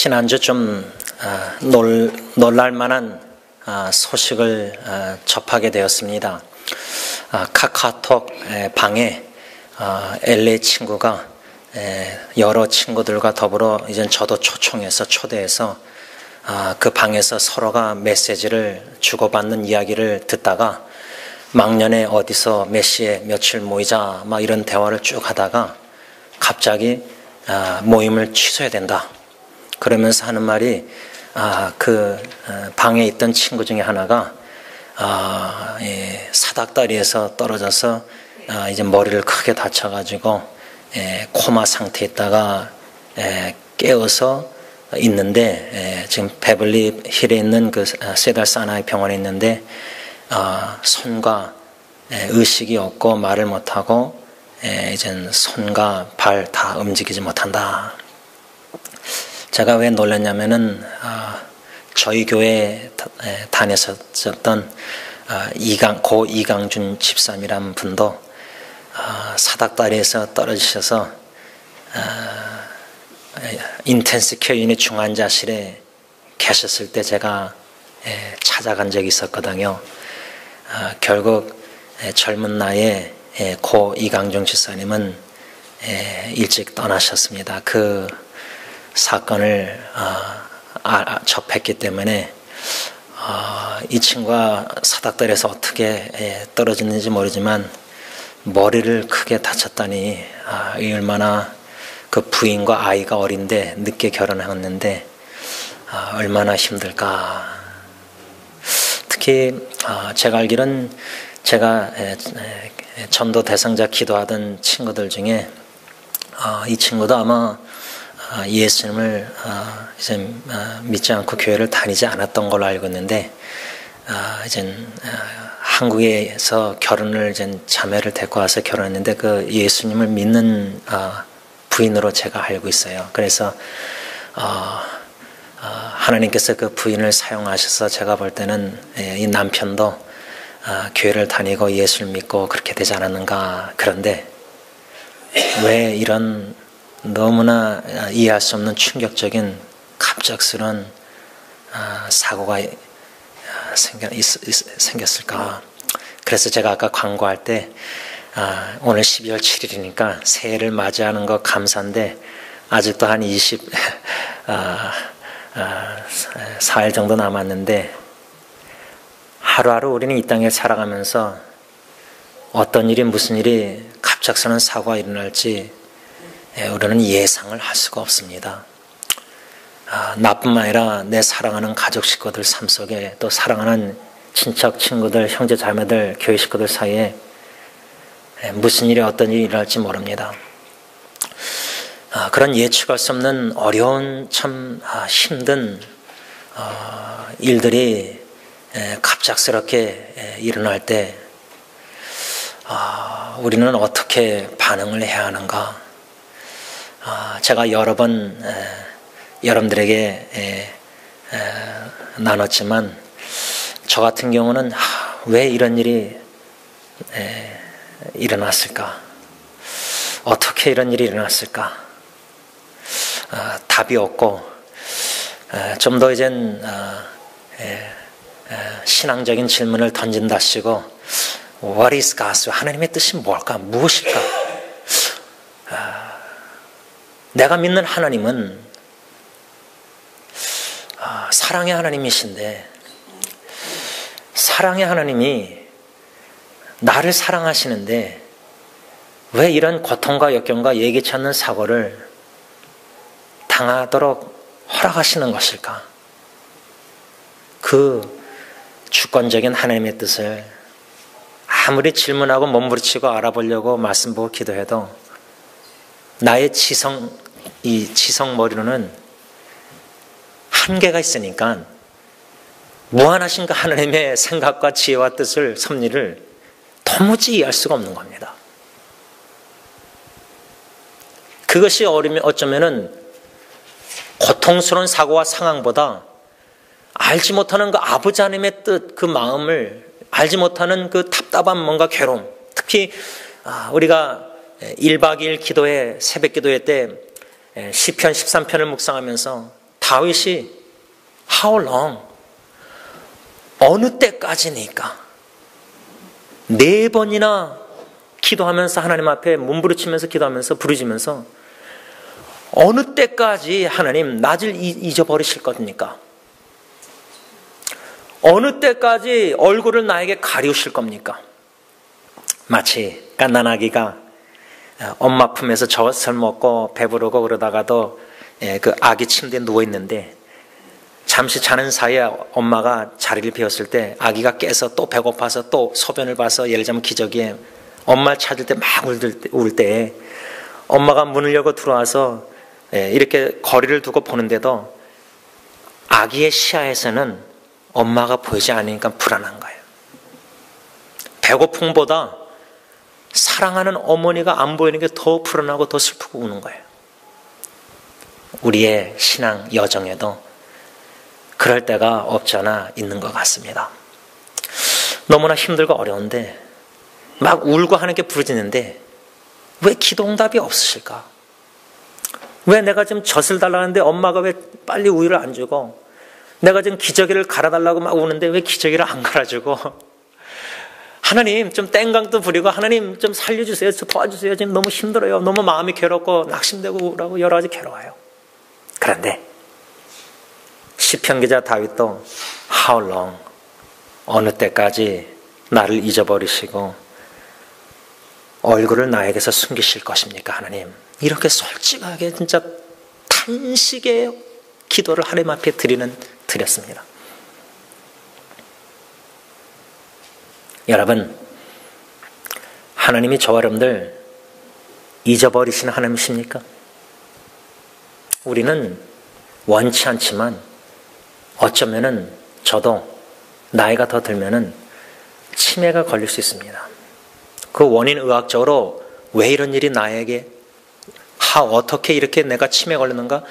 지난주 좀 놀랄만한 소식을 접하게 되었습니다. 카카오톡 방에 LA 친구가 여러 친구들과 더불어 이제 저도 초대해서 그 방에서 서로가 메시지를 주고받는 이야기를 듣다가 막년에 어디서 몇 시에 며칠 모이자 막 이런 대화를 쭉 하다가 갑자기 모임을 취소해야 된다. 그러면서 하는 말이 그 방에 있던 친구 중에 하나가 사닥다리에서 떨어져서 이제 머리를 크게 다쳐가지고 코마 상태에 있다가 깨어서 있는데 지금 베벌리 힐에 있는 그 세달 사나이 병원에 있는데 손과 의식이 없고 말을 못하고 이젠 손과 발 다 움직이지 못한다. 제가 왜 놀랐냐면은 저희 교회에 다녔었던 고 이강준 집사님이란 분도 사닥다리에서 떨어지셔서 인텐스 케어 유닛 중환자실에 계셨을 때 제가 찾아간 적이 있었거든요. 결국 젊은 나이에 고 이강준 집사님은 일찍 떠나셨습니다. 그 사건을 접했기 때문에 이 친구가 사닥다리에서 어떻게 떨어졌는지 모르지만 머리를 크게 다쳤다니 얼마나 그 부인과 아이가 어린데 늦게 결혼했는데 얼마나 힘들까. 특히 제가 알기로는 제가 전도 대상자 기도하던 친구들 중에 이 친구도 아마 예수님을 이제 믿지 않고 교회를 다니지 않았던 걸로 알고 있는데 이제 한국에서 결혼을 이제 자매를 데리고 와서 결혼했는데 그 예수님을 믿는 부인으로 제가 알고 있어요. 그래서 하나님께서 그 부인을 사용하셔서 제가 볼 때는 이 남편도 교회를 다니고 예수를 믿고 그렇게 되지 않았는가. 그런데 왜 이런 너무나 이해할 수 없는 충격적인 갑작스러운 사고가 생겼을까. 그래서 제가 아까 광고할 때 오늘 12월 7일이니까 새해를 맞이하는 거 감사한데 아직도 한 24일 정도 남았는데 하루하루 우리는 이 땅에 살아가면서 어떤 일이 무슨 일이 갑작스러운 사고가 일어날지 우리는 예상을 할 수가 없습니다. 나뿐만 아니라 내 사랑하는 가족 식구들 삶 속에 또 사랑하는 친척 친구들 형제 자매들 교회 식구들 사이에 무슨 일이 어떤 일이 일어날지 모릅니다. 그런 예측할 수 없는 어려운 참 힘든 일들이 갑작스럽게 일어날 때 우리는 어떻게 반응을 해야 하는가. 제가 여러 번 여러분들에게 나눴지만 저 같은 경우는 왜 이런 일이 일어났을까? 어떻게 이런 일이 일어났을까? 답이 없고 좀 더 이젠 신앙적인 질문을 던진다시고 What is God? 하나님의 뜻이 뭘까? 무엇일까? 내가 믿는 하나님은 사랑의 하나님이신데 사랑의 하나님이 나를 사랑하시는데 왜 이런 고통과 역경과 예기치 않는 사고를 당하도록 허락하시는 것일까? 그 주권적인 하나님의 뜻을 아무리 질문하고 몸부림치고 알아보려고 말씀 보고 기도해도 나의 지성머리로는 한계가 있으니까 무한하신 그 하나님의 생각과 지혜와 뜻을 섭리를 도무지 이해할 수가 없는 겁니다. 그것이 어쩌면은 고통스러운 사고와 상황보다 알지 못하는 그 아버지 하나님의 뜻, 그 마음을 알지 못하는 그 답답한 뭔가 괴로움, 특히 우리가 1박 2일 기도회, 새벽 기도회 때 시편 13편을 묵상하면서 다윗이 how long? 어느 때까지니까 4번이나 기도하면서 하나님 앞에 몸부림치면서 기도하면서 부르짖으면서 어느 때까지 하나님 나를 잊어버리실 겁니까? 어느 때까지 얼굴을 나에게 가리우실 겁니까? 마치 갓난아기가 엄마 품에서 젖을 먹고 배부르고 그러다가도 그 아기 침대에 누워있는데 잠시 자는 사이에 엄마가 자리를 비웠을 때 아기가 깨서 또 배고파서 또 소변을 봐서 예를 들자면 기저귀에 엄마를 찾을 때 막 울 때 엄마가 문을 열고 들어와서 이렇게 거리를 두고 보는데도 아기의 시야에서는 엄마가 보이지 않으니까 불안한 거예요. 배고픔보다 사랑하는 어머니가 안 보이는 게 더 불안하고 더 슬프고 우는 거예요. 우리의 신앙 여정에도 그럴 때가 없지 않아 있는 것 같습니다. 너무나 힘들고 어려운데 막 울고 하는 게 부르짖는데 왜 기도 응답이 없으실까? 왜 내가 지금 젖을 달라는데 엄마가 왜 빨리 우유를 안 주고, 내가 지금 기저귀를 갈아달라고 막 우는데 왜 기저귀를 안 갈아주고, 하나님 좀 땡강도 부리고 하나님 좀 살려주세요, 저 도와주세요, 지금 너무 힘들어요, 너무 마음이 괴롭고 낙심되고 그러고 여러 가지 괴로워요. 그런데 시편 기자 다윗도 how long, 어느 때까지 나를 잊어버리시고 얼굴을 나에게서 숨기실 것입니까 하나님? 이렇게 솔직하게 진짜 탄식의 기도를 하나님 앞에 드렸습니다. 여러분, 하나님이 저와 여러분들 잊어버리시는 하나님이십니까? 우리는 원치 않지만 어쩌면은 저도 나이가 더 들면은 치매가 걸릴 수 있습니다. 그 원인 의학적으로 왜 이런 일이 나에게 어떻게 이렇게 내가 치매 걸렸는가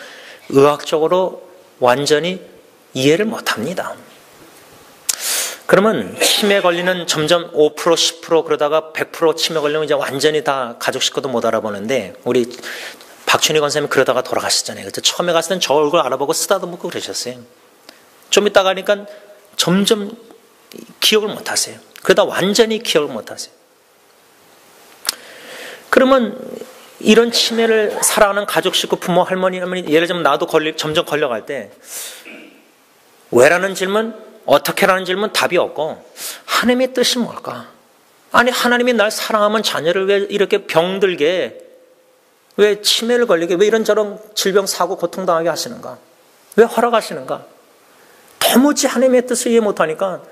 의학적으로 완전히 이해를 못합니다. 그러면 치매 걸리는 점점 5% 10% 그러다가 100% 치매 걸리면 이제 완전히 다 가족 식구도 못 알아보는데, 우리 박춘희 권사님이 그러다가 돌아가셨잖아요. 그때 처음에 갔을 땐 저 얼굴 알아보고 쓰다듬고 그러셨어요. 좀 있다 가니까 점점 기억을 못 하세요. 그러다 완전히 기억을 못 하세요. 그러면 이런 치매를 사랑하는 가족 식구, 부모, 할머니, 예를 들면 나도 점점 걸려갈 때 왜라는 질문, 어떻게라는 질문 답이 없고 하나님의 뜻이 뭘까? 아니 하나님이 날 사랑하면 자녀를 왜 이렇게 병들게, 왜 치매를 걸리게, 왜 이런저런 질병, 사고, 고통당하게 하시는가? 왜 허락하시는가? 도무지 하나님의 뜻을 이해 못하니까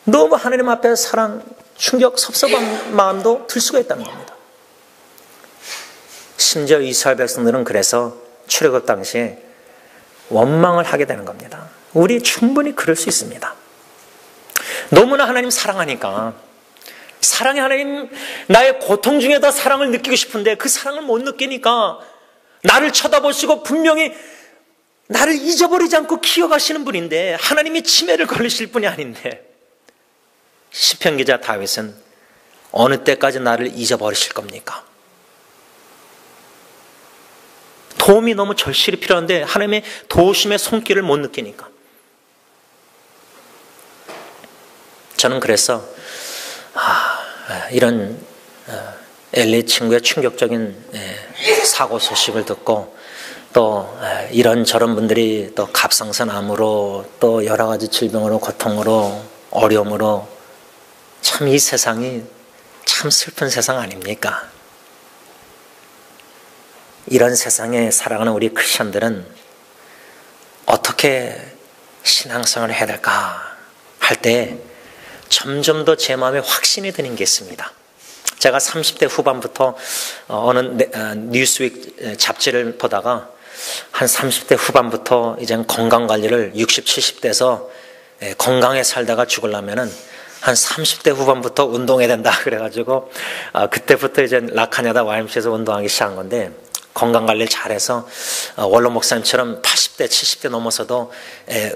너무 하나님 앞에 사랑, 충격, 섭섭한 마음도 들 수가 있다는 겁니다. 심지어 이스라엘 백성들은 그래서 출애굽 당시에 원망을 하게 되는 겁니다. 우리 충분히 그럴 수 있습니다. 너무나 하나님 사랑하니까, 사랑의 하나님, 나의 고통 중에다 사랑을 느끼고 싶은데 그 사랑을 못 느끼니까 나를 쳐다보시고 분명히 나를 잊어버리지 않고 기억하시는 분인데 하나님이 치매를 걸리실 분이 아닌데, 시편 기자 다윗은 어느 때까지 나를 잊어버리실 겁니까? 도움이 너무 절실히 필요한데 하나님의 도우심의 손길을 못 느끼니까. 저는 그래서 이런 엘리 친구의 충격적인 사고 소식을 듣고, 또 이런저런 분들이 또 갑상선암으로 또 여러 가지 질병으로, 고통으로, 어려움으로, 참 이 세상이 참 슬픈 세상 아닙니까? 이런 세상에 살아가는 우리 크리스천들은 어떻게 신앙생활을 해야 될까 할 때 점점 더 제 마음에 확신이 드는 게 있습니다. 제가 30대 후반부터 어느 뉴스윅 잡지를 보다가 한 30대 후반부터 이제 건강관리를 60, 70대에서 건강에 살다가 죽으려면은 한 30대 후반부터 운동해야 된다 그래가지고 그때부터 이제 라카냐다 YMCA에서 운동하기 시작한 건데, 건강관리를 잘해서 원로 목사님처럼 80대 70대 넘어서도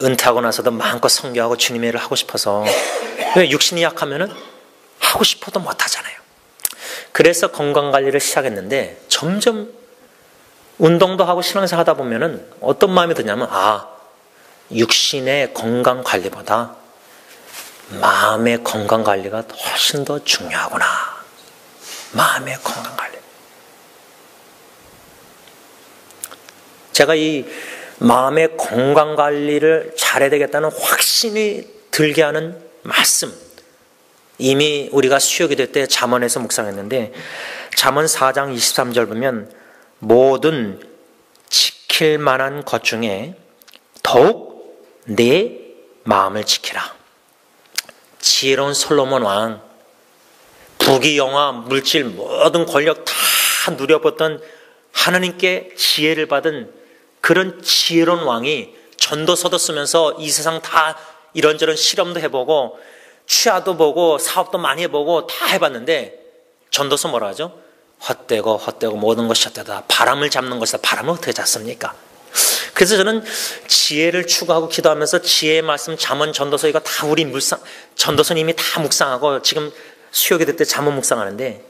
은퇴하고 나서도 마음껏 선교하고 주님의 일을 하고 싶어서, 왜 육신이 약하면은 하고 싶어도 못하잖아요. 그래서 건강관리를 시작했는데 점점 운동도 하고 신앙생활 하다 보면은 어떤 마음이 드냐면, 육신의 건강 관리보다 마음의 건강 관리가 훨씬 더 중요하구나. 마음의 건강 관리. 제가 이 마음의 건강 관리를 잘해야 되겠다는 확신이 들게 하는 말씀, 이미 우리가 수요기 될 때 잠언에서 묵상했는데, 잠언 4장 23절 보면 모든 지킬 만한 것 중에 더욱 내 마음을 지키라. 지혜로운 솔로몬 왕, 부귀 영화 물질 모든 권력 다 누려봤던 하나님께 지혜를 받은 그런 지혜로운 왕이 전도서도 쓰면서 이 세상 다 이런저런 실험도 해보고 취하도 보고 사업도 많이 해보고 다 해봤는데, 전도서 뭐라 하죠? 헛되고 모든 것이 헛되다. 바람을 잡는 것이다. 바람을 어떻게 잡습니까? 그래서 저는 지혜를 추구하고 기도하면서 지혜의 말씀, 잠언, 전도서 이거 다 우리 전도서님이 다 묵상하고 지금 수요기 될 때 잠언 묵상하는데,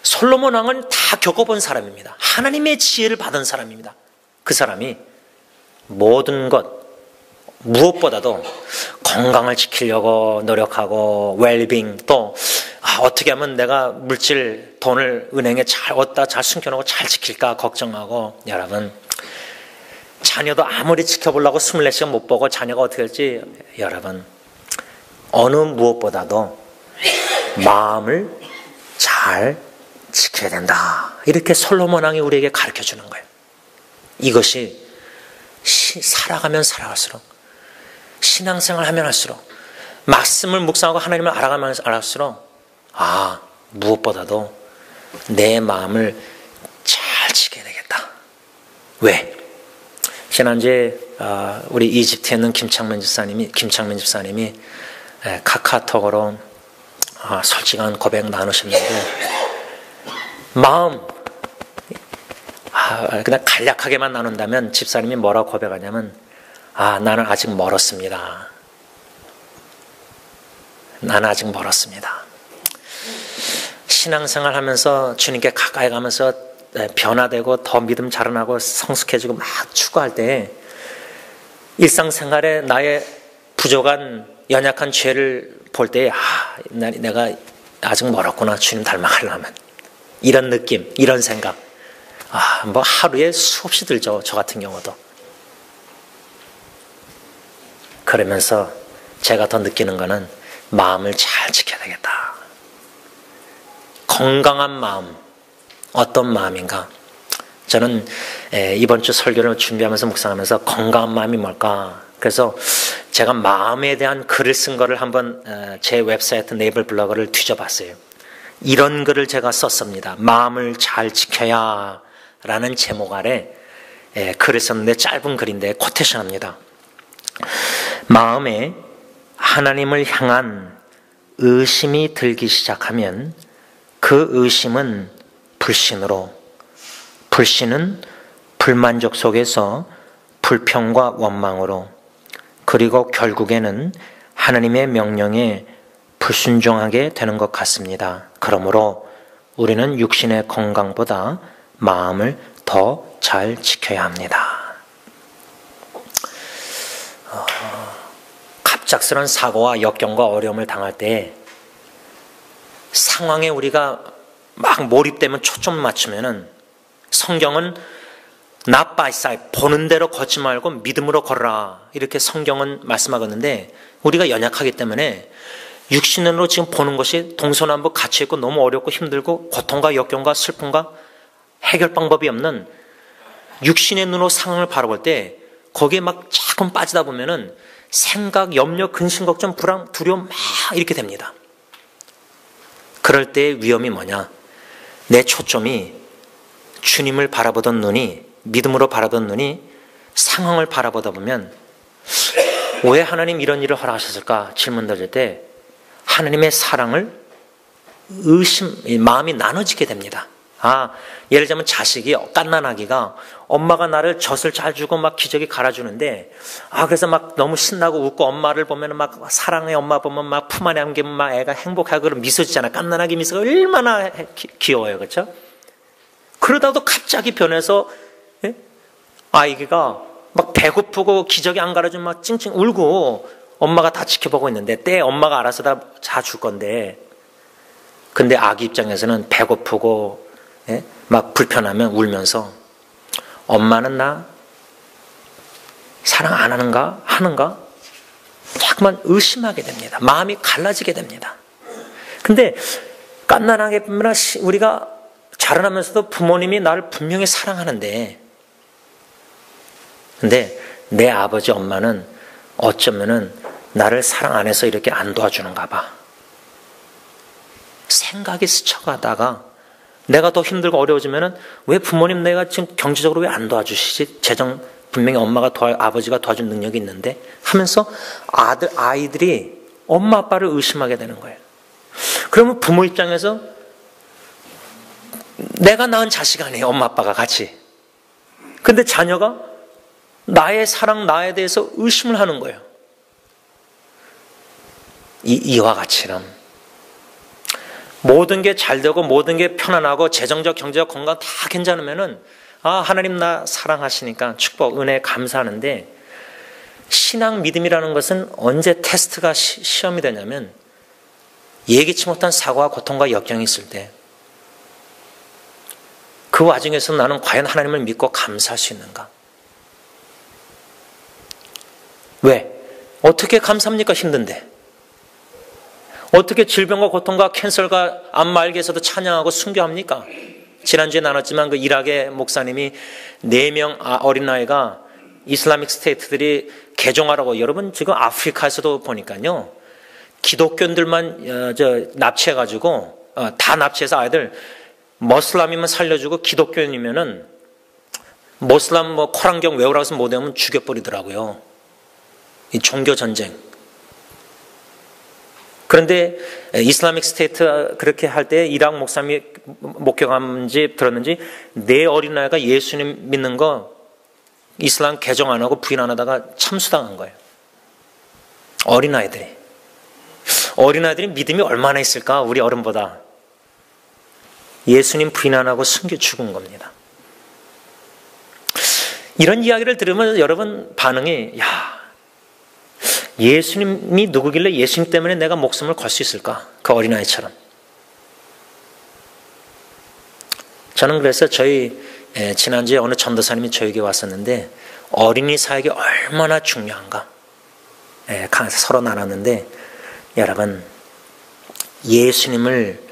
솔로몬 왕은 다 겪어본 사람입니다. 하나님의 지혜를 받은 사람입니다. 그 사람이 모든 것, 무엇보다도 건강을 지키려고 노력하고 웰빙, 또 어떻게 하면 내가 물질, 돈을 은행에 잘 얻다 잘 숨겨놓고 잘 지킬까 걱정하고, 여러분 자녀도 아무리 지켜보려고 24시간 못 보고 자녀가 어떻게 될지, 여러분 어느 무엇보다도 마음을 잘 지켜야 된다. 이렇게 솔로몬 왕이 우리에게 가르쳐주는 거예요. 이것이 살아가면 살아갈수록, 신앙생활 하면 할수록, 말씀을 묵상하고 하나님을 알아가면 알아갈수록, 무엇보다도 내 마음을 잘 지켜야 되겠다. 왜? 지난주에 우리 이집트에 있는 김창민 집사님이 카카오톡으로 솔직한 고백 나누셨는데, 마음 그냥 간략하게만 나눈다면 집사님이 뭐라고 고백하냐면, 나는 아직 멀었습니다. 나는 아직 멀었습니다. 신앙생활 하면서 주님께 가까이 가면서 변화되고 더 믿음 자라나고 성숙해지고 막 추구할 때, 일상생활에 나의 부족한 연약한 죄를 볼 때, 내가 아직 멀었구나, 주님 닮아가려면. 이런 느낌, 이런 생각, 뭐 하루에 수없이 들죠. 저 같은 경우도. 그러면서 제가 더 느끼는 거는 마음을 잘 지켜야 되겠다. 건강한 마음, 어떤 마음인가? 저는 이번 주 설교를 준비하면서 묵상하면서 건강한 마음이 뭘까? 그래서 제가 마음에 대한 글을 쓴 거를 한번 제 웹사이트 네이버 블로그를 뒤져봤어요. 이런 글을 제가 썼습니다. 마음을 잘 지켜야 라는 제목 아래 글을 썼는데, 짧은 글인데 코테이션합니다. 마음에 하나님을 향한 의심이 들기 시작하면 그 의심은 불신으로, 불신은 불만족 속에서 불평과 원망으로, 그리고 결국에는 하나님의 명령에 불순종하게 되는 것 같습니다. 그러므로 우리는 육신의 건강보다 마음을 더 잘 지켜야 합니다. 갑작스러운 사고와 역경과 어려움을 당할 때 상황에 우리가 막 몰입되면 초점 맞추면은, 성경은 not by sight, 보는 대로 걷지 말고 믿음으로 걸어라, 이렇게 성경은 말씀하겠는데, 우리가 연약하기 때문에 육신으로 지금 보는 것이 동서남북 갇혀 있고 너무 어렵고 힘들고 고통과 역경과 슬픔과 해결 방법이 없는 육신의 눈으로 상황을 바라볼 때, 거기에 막 조금 빠지다 보면은 생각, 염려, 근심, 걱정, 불안, 두려움 막 이렇게 됩니다. 그럴 때의 위험이 뭐냐? 내 초점이 주님을 바라보던 눈이, 믿음으로 바라보던 눈이 상황을 바라보다 보면, 왜 하나님 이런 일을 허락하셨을까 질문 던질 때 하나님의 사랑을 마음이 나눠지게 됩니다. 예를 들자면 자식이 갓난아기가 엄마가 나를 젖을 잘 주고 막 기저귀 갈아주는데, 그래서 막 너무 신나고 웃고, 엄마를 보면 막 사랑해, 엄마 보면 막 품 안에 안기면 막 애가 행복하고 그런 미소 짓잖아. 갓난아기 미소가 얼마나 귀여워요. 그렇죠? 그러다도 갑자기 변해서 아이가 막 배고프고 기저귀 안 갈아주면 막 찡찡 울고 엄마가 다 지켜보고 있는데 때에 엄마가 알아서 다 줄 건데, 근데 아기 입장에서는 배고프고 막 불편하면 울면서 엄마는 나 사랑 안 하는가? 하는가? 자꾸만 의심하게 됩니다. 마음이 갈라지게 됩니다. 근데 깐난하게 보면 우리가 자라나면서도 부모님이 나를 분명히 사랑하는데, 근데 내 아버지 엄마는 어쩌면은 나를 사랑 안 해서 이렇게 안 도와주는가 봐. 생각이 스쳐가다가 내가 더 힘들고 어려워지면은 왜 부모님 내가 지금 경제적으로 왜 안 도와주시지? 재정 분명히 아버지가 도와준 능력이 있는데 하면서 아이들이 엄마 아빠를 의심하게 되는 거예요. 그러면 부모 입장에서 내가 낳은 자식 아니에요, 엄마 아빠가 같이. 근데 자녀가 나의 사랑, 나에 대해서 의심을 하는 거예요. 이와 같이는 모든 게 잘 되고 모든 게 편안하고 재정적, 경제적, 건강 다 괜찮으면은 하나님 나 사랑하시니까 축복, 은혜 감사하는데, 신앙 믿음이라는 것은 언제 테스트가 시험이 되냐면 예기치 못한 사고와 고통과 역경이 있을 때, 그 와중에서 나는 과연 하나님을 믿고 감사할 수 있는가? 왜? 어떻게 감사합니까? 힘든데. 어떻게 질병과 고통과 캔서가 암말기에서도 찬양하고 순교합니까? 지난주에 나눴지만 그 이락의 목사님이 4명 어린아이가 이슬라믹 스테이트들이 개종하라고, 여러분 지금 아프리카에서도 보니까요, 기독교인들만 납치해가지고 다 납치해서 아이들 머슬람이면 살려주고 기독교인이면은 모슬람 코란경 외우라고 해서 못 외우면 죽여버리더라고요. 이 종교 전쟁. 그런데 이슬라믹 스테이트 그렇게 할 때 이락 목사님이 목격한지 들었는지 4 어린아이가 예수님 믿는 거 이슬람 개종 안 하고 부인 안 하다가 참수당한 거예요. 어린아이들이 믿음이 얼마나 있을까? 우리 어른보다. 예수님 부인 안 하고 숨겨 죽은 겁니다. 이런 이야기를 들으면 여러분 반응이, 예수님이 누구길래 예수님 때문에 내가 목숨을 걸 수 있을까? 그 어린아이처럼. 저는 그래서 지난주에 어느 전도사님이 저에게 왔었는데 어린이 사역이 얼마나 중요한가 서로 나눴는데, 여러분 예수님을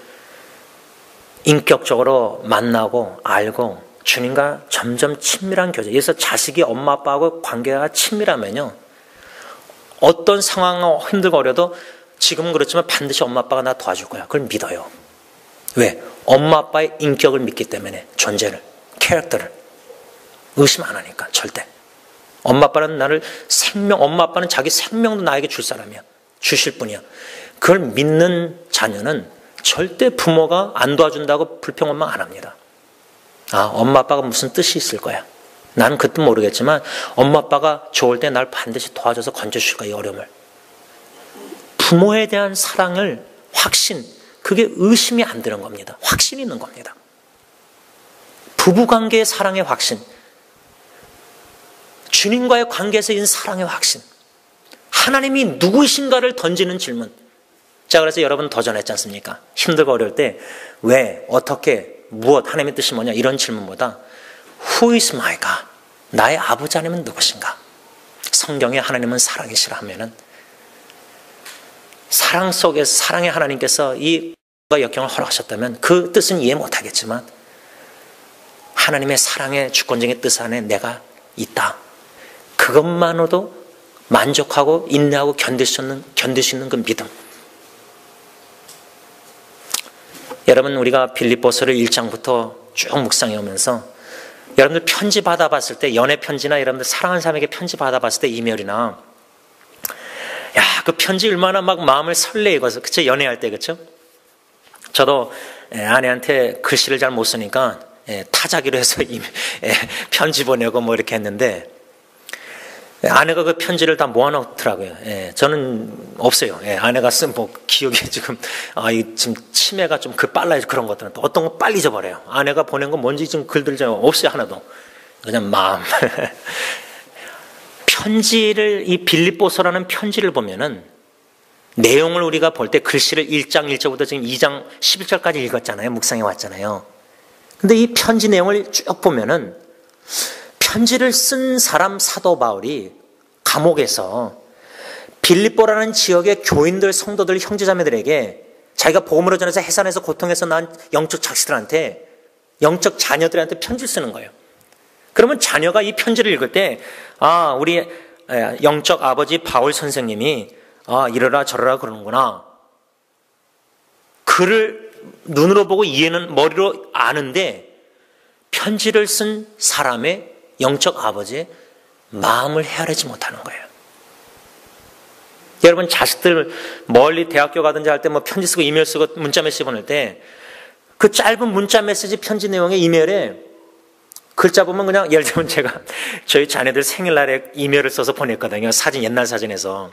인격적으로 만나고 알고 주님과 점점 친밀한 교제, 그래서 자식이 엄마 아빠하고 관계가 친밀하면요, 어떤 상황이 힘들고 어려도 지금은 그렇지만 반드시 엄마 아빠가 나 도와줄 거야. 그걸 믿어요. 왜? 엄마 아빠의 인격을 믿기 때문에, 존재를, 캐릭터를 의심 안 하니까. 절대. 엄마 아빠는 나를 엄마 아빠는 자기 생명도 나에게 줄 사람이야. 주실 분이야. 그걸 믿는 자녀는 절대 부모가 안 도와준다고 불평만 안 합니다. 엄마 아빠가 무슨 뜻이 있을 거야. 나는 그 뜻 모르겠지만 엄마 아빠가 좋을 때 날 반드시 도와줘서 건져줄 거야, 이 어려움을. 부모에 대한 사랑을 확신, 그게 의심이 안 드는 겁니다. 확신이 있는 겁니다. 부부관계의 사랑의 확신, 주님과의 관계에서 있는 사랑의 확신, 하나님이 누구신가를 던지는 질문. 자, 그래서 여러분 도전했지 않습니까? 힘들고 어려울 때 왜, 어떻게, 무엇, 하나님의 뜻이 뭐냐, 이런 질문보다 Who is my God? 나의 아버지 하나님은 누구신가? 성경에 하나님은 사랑이시라 하면은, 사랑 속에서 사랑의 하나님께서 이 역경을 허락하셨다면 그 뜻은 이해 못하겠지만 하나님의 사랑의 주권적인 뜻 안에 내가 있다. 그것만으로도 만족하고 인내하고 견딜 수 있는 그 믿음. 여러분, 우리가 빌립보서를 1장부터 쭉 묵상해 오면서 여러분들 편지 받아봤을 때, 연애 편지나 여러분들 사랑하는 사람에게 편지 받아봤을 때 이메일이나, 그 편지 얼마나 막 마음을 설레이고서, 그쵸? 연애할 때, 그쵸? 저도 아내한테 글씨를 잘 못 쓰니까 타자기로 해서 편지 보내고 뭐 이렇게 했는데, 아내가 그 편지를 다 모아놓더라고요. 저는 없어요. 아내가 쓴 기억이 지금 치매가 좀 빨라요. 그런 것들은 또 어떤 건 빨리 잊어버려요. 아내가 보낸 건 뭔지 지금 글들 좀 없어요, 하나도. 그냥 마음. 편지를, 이 빌립보서라는 편지를 보면은 내용을 우리가 볼 때 글씨를 1장 1절부터 지금 2장 11절까지 읽었잖아요. 묵상해 왔잖아요. 근데 이 편지 내용을 쭉 보면은 편지를 쓴 사람 사도 바울이 감옥에서 빌립보라는 지역의 교인들, 성도들, 형제자매들에게 자기가 복음으로 전해서 해산에서 고통해서 난 영적 자식들한테, 영적 자녀들한테 편지를 쓰는 거예요. 그러면 자녀가 이 편지를 읽을 때, 아, 우리 영적 아버지 바울 선생님이 아, 이러라 저러라 그러는구나. 글을 눈으로 보고 이해는 머리로 아는데 편지를 쓴 사람의 영적 아버지의 마음을 헤아리지 못하는 거예요. 여러분, 자식들 멀리 대학교 가든지 할 때 뭐 편지 쓰고 이메일 쓰고 문자 메시지 보낼 때 그 짧은 문자 메시지 편지 내용의 이메일에 글자 보면 그냥, 예를 들면 제가 저희 자녀들 생일날에 이메일을 써서 보냈거든요. 사진, 옛날 사진에서.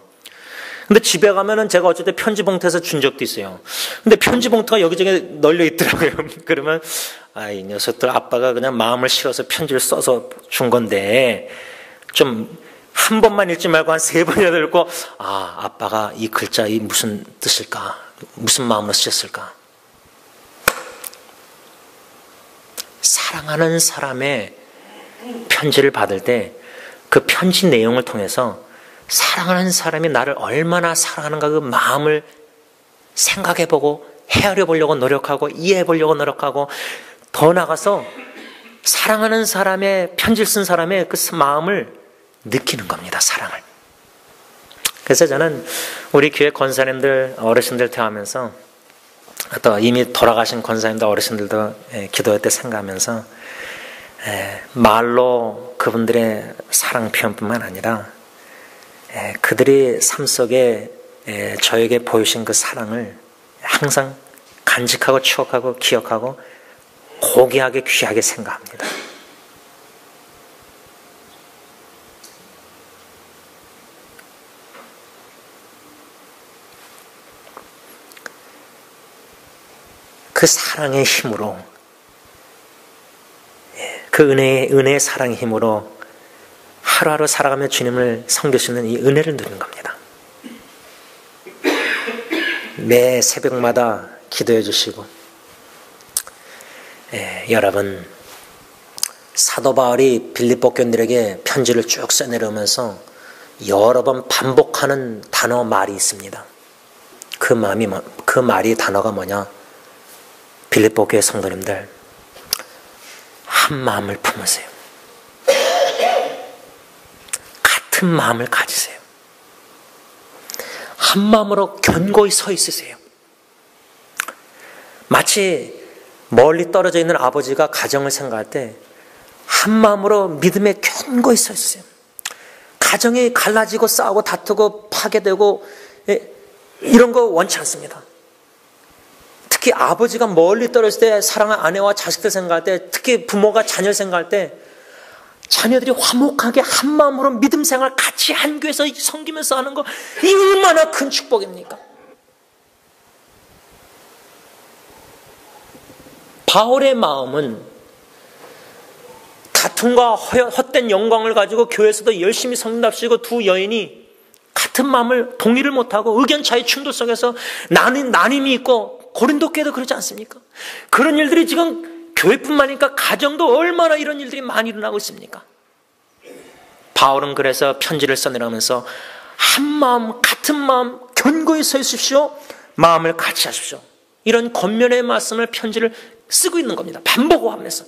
근데 집에 가면은 제가 어쨌든 편지 봉투에서 준 적도 있어요. 근데 편지 봉투가 여기저기 널려 있더라고요. 그러면, 아, 이 녀석들 아빠가 그냥 마음을 실어서 편지를 써서 준 건데, 좀 한 번만 읽지 말고 한 3번이나 읽고, 아, 아빠가 이 글자, 이 무슨 뜻일까? 무슨 마음으로 쓰셨을까? 사랑하는 사람의 편지를 받을 때 그 편지 내용을 통해서 사랑하는 사람이 나를 얼마나 사랑하는가 그 마음을 생각해보고 헤아려 보려고 노력하고 이해해 보려고 노력하고, 더 나아가서 사랑하는 사람의 편지를 쓴 사람의 그 마음을 느끼는 겁니다. 사랑을. 그래서 저는 우리 교회 권사님들, 어르신들 대하면서, 또 이미 돌아가신 권사님들, 어르신들도 기도할 때 생각하면서 말로 그분들의 사랑 표현뿐만 아니라 그들이 삶 속에 저에게 보여주신 그 사랑을 항상 간직하고 추억하고 기억하고 고귀하게 귀하게 생각합니다. 그 사랑의 힘으로, 그 은혜의 사랑의 힘으로 하루하루 살아가며 주님을 섬길 수 있는 이 은혜를 누리는 겁니다. 매 새벽마다 기도해 주시고, 여러분, 사도 바울이 빌립보 교인들에게 편지를 쭉 써내려오면서 여러 번 반복하는 단어 말이 있습니다. 그 말이 단어가 뭐냐? 빌립보 교회 성도님들, 한 마음을 품으세요. 같은 마음을 가지세요. 한 마음으로 견고히 서 있으세요. 마치 멀리 떨어져 있는 아버지가 가정을 생각할 때 한 마음으로 믿음에 견고히 서 있으세요. 가정이 갈라지고 싸우고 다투고 파괴되고 이런 거 원치 않습니다. 특히 아버지가 멀리 떨어질 때 사랑하는 아내와 자식들 생각할 때, 특히 부모가 자녀 생각할 때 자녀들이 화목하게 한 마음으로 믿음 생활 같이 한 교회에서 섬기면서 하는 거, 이 얼마나 큰 축복입니까? 바울의 마음은 다툼과 헛된 영광을 가지고 교회에서도 열심히 섬긴답시고 두 여인이 같은 마음을 동의를 못하고 의견 차이 충돌 속에서 나눔이 있고, 고린도 교회도 그렇지 않습니까? 그런 일들이 지금 교회뿐만 아니라 가정도 얼마나 이런 일들이 많이 일어나고 있습니까? 바울은 그래서 편지를 써내려가면서 한 마음, 같은 마음, 견고히 서 있으십시오. 마음을 같이 하십시오. 이런 권면의 말씀을, 편지를 쓰고 있는 겁니다. 반복하면서.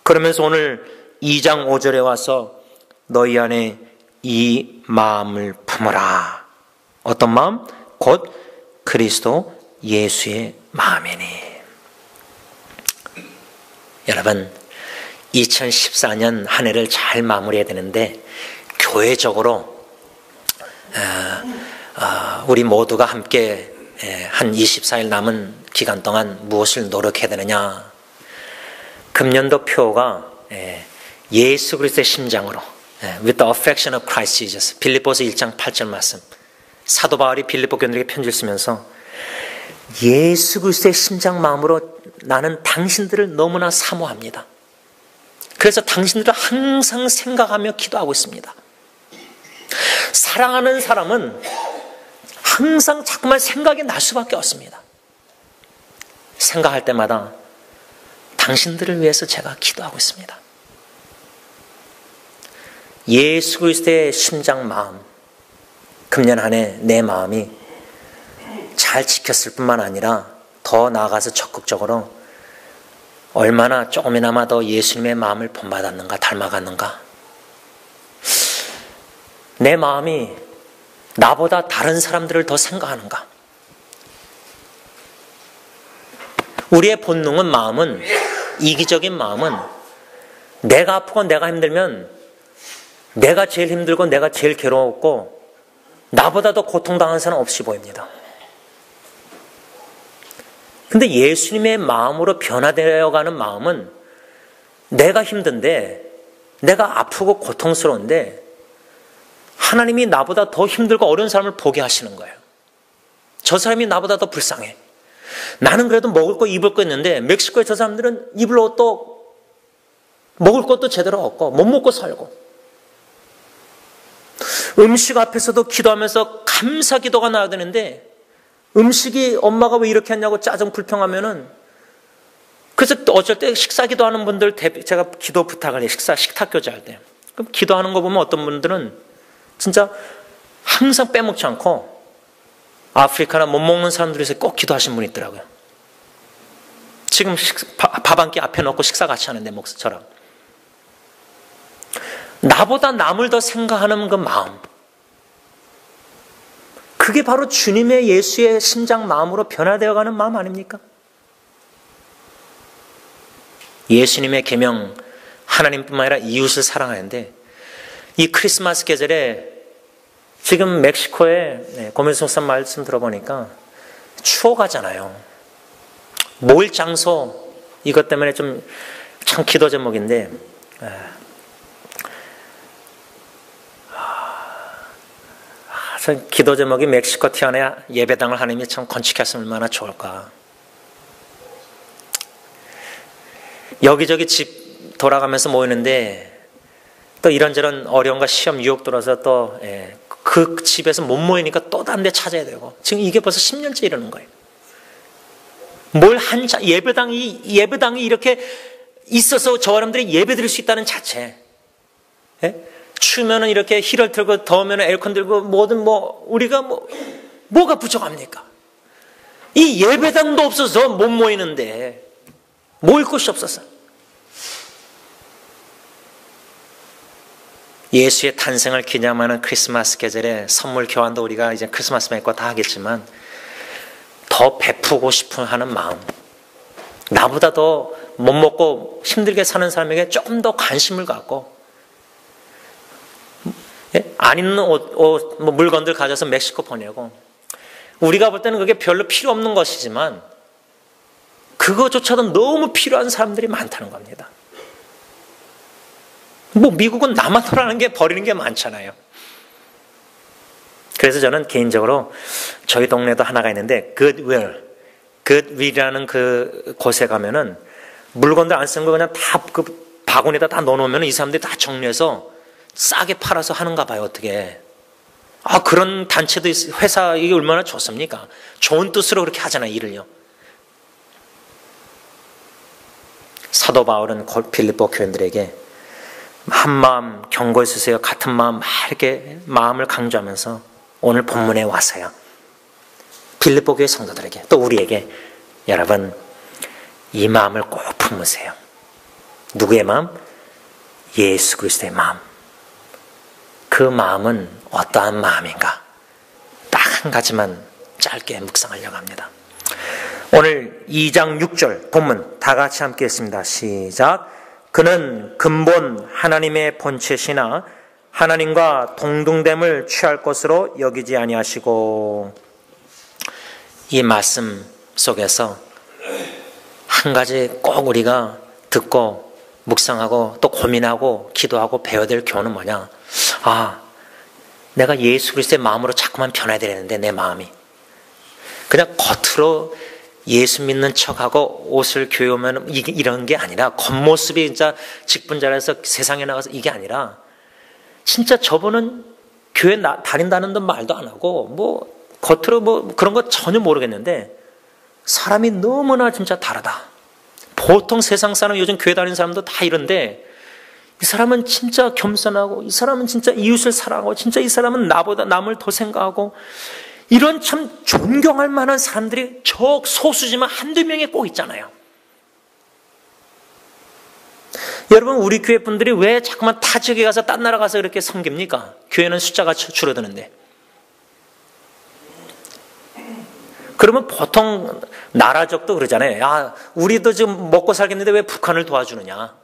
그러면서 오늘 2장 5절에 와서 너희 안에 이 마음을 품어라. 어떤 마음? 곧 그리스도 예수의 마음이니. 여러분, 2014년 한 해를 잘 마무리해야 되는데, 교회적으로 우리 모두가 함께 한 24일 남은 기간 동안 무엇을 노력해야 되느냐. 금년도 표가 예수 그리스도의 심장으로, with the affection of Christ Jesus, 빌립보서 1장 8절 말씀. 사도 바울이 빌립보 교인들에게 편지를 쓰면서 예수 그리스도의 심장 마음으로 나는 당신들을 너무나 사모합니다. 그래서 당신들을 항상 생각하며 기도하고 있습니다. 사랑하는 사람은 항상 자꾸만 생각이 날 수밖에 없습니다. 생각할 때마다 당신들을 위해서 제가 기도하고 있습니다. 예수 그리스도의 심장 마음, 금년 한 해 내 마음이 잘 지켰을 뿐만 아니라 더 나아가서 적극적으로 얼마나 조금이나마 더 예수님의 마음을 본받았는가, 닮아갔는가. 내 마음이 나보다 다른 사람들을 더 생각하는가. 우리의 본능은, 마음은, 이기적인 마음은 내가 아프고 내가 힘들면 내가 제일 힘들고 내가 제일 괴로웠고 나보다 더 고통당한 사람 없이 보입니다. 근데 예수님의 마음으로 변화되어가는 마음은 내가 힘든데, 내가 아프고 고통스러운데 하나님이 나보다 더 힘들고 어려운 사람을 보게 하시는 거예요. 저 사람이 나보다 더 불쌍해. 나는 그래도 먹을 거 입을 거 있는데 멕시코에 저 사람들은 입을 옷도 먹을 것도 제대로 없고 못 먹고 살고, 음식 앞에서도 기도하면서 감사 기도가 나와야 되는데 음식이 엄마가 왜 이렇게 했냐고 짜증 불평하면은, 그래서 어쩔 때 식사 기도하는 분들 제가 기도 부탁을 해요. 식탁 교제할 때. 그럼 기도하는 거 보면 어떤 분들은 진짜 항상 빼먹지 않고 아프리카나 못 먹는 사람들에서 꼭 기도하신 분이 있더라고요. 지금 밥 한 끼 앞에 놓고 식사 같이 하는데 목사처럼. 나보다 남을 더 생각하는 그 마음, 그게 바로 주님의 예수의 심장 마음으로 변화되어가는 마음 아닙니까? 예수님의 계명, 하나님뿐만 아니라 이웃을 사랑하는데, 이 크리스마스 계절에 지금 멕시코에 고민수 목사 말씀 들어보니까 추워가잖아요. 모일 장소, 이것 때문에 좀 참 기도 제목인데, 전 기도 제목이 멕시코 티안에 예배당을 하나님이 참 건축했으면 얼마나 좋을까. 여기저기 집 돌아가면서 모이는데 또 이런저런 어려움과 시험 유혹 들어서 또 그 집에서 못 모이니까 또 다른 데 찾아야 되고, 지금 이게 벌써 10년째 이러는 거예요. 예배당이 이렇게 있어서 저 사람들이 예배 드릴 수 있다는 자체. 추우면은 이렇게 히를 틀고 더우면은 에어컨 들고 뭐든 우리가 뭐가 부족합니까? 이 예배당도 없어서 못 모이는데 모일 곳이 없어서. 예수의 탄생을 기념하는 크리스마스 계절에 선물 교환도 우리가 이제 크리스마스 맺고 다 하겠지만 더 베푸고 싶어 하는 마음, 나보다 더 못 먹고 힘들게 사는 사람에게 조금 더 관심을 갖고, 안 입는 옷, 물건들 가져서 멕시코 보내고, 우리가 볼 때는 그게 별로 필요 없는 것이지만 그거조차도 너무 필요한 사람들이 많다는 겁니다. 미국은 나만 돌아가는 게, 버리는 게 많잖아요. 그래서 저는 개인적으로 저희 동네도 하나가 있는데 굿윌이라는 그 곳에 가면은 물건들 안 쓴 거 그냥 다 그 바구니에다 다 넣어놓으면 이 사람들이 다 정리해서 싸게 팔아서 하는가 봐요. 어떻게. 그런 단체도 회사, 이게 얼마나 좋습니까? 좋은 뜻으로 그렇게 하잖아요, 일을요. 사도 바울은 빌립보 교인들에게 한 마음 경고해 주세요, 같은 마음, 이렇게 마음을 강조하면서 오늘 본문에 와서요, 빌립보 교회 성도들에게, 또 우리에게, 여러분 이 마음을 꼭 품으세요. 누구의 마음? 예수 그리스도의 마음. 그 마음은 어떠한 마음인가? 딱 한 가지만 짧게 묵상하려고 합니다. 오늘 2장 6절 본문 다 같이 함께 했습니다. 시작. 그는 근본 하나님의 본체시나 하나님과 동등됨을 취할 것으로 여기지 아니하시고. 이 말씀 속에서 한 가지 꼭 우리가 듣고 묵상하고 또 고민하고 기도하고 배워야 될 교훈은 뭐냐? 내가 예수 그리스도의 마음으로 자꾸만 변해야 되는데, 내 마음이 그냥 겉으로 예수 믿는 척하고 옷을 교회 오면 이런 게 아니라, 겉모습이 진짜 직분자라서 세상에 나가서 이게 아니라, 진짜 저분은 교회 다닌다는 듯 말도 안 하고 뭐 겉으로 뭐 그런 거 전혀 모르겠는데 사람이 너무나 진짜 다르다. 보통 세상 사람, 요즘 교회 다니는 사람도 다 이런데 이 사람은 진짜 겸손하고, 이 사람은 진짜 이웃을 사랑하고, 진짜 이 사람은 나보다 남을 더 생각하고, 이런 참 존경할 만한 사람들이 적 소수지만 한두 명에 꼭 있잖아요. 여러분, 우리 교회 분들이 왜 자꾸만 타 지역에 가서 딴 나라 가서 이렇게 섬깁니까? 교회는 숫자가 줄어드는데. 그러면 보통 나라적도 그러잖아요. 야, 우리도 지금 먹고 살겠는데 왜 북한을 도와주느냐?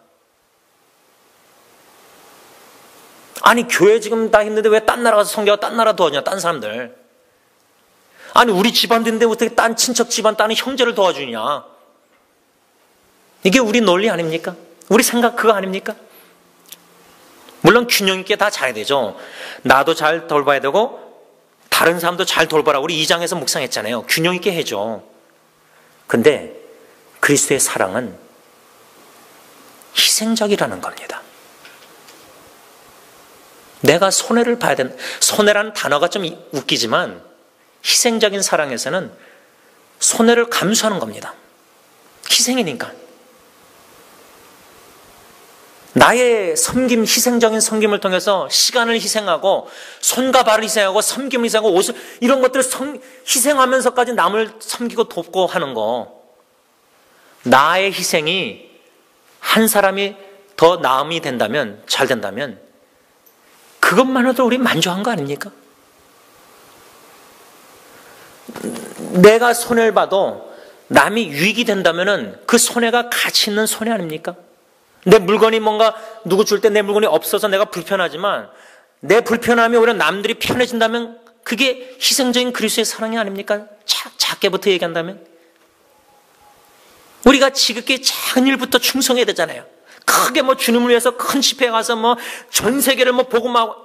아니, 교회 지금 다 힘든데 왜 딴 나라 가서 섬겨가 딴 나라 도와주냐, 딴 사람들. 아니, 우리 집안인데 어떻게 딴 친척 집안, 딴 형제를 도와주냐? 이게 우리 논리 아닙니까? 우리 생각 그거 아닙니까? 물론 균형 있게 다 잘해야 되죠. 나도 잘 돌봐야 되고 다른 사람도 잘 돌봐라. 우리 2장에서 묵상했잖아요. 균형 있게 해줘. 근데 그리스도의 사랑은 희생적이라는 겁니다. 내가 손해를 봐야 된다. 손해라는 단어가 좀 웃기지만 희생적인 사랑에서는 손해를 감수하는 겁니다. 희생이니까. 나의 섬김, 희생적인 섬김을 통해서 시간을 희생하고 손과 발을 희생하고 섬김을 희생하고 옷을, 이런 것들을 희생하면서까지 남을 섬기고 돕고 하는 거. 나의 희생이 한 사람이 더 나음이 된다면, 잘 된다면 그것만으로도 우리 만족한 거 아닙니까? 내가 손해를 봐도 남이 유익이 된다면 그 손해가 가치 있는 손해 아닙니까? 내 물건이 뭔가 누구 줄 때 내 물건이 없어서 내가 불편하지만 내 불편함이 오히려 남들이 편해진다면 그게 희생적인 그리스도의 사랑이 아닙니까? 작게부터 얘기한다면 우리가 지극히 작은 일부터 충성해야 되잖아요. 크게 뭐 주님을 위해서 큰 집회에 가서 뭐 전 세계를 뭐 복음하고.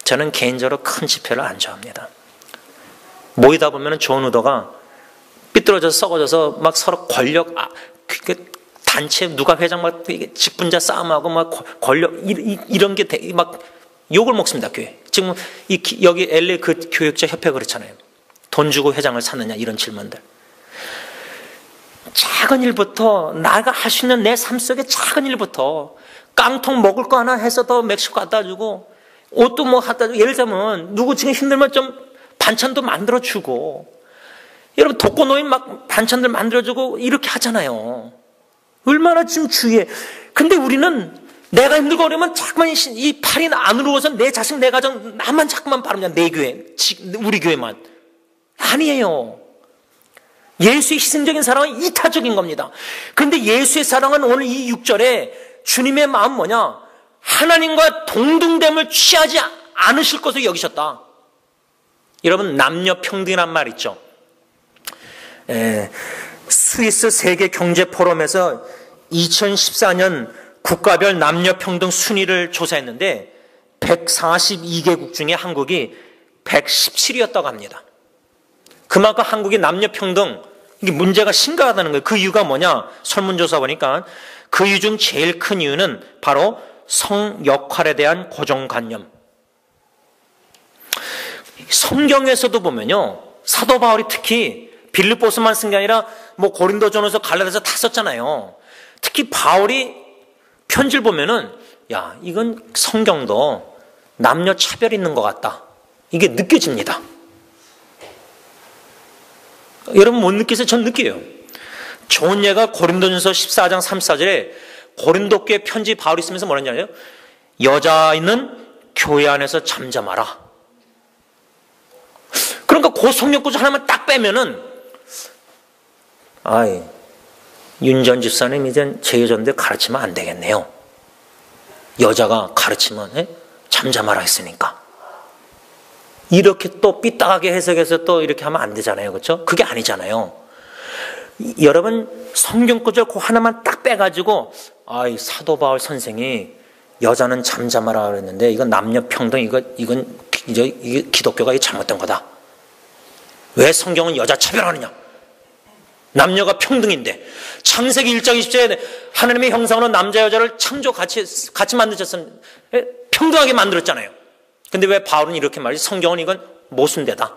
저는 개인적으로 큰 집회를 안 좋아합니다. 모이다 보면 좋은 의도가 삐뚤어져서 썩어져서 막 서로 권력, 단체 누가 회장 막 직분자 싸움하고 막 권력 이런 게 막 욕을 먹습니다. 교회. 지금 여기 LA 그 교육자 협회 그렇잖아요. 돈 주고 회장을 샀느냐 이런 질문들. 작은 일부터 내가 할 수 있는 내 삶 속의 작은 일부터 깡통 먹을 거 하나 해서 더 멕시코 갖다 주고 옷도 뭐 갖다 주고 예를 들면 누구 지금 힘들면 좀 반찬도 만들어 주고 여러분 독거노인 막 반찬들 만들어 주고 이렇게 하잖아요. 얼마나 지금 주의해. 근데 우리는 내가 힘들고 어려면 자꾸만 이 팔이 안으로 오서 내 자식 내 가정 나만 자꾸만 바르냐. 내 교회 우리 교회만 아니에요. 예수의 희생적인 사랑은 이타적인 겁니다. 그런데 예수의 사랑은 오늘 이 6절에 주님의 마음 뭐냐? 하나님과 동등됨을 취하지 않으실 것으로 여기셨다. 여러분 남녀 평등이란 말 있죠. 스위스 세계 경제 포럼에서 2014년 국가별 남녀 평등 순위를 조사했는데 142개국 중에 한국이 117위였다고 합니다. 그만큼 한국의 남녀 평등 이게 문제가 심각하다는 거예요. 그 이유가 뭐냐? 설문조사 보니까 그 이유 중 제일 큰 이유는 바로 성 역할에 대한 고정관념. 성경에서도 보면요, 사도 바울이 특히 빌립보서만 쓴 게 아니라 뭐 고린도전에서 갈라디아서 다 썼잖아요. 특히 바울이 편지를 보면은 야, 이건 성경도 남녀 차별이 있는 것 같다. 이게 느껴집니다. 여러분 못 느끼세요? 전 느껴요. 좋은 예가 고린도전서 14장 34절에 고린도 교회 편지 바울이 쓰면서 뭐라는 줄 알아요? 여자는 교회 안에서 잠잠하라. 그러니까 그 성경 구절 하나만 딱 빼면은 아이 윤전 집사님 이젠 제 여자인데 가르치면 안 되겠네요. 여자가 가르치면 잠잠하라 했으니까. 이렇게 또 삐딱하게 해석해서 또 이렇게 하면 안 되잖아요. 그렇죠? 그게 아니잖아요. 여러분 성경 구절 그 하나만 딱 빼가지고 아이 사도 바울 선생이 여자는 잠잠하라 그랬는데 이건 남녀 평등 이건 이제 기독교가 잘못된 거다. 왜 성경은 여자 차별하느냐? 남녀가 평등인데 창세기 1장 20절에 하나님의 형상으로 남자 여자를 창조 같이 만드셨으면 평등하게 만들었잖아요. 근데 왜 바울은 이렇게 말이지? 성경은 이건 모순되다.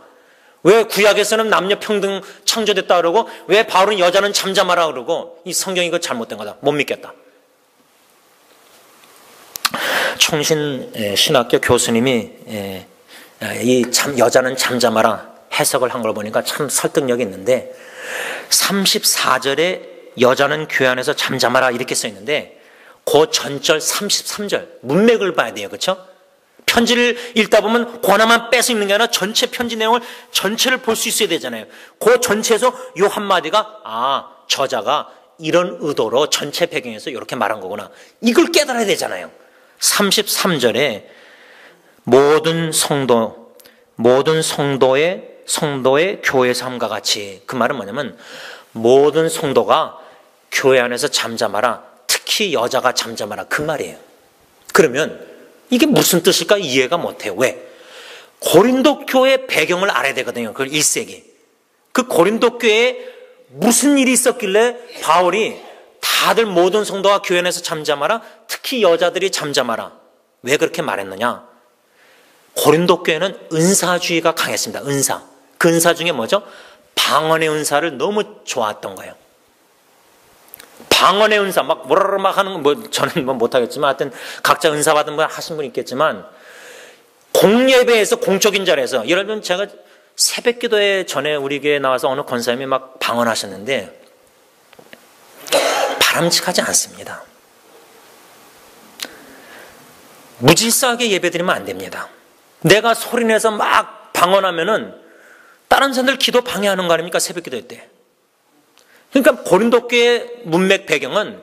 왜 구약에서는 남녀 평등 창조됐다 그러고 왜 바울은 여자는 잠잠하라 그러고 이 성경이 이거 잘못된 거다. 못 믿겠다. 총신 신학교 교수님이 여자는 잠잠하라 해석을 한 걸 보니까 참 설득력이 있는데 34절에 여자는 교회 안에서 잠잠하라 이렇게 써 있는데 그 전절 33절 문맥을 봐야 돼요. 그렇죠? 편지를 읽다 보면 그 하나만 빼서 읽는 게 아니라 전체 편지 내용을 전체를 볼 수 있어야 되잖아요. 그 전체에서 요 한마디가 저자가 이런 의도로 전체 배경에서 이렇게 말한 거구나. 이걸 깨달아야 되잖아요. 33절에 모든 성도의 교회 삶과 같이, 그 말은 뭐냐면 모든 성도가 교회 안에서 잠잠하라, 특히 여자가 잠잠하라, 그 말이에요. 그러면 이게 무슨 뜻일까 이해가 못해요. 왜? 고린도 교회 배경을 알아야 되거든요. 그 1세기. 그 고린도 교회에 무슨 일이 있었길래 바울이 다들 모든 성도가 교회 안에서 잠잠하라, 특히 여자들이 잠잠하라, 왜 그렇게 말했느냐? 고린도 교회는 은사주의가 강했습니다. 은사. 그 은사 중에 뭐죠? 방언의 은사를 너무 좋아했던 거예요. 방언의 은사, 막 뭐라라 막 하는 건 저는 못하겠지만 하여튼 각자 은사 받은 분 하신 분 있겠지만 공예배에서 공적인 자리에서 예를 들면 제가 새벽 기도회 전에 우리 교회에 나와서 어느 권사님이 막 방언하셨는데 바람직하지 않습니다. 무질서하게 예배드리면 안 됩니다. 내가 소리내서 막 방언하면은 다른 사람들 기도 방해하는 거 아닙니까? 새벽 기도회 때. 그러니까 고린도 교회 문맥 배경은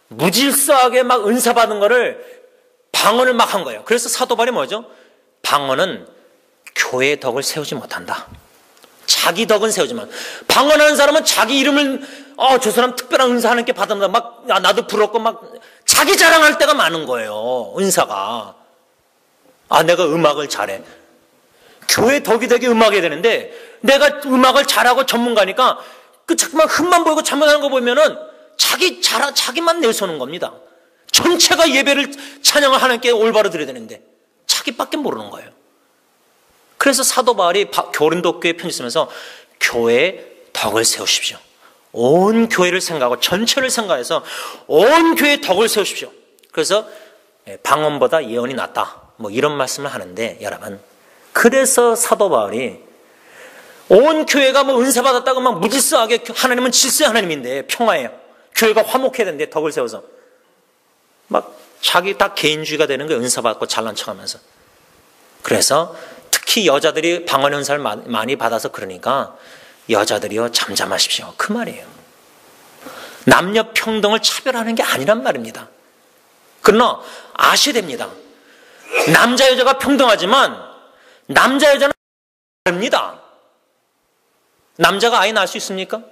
무질서하게 막 은사 받은 거를 방언을 막 한 거예요. 그래서 사도 바울이 뭐죠? 방언은 교회의 덕을 세우지 못한다. 자기 덕은 세우지만 방언하는 사람은 자기 이름을 저 사람 특별한 은사 하나님께 받았다 막 나도 부럽고 막 자기 자랑할 때가 많은 거예요. 은사가. 내가 음악을 잘해. 교회 덕이 되게 음악해야 되는데 내가 음악을 잘하고 전문가니까 자꾸만 흠만 보이고 잘못하는 거 보면은 자기만 내세우는 겁니다. 전체가 예배를 찬양을 하나님께 올바로 드려야 되는데 자기밖에 모르는 거예요. 그래서 사도 바울이 고린도 교회 편지 쓰면서 교회의 덕을 세우십시오. 온 교회를 생각하고 전체를 생각해서 온 교회의 덕을 세우십시오. 그래서 방언보다 예언이 낫다. 이런 말씀을 하는데 여러분, 그래서 사도 바울이 온 교회가 은사 받았다고 막 무질서하게 하나님은 질서의 하나님인데 평화예요. 교회가 화목해야 되는데 덕을 세워서 막 자기 다 개인주의가 되는 거예요. 은사 받고 잘난 척하면서. 그래서 특히 여자들이 방언의 은사를 많이 받아서 그러니까 여자들이요 잠잠하십시오. 그 말이에요. 남녀 평등을 차별하는 게 아니란 말입니다. 그러나 아셔야 됩니다. 남자 여자가 평등하지만 남자 여자는 다릅니다. 남자가 아이 낳을 수 있습니까?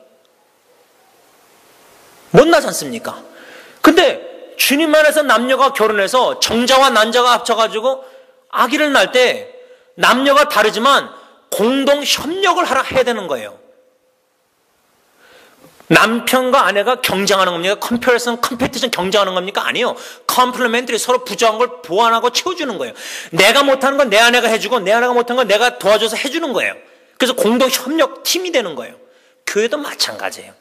못 낳지 않습니까? 근데 주님 안에서 남녀가 결혼해서 정자와 난자가 합쳐가지고 아기를 낳을 때 남녀가 다르지만 공동 협력을 해야 되는 거예요. 남편과 아내가 경쟁하는 겁니까? 컴페티션 경쟁하는 겁니까? 아니요. 컴플리멘터리, 서로 부족한 걸 보완하고 채워주는 거예요. 내가 못하는 건 내 아내가 해주고 내 아내가 못하는 건 내가 도와줘서 해주는 거예요. 그래서 공동 협력 팀이 되는 거예요. 교회도 마찬가지예요.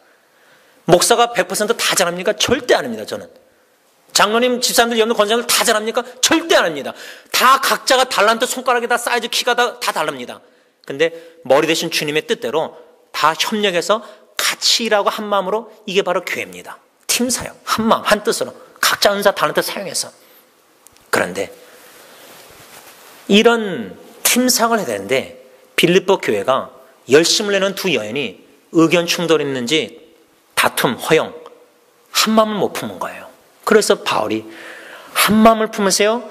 목사가 100% 다 잘합니까? 절대 안 합니다. 저는. 장로님, 집사님들, 여러분들, 권사님들 다 잘합니까? 절대 안 합니다. 다 각자가 달란트, 손가락이 다 사이즈, 키가 다 다릅니다. 근데 머리 대신 주님의 뜻대로 다 협력해서 같이 일하고 한 마음으로, 이게 바로 교회입니다. 팀 사역, 한 마음, 한 뜻으로 각자 은사, 달란트 사용해서. 그런데 이런 팀 사역을 해야 되는데 빌립보 교회가 열심을 내는 두 여인이 의견 충돌이 있는지 다툼, 허용, 한 마음을 못 품은 거예요. 그래서 바울이 한 마음을 품으세요.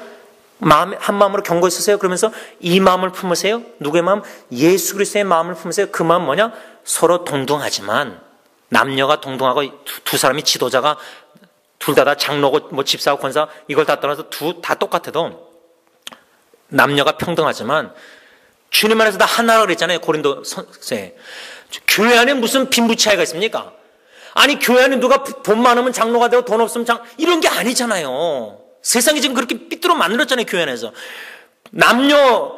한 마음으로 경고 있으세요. 그러면서 이 마음을 품으세요. 누구의 마음? 예수 그리스도의 마음을 품으세요. 그 마음 뭐냐? 서로 동등하지만 남녀가 동등하고 두 사람이 지도자가 둘 다 장로고 집사하고 권사 이걸 다 떠나서 다 똑같아도 남녀가 평등하지만 주님 안에서 다 하나라고 그랬잖아요. 고린도 선생. 교회 안에 무슨 빈부 차이가 있습니까? 아니, 교회 안에 누가 돈 많으면 장로가 되고 돈 없으면 이런 게 아니잖아요. 세상이 지금 그렇게 삐뚤어 만들었잖아요. 교회 안에서. 남녀,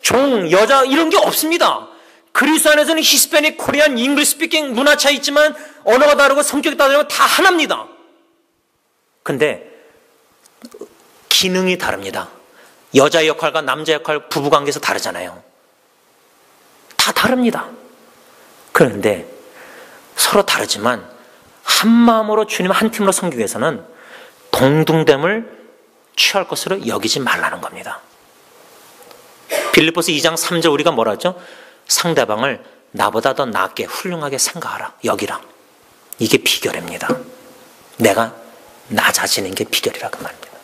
종, 여자 이런 게 없습니다. 그리스도 안에서는 히스패닉, 코리안, 잉글리시 스피킹 문화 차이 있지만 언어가 다르고 성격이 다르고 다 하나입니다. 근데 기능이 다릅니다. 여자 역할과 남자 역할, 부부관계에서 다르잖아요. 다 다릅니다. 그런데 서로 다르지만 한 마음으로 주님 한 팀으로 섬기기 위해서는 동등됨을 취할 것으로 여기지 말라는 겁니다. 빌립보서 2장 3절 우리가 뭐라 하죠? 상대방을 나보다 더 낫게 훌륭하게 생각하라, 여기라. 이게 비결입니다. 내가 낮아지는 게 비결이라 그 말입니다.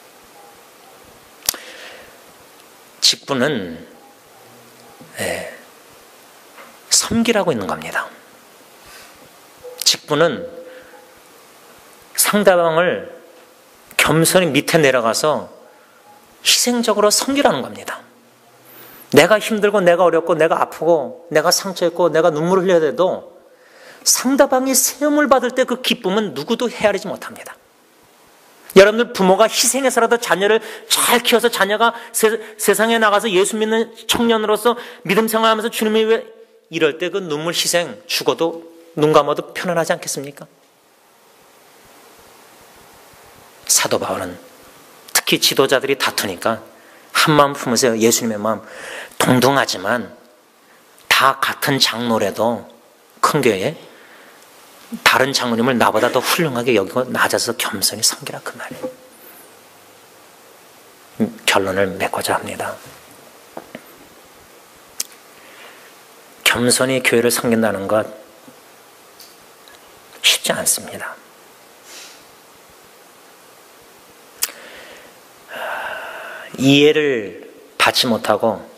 직분은 섬기라고 있는 겁니다. 직분은 상대방을 겸손히 밑에 내려가서 희생적으로 섬기라는 겁니다. 내가 힘들고 내가 어렵고 내가 아프고 내가 상처 있고 내가 눈물을 흘려야 돼도 상대방이 세움을 받을 때 그 기쁨은 누구도 헤아리지 못합니다. 여러분들 부모가 희생해서라도 자녀를 잘 키워서 자녀가 세상에 나가서 예수 믿는 청년으로서 믿음 생활하면서 주님을 위해 이럴 때 그 눈물 희생, 죽어도 눈 감아도 편안하지 않겠습니까? 사도 바울은 특히 지도자들이 다투니까 한 마음 품으세요. 예수님의 마음. 동등하지만 다 같은 장로라도 큰 교회에 다른 장로님을 나보다 더 훌륭하게 여기고 낮아서 겸손히 섬기라 그 말이에요. 결론을 맺고자 합니다. 겸손히 교회를 섬긴다는 것 쉽지 않습니다. 이해를 받지 못하고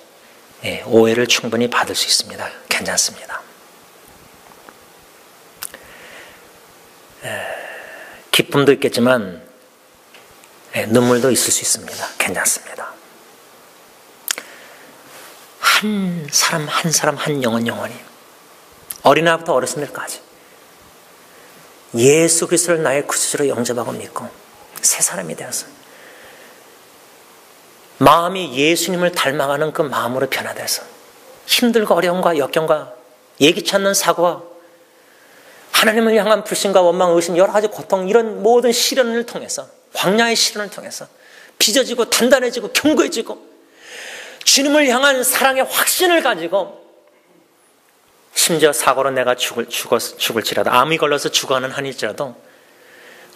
오해를 충분히 받을 수 있습니다. 괜찮습니다. 기쁨도 있겠지만 눈물도 있을 수 있습니다. 괜찮습니다. 한 사람 한 영혼이 어린아이부터 어르신들까지 예수 그리스도를 나의 구주로 영접하고 믿고 새 사람이 되어서 마음이 예수님을 닮아가는 그 마음으로 변화돼서 힘들고 어려움과 역경과 예기치 않는 사고와 하나님을 향한 불신과 원망, 의심, 여러 가지 고통, 이런 모든 시련을 통해서, 광야의 시련을 통해서 빚어지고 단단해지고 견고해지고 주님을 향한 사랑의 확신을 가지고 심지어 사고로 내가 죽을지라도, 암이 걸려서 죽어가는 한일지라도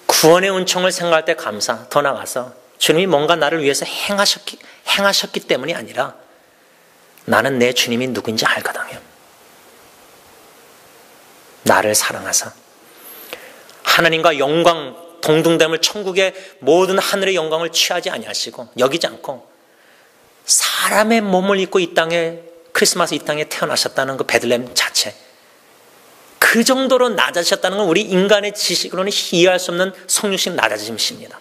구원의 은총을 생각할 때 감사, 더 나아가서 주님이 뭔가 나를 위해서 행하셨기 때문이 아니라 나는 내 주님이 누구인지 알거든요. 나를 사랑하사 하나님과 영광, 동등됨을 천국의 모든 하늘의 영광을 취하지 아니하시고 여기지 않고 사람의 몸을 입고 이 땅에 크리스마스 이 땅에 태어나셨다는 그 베들레헴 자체, 그 정도로 낮아지셨다는 건 우리 인간의 지식으로는 이해할 수 없는 성육신 낮아짐이십니다.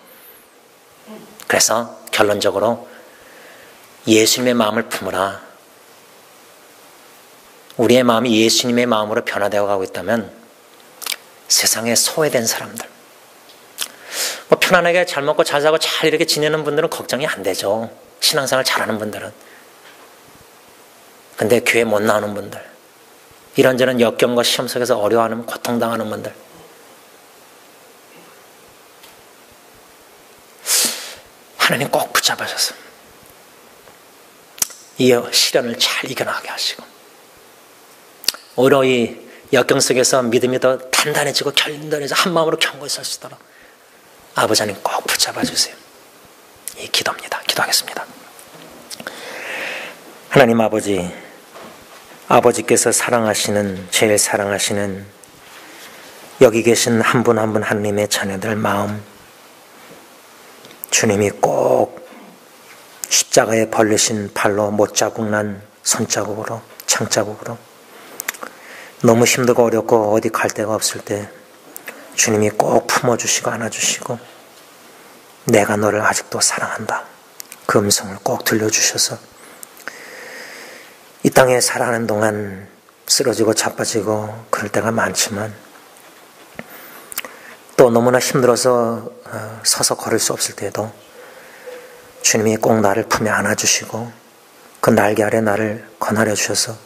그래서 결론적으로 예수님의 마음을 품으라. 우리의 마음이 예수님의 마음으로 변화되어 가고 있다면 세상에 소외된 사람들, 뭐 편안하게 잘 먹고 잘 사고 잘 이렇게 지내는 분들은 걱정이 안 되죠. 신앙생활 잘하는 분들은. 근데 교회 못 나오는 분들, 이런저런 역경과 시험 속에서 어려워하는, 고통당하는 분들, 하나님 꼭 붙잡으셔서 이 시련을 잘 이겨나가게 하시고 오히려 이 역경 속에서 믿음이 더 단단해지고 결단해서 한 마음으로 견고히 설 수 있도록 아버지 하나님 꼭 붙잡아 주세요. 이 기도입니다. 기도하겠습니다. 하나님 아버지, 아버지께서 사랑하시는, 제일 사랑하시는 여기 계신 한 분 한 분 하나님의 자녀들 마음, 주님이 꼭 십자가에 벌리신 발로 못자국 난 손자국으로, 창자국으로 너무 힘들고 어렵고 어디 갈 데가 없을 때 주님이 꼭 품어주시고 안아주시고 내가 너를 아직도 사랑한다, 그 음성을 꼭 들려주셔서 이 땅에 살아가는 동안 쓰러지고 자빠지고 그럴 때가 많지만 또 너무나 힘들어서 서서 걸을 수 없을 때도 주님이 꼭 나를 품에 안아주시고 그 날개 아래 나를 거느려 주셔서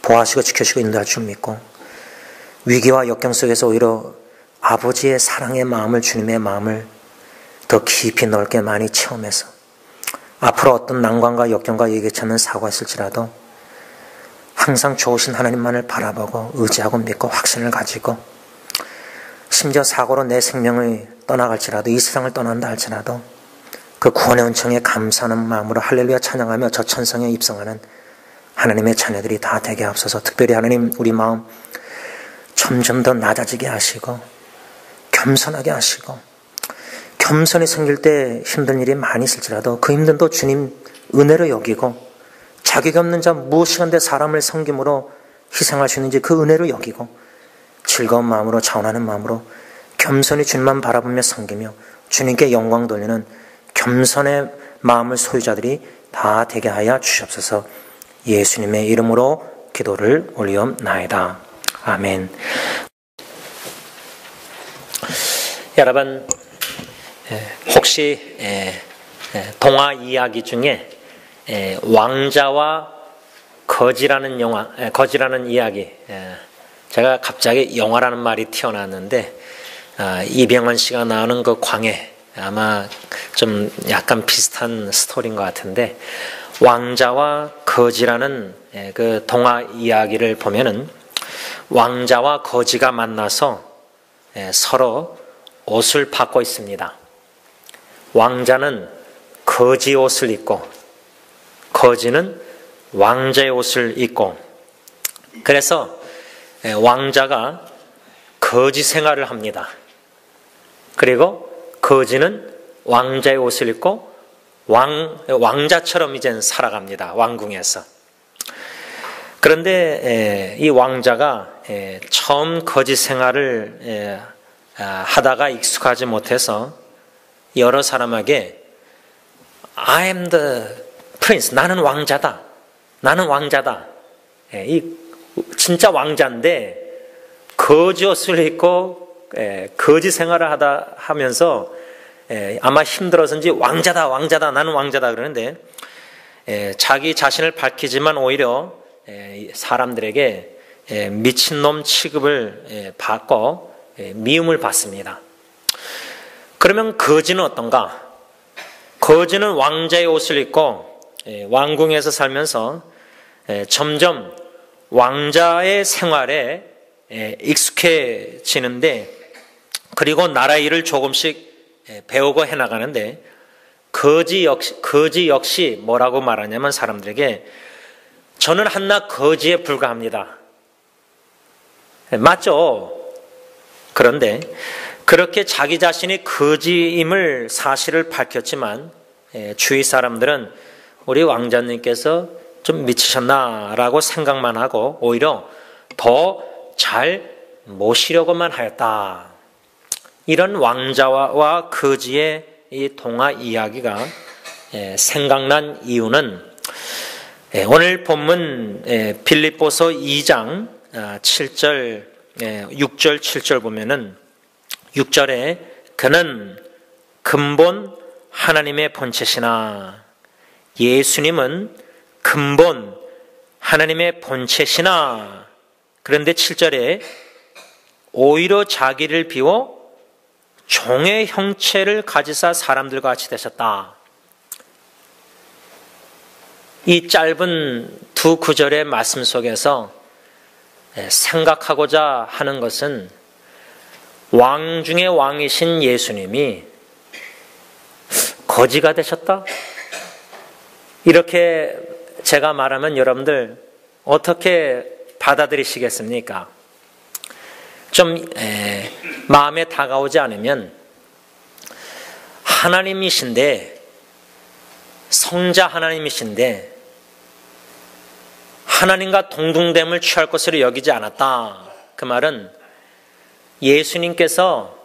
보호하시고 지켜주시고 인도할 줄 믿고 위기와 역경 속에서 오히려 아버지의 사랑의 마음을, 주님의 마음을 더 깊이 넓게 많이 체험해서 앞으로 어떤 난관과 역경과 위기에 처하는 사고가 있을지라도 항상 좋으신 하나님만을 바라보고 의지하고 믿고 확신을 가지고 심지어 사고로 내 생명을 떠나갈지라도 이 세상을 떠난다 할지라도 그 구원의 은총에 감사하는 마음으로 할렐루야 찬양하며 저 천성에 입성하는 하나님의 자녀들이 다 되게 앞서서 특별히 하나님 우리 마음 점점 더 낮아지게 하시고 겸손하게 하시고 겸손이 생길 때 힘든 일이 많이 있을지라도 그 힘든도 주님 은혜로 여기고 자격이 없는 자 무엇이간데 사람을 섬김으로 희생할 수 있는지 그 은혜로 여기고 즐거운 마음으로 자원하는 마음으로 겸손히 주님만 바라보며 섬기며 주님께 영광 돌리는 겸손의 마음을 소유자들이 다 되게 하여 주시옵소서. 예수님의 이름으로 기도를 올리옵나이다. 아멘. 여러분 혹시 동화 이야기 중에 왕자와 거지라는 이야기, 제가 갑자기 영화라는 말이 튀어나왔는데 이병헌 씨가 나오는 그 광해, 아마 좀 약간 비슷한 스토리인 것 같은데 왕자와 거지라는 그 동화 이야기를 보면은 왕자와 거지가 만나서 서로 옷을 받고 있습니다. 왕자는 거지 옷을 입고 거지는 왕자의 옷을 입고, 그래서 왕자가 거지 생활을 합니다. 그리고 거지는 왕자의 옷을 입고 왕자처럼 이젠 살아갑니다. 왕궁에서. 그런데 이 왕자가 처음 거지 생활을 하다가 익숙하지 못해서 여러 사람에게 I am the prince, 나는 왕자다. 나는 왕자다. 이 진짜 왕자인데 거지 옷을 입고 거지 생활을 하면서 아마 힘들어서인지 왕자다, 나는 왕자다 그러는데 자기 자신을 밝히지만 오히려 사람들에게 미친놈 취급을 받고 미움을 받습니다. 그러면 거지는 어떤가? 거지는 왕자의 옷을 입고 왕궁에서 살면서 점점 왕자의 생활에 익숙해지는데, 그리고 나라 일을 조금씩 배우고 해나가는데 거지 역시 뭐라고 말하냐면 사람들에게 저는 한낱 거지에 불과합니다. 맞죠? 그런데 그렇게 자기 자신이 거지임을 사실을 밝혔지만 주위 사람들은 우리 왕자님께서 좀 미치셨나라고 생각만 하고 오히려 더 잘 모시려고만 하였다. 이런 왕자와 거지의 이 동화 이야기가 생각난 이유는 오늘 본문 빌립보서 2장 7절, 6절, 7절 보면은 6절에 그는 근본 하나님의 본체시나, 예수님은 근본 하나님의 본체시나, 그런데 7절에 오히려 자기를 비워 종의 형체를 가지사 사람들과 같이 되셨다. 이 짧은 두 구절의 말씀 속에서 생각하고자 하는 것은 왕 중의 왕이신 예수님이 거지가 되셨다? 이렇게 제가 말하면 여러분들 어떻게 받아들이시겠습니까? 좀 마음에 다가오지 않으면 하나님이신데, 성자 하나님이신데 하나님과 동등됨을 취할 것으로 여기지 않았다. 그 말은 예수님께서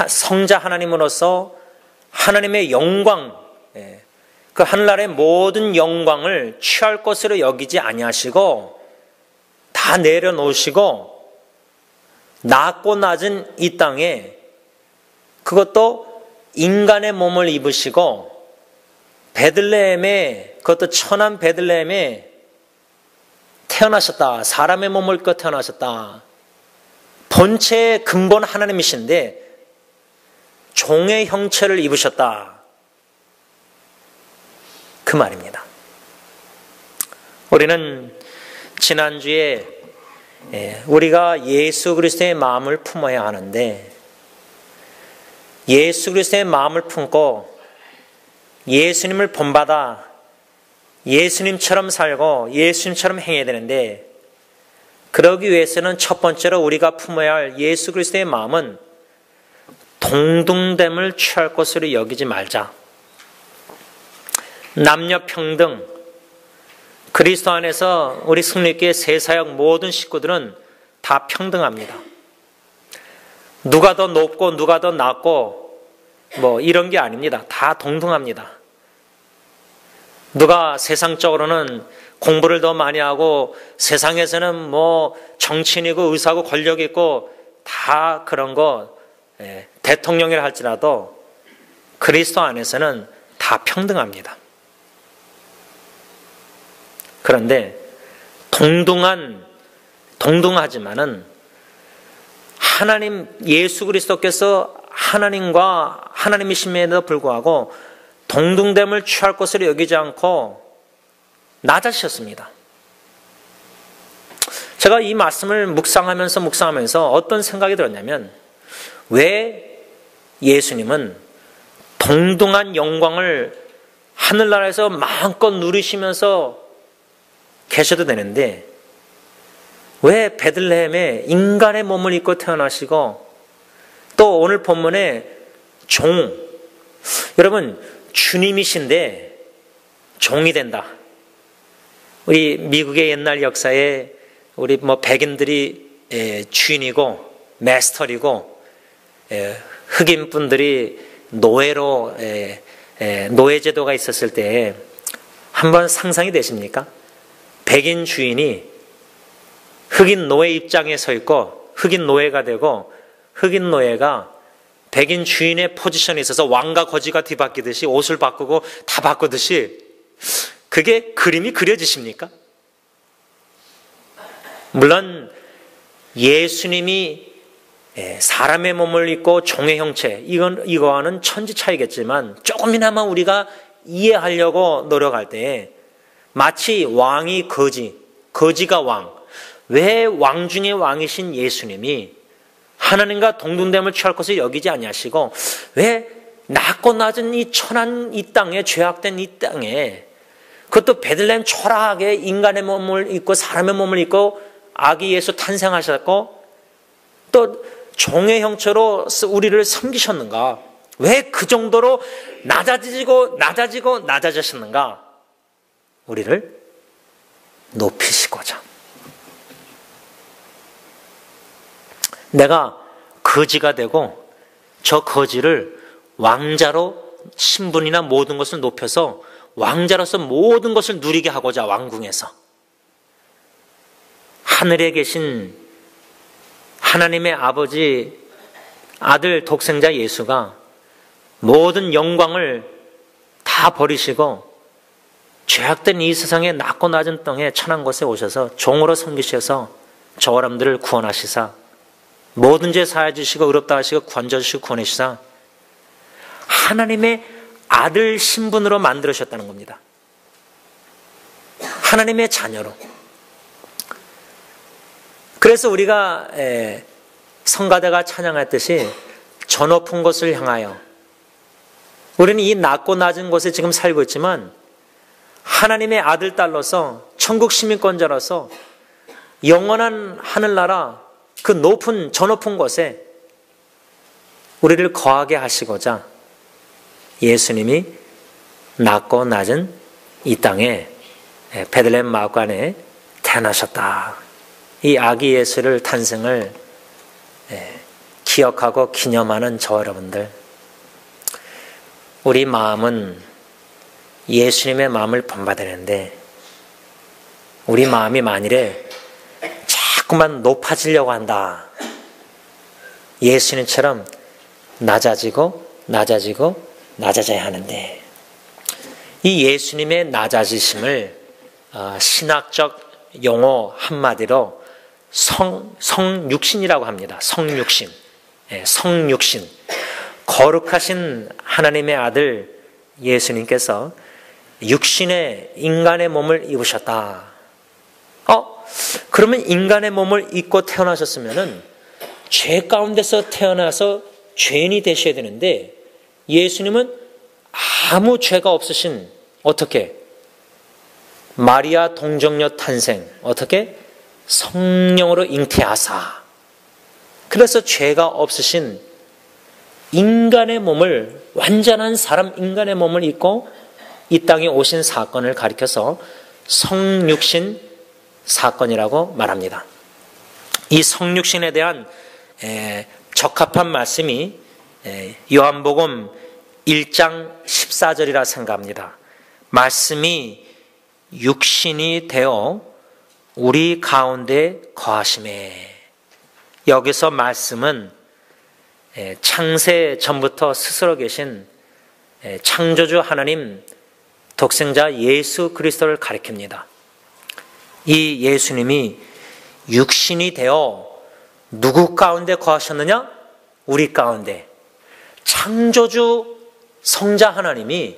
성자 하나님으로서 하나님의 영광, 그 하늘나라의 모든 영광을 취할 것으로 여기지 아니하시고 다 내려놓으시고 낮고 낮은 이 땅에 그것도 인간의 몸을 입으시고 베들레헴에, 그것도 천한 베들레헴에 태어나셨다. 사람의 몸을 입고 태어나셨다. 본체의 근본 하나님이신데 종의 형체를 입으셨다. 그 말입니다. 우리는 지난주에 우리가 예수 그리스도의 마음을 품어야 하는데 예수 그리스도의 마음을 품고 예수님을 본받아 예수님처럼 살고 예수님처럼 행해야 되는데 그러기 위해서는 첫 번째로 우리가 품어야 할 예수 그리스도의 마음은 동등됨을 취할 것으로 여기지 말자. 남녀 평등, 그리스도 안에서 우리 승리교회 새사역 모든 식구들은 다 평등합니다. 누가 더 높고 누가 더 낮고 뭐 이런 게 아닙니다. 다 동등합니다. 누가 세상적으로는 공부를 더 많이 하고 세상에서는 뭐 정치인이고 의사고 권력이 있고 다 그런 거 대통령이라 할지라도 그리스도 안에서는 다 평등합니다. 그런데 동등하지만은 하나님 예수 그리스도께서 하나님이심에도 불구하고 동등됨을 취할 것으로 여기지 않고 낮아지셨습니다. 제가 이 말씀을 묵상하면서 어떤 생각이 들었냐면 왜 예수님은 동등한 영광을 하늘나라에서 마음껏 누리시면서 계셔도 되는데 왜 베들레헴에 인간의 몸을 입고 태어나시고 또 오늘 본문에 여러분 주님이신데 종이 된다. 우리 미국의 옛날 역사에 우리 백인들이 주인이고 마스터이고 흑인 분들이 노예로 노예 제도가 있었을 때 한번 상상이 되십니까? 백인 주인이 흑인 노예 입장에 서 있고 흑인 노예가 되고 흑인 노예가 백인 주인의 포지션에 있어서 왕과 거지가 뒤바뀌듯이 옷을 바꾸고 다 바꾸듯이 그게 그림이 그려지십니까? 물론 예수님이 사람의 몸을 입고 종의 형체 이거와는 천지 차이겠지만 조금이나마 우리가 이해하려고 노력할 때 마치 왕이 거지가 왕, 왜 왕 중에 왕이신 예수님이 하나님과 동등됨을 취할 것을 여기지 아니하시고 왜 낮고 낮은 이 천한 이 땅에 죄악된 이 땅에 그것도 베들레헴 초라하게 인간의 몸을 입고 사람의 몸을 입고 아기 예수 탄생하셨고 또 종의 형체로 우리를 섬기셨는가? 왜 그 정도로 낮아지셨는가? 우리를 높이시고자. 내가 거지가 되고 저 거지를 왕자로 신분이나 모든 것을 높여서 왕자로서 모든 것을 누리게 하고자 왕궁에서 하늘에 계신 하나님의 아버지 아들 독생자 예수가 모든 영광을 다 버리시고 죄악된 이 세상에 낮고 낮은 땅에 천한 곳에 오셔서 종으로 섬기셔서 저 사람들을 구원하시사 모든 죄 사하여 주시고 의롭다 하시고 구원자 주시고 구원하시사 하나님의 아들 신분으로 만들으셨다는 겁니다. 하나님의 자녀로. 그래서 우리가 성가대가 찬양했듯이 저 높은 곳을 향하여 우리는 이 낮고 낮은 곳에 지금 살고 있지만 하나님의 아들 딸로서 천국 시민권자로서 영원한 하늘나라 그 저 높은 곳에 우리를 거하게 하시고자 예수님이 낮고 낮은 이 땅에 베들레헴 마을간에 태어나셨다. 이 아기 예수를 탄생을 기억하고 기념하는 저 여러분들, 우리 마음은 예수님의 마음을 본받았는데 우리 마음이 만일에 자꾸만 높아지려고 한다. 예수님처럼 낮아지고 낮아져야 하는데 이 예수님의 낮아지심을 신학적 용어 한마디로 성육신이라고 합니다. 성육신. 성육신. 거룩하신 하나님의 아들 예수님께서 육신의 인간의 몸을 입으셨다. 그러면 인간의 몸을 입고 태어나셨으면은 죄 가운데서 태어나서 죄인이 되셔야 되는데 예수님은 아무 죄가 없으신 어떻게? 마리아 동정녀 탄생 어떻게? 성령으로 잉태하사 그래서 죄가 없으신 인간의 몸을 완전한 사람 인간의 몸을 입고 이 땅에 오신 사건을 가리켜서 성육신 사건이라고 말합니다. 이 성육신에 대한 적합한 말씀이 요한복음 1장 14절이라 생각합니다. 말씀이 육신이 되어 우리 가운데 거하심에 여기서 말씀은 창세 전부터 스스로 계신 창조주 하나님 독생자 예수 그리스도를 가리킵니다. 이 예수님이 육신이 되어 누구 가운데 거하셨느냐? 우리 가운데. 창조주 성자 하나님이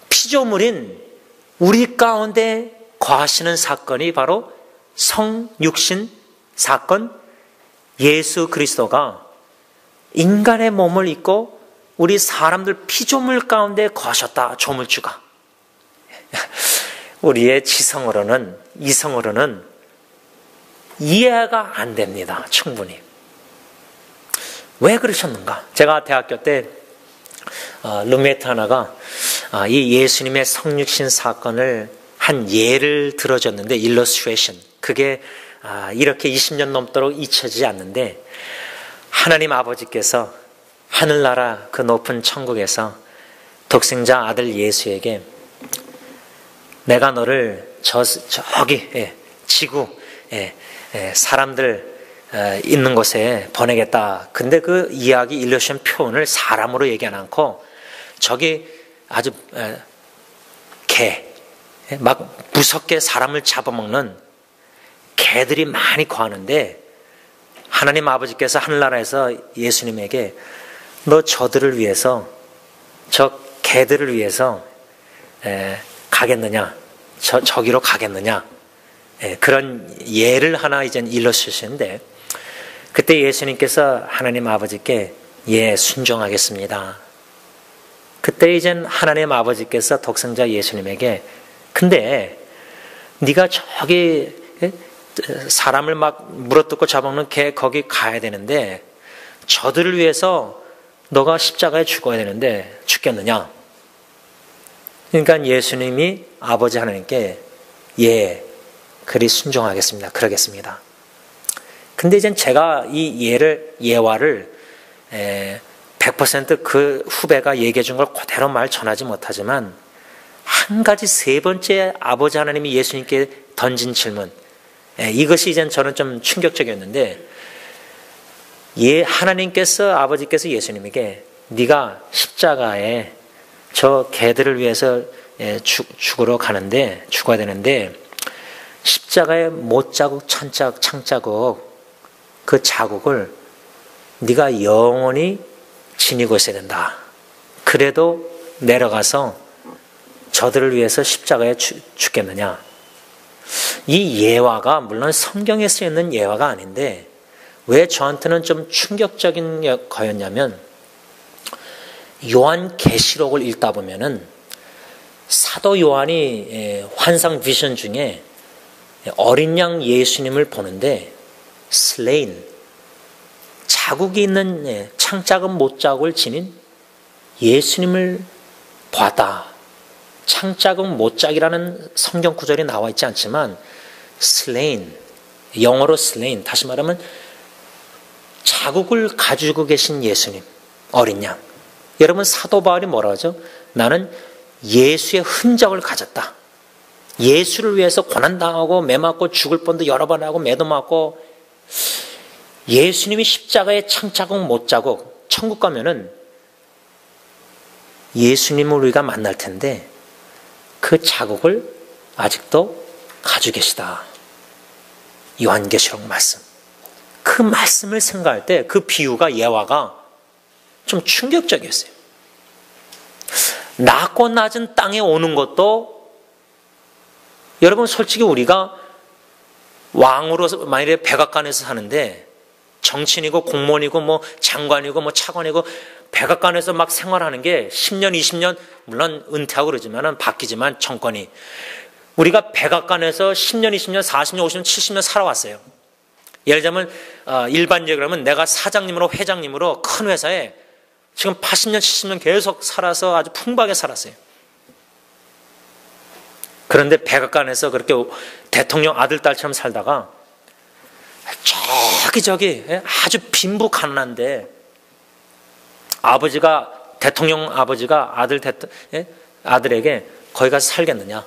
피조물인 우리 가운데 거하시는 사건이 바로 성육신 사건, 예수 그리스도가 인간의 몸을 입고 우리 사람들 피조물 가운데 거하셨다. 조물주가. 우리의 지성으로는 이성으로는 이해가 안 됩니다. 충분히. 왜 그러셨는가? 제가 대학교 때 룸메이트 하나가 이 예수님의 성육신 사건을 한 예를 들어줬는데 일러스트레이션. 그게 이렇게 20년 넘도록 잊혀지지 않는데 하나님 아버지께서 하늘나라 그 높은 천국에서 독생자 아들 예수에게 내가 너를 저기 지구 사람들 있는 곳에 보내겠다. 근데 그 이야기 일러스트레이션 표현을 사람으로 얘기 안 않고 저기 아주 막 무섭게 사람을 잡아먹는 개들이 많이 거하는데 하나님 아버지께서 하늘나라에서 예수님에게 너 저들을 위해서 저 개들을 위해서 가겠느냐? 저기로 가겠느냐? 그런 예를 하나 이제 일러주시는데 그때 예수님께서 하나님 아버지께 순종하겠습니다. 그때 이제 하나님 아버지께서 독생자 예수님에게 근데 네가 저기 사람을 막 물어뜯고 잡아먹는 개 거기 가야 되는데 저들을 위해서 너가 십자가에 죽어야 되는데 죽겠느냐? 그러니까 예수님이 아버지 하나님께 그리 순종하겠습니다. 그러겠습니다. 근데 이제 제가 이 예화를 100% 그 후배가 얘기해 준 걸 그대로 말 전하지 못하지만 한 가지 세 번째 아버지 하나님이 예수님께 던진 질문 이것이 이제 저는 좀 충격적이었는데 하나님께서 아버지께서 예수님에게 네가 십자가에 저 개들을 위해서 죽어야 되는데 십자가의 못자국 창자국 그 자국을 네가 영원히 지니고 있어야 된다. 그래도 내려가서 저들을 위해서 십자가에 죽겠느냐. 이 예화가 물론 성경에 쓰여있는 예화가 아닌데 왜 저한테는 좀 충격적인 거였냐면 요한계시록을 읽다 보면은 사도 요한이 환상 비전 중에 어린 양 예수님을 보는데 slain 자국이 있는 창작은 못자국을 지닌 예수님을 봤다. 창작은 못자국이라는 성경 구절이 나와 있지 않지만 slain 영어로 slain 다시 말하면 자국을 가지고 계신 예수님 어린 양. 여러분 사도 바울이 뭐라 하죠? 나는 예수의 흔적을 가졌다. 예수를 위해서 고난당하고 매 맞고 죽을 뻔도 여러 번 하고 매도 맞고, 예수님이 십자가에 창자국 못자국, 천국 가면은 예수님을 우리가 만날 텐데 그 자국을 아직도 가지고 계시다. 요한계시록 말씀. 그 말씀을 생각할 때 그 비유가, 예화가 좀 충격적이었어요. 낮고 낮은 땅에 오는 것도, 여러분 솔직히 우리가 왕으로서 만일에 백악관에서 사는데, 정치인이고 공무원이고 뭐 장관이고 뭐 차관이고 백악관에서 막 생활하는 게 10년 20년 물론 은퇴하고 그러지만은 바뀌지만 정권이, 우리가 백악관에서 10년 20년 40년 50년 70년 살아왔어요. 예를 들면 일반적으로 하면 내가 사장님으로 회장님으로 큰 회사에 지금 80년 70년 계속 살아서 아주 풍부하게 살았어요. 그런데 백악관에서 그렇게 대통령 아들 딸처럼 살다가 저기 아주 빈부 가난한데, 아버지가, 대통령 아버지가 아들에게 거기 가서 살겠느냐,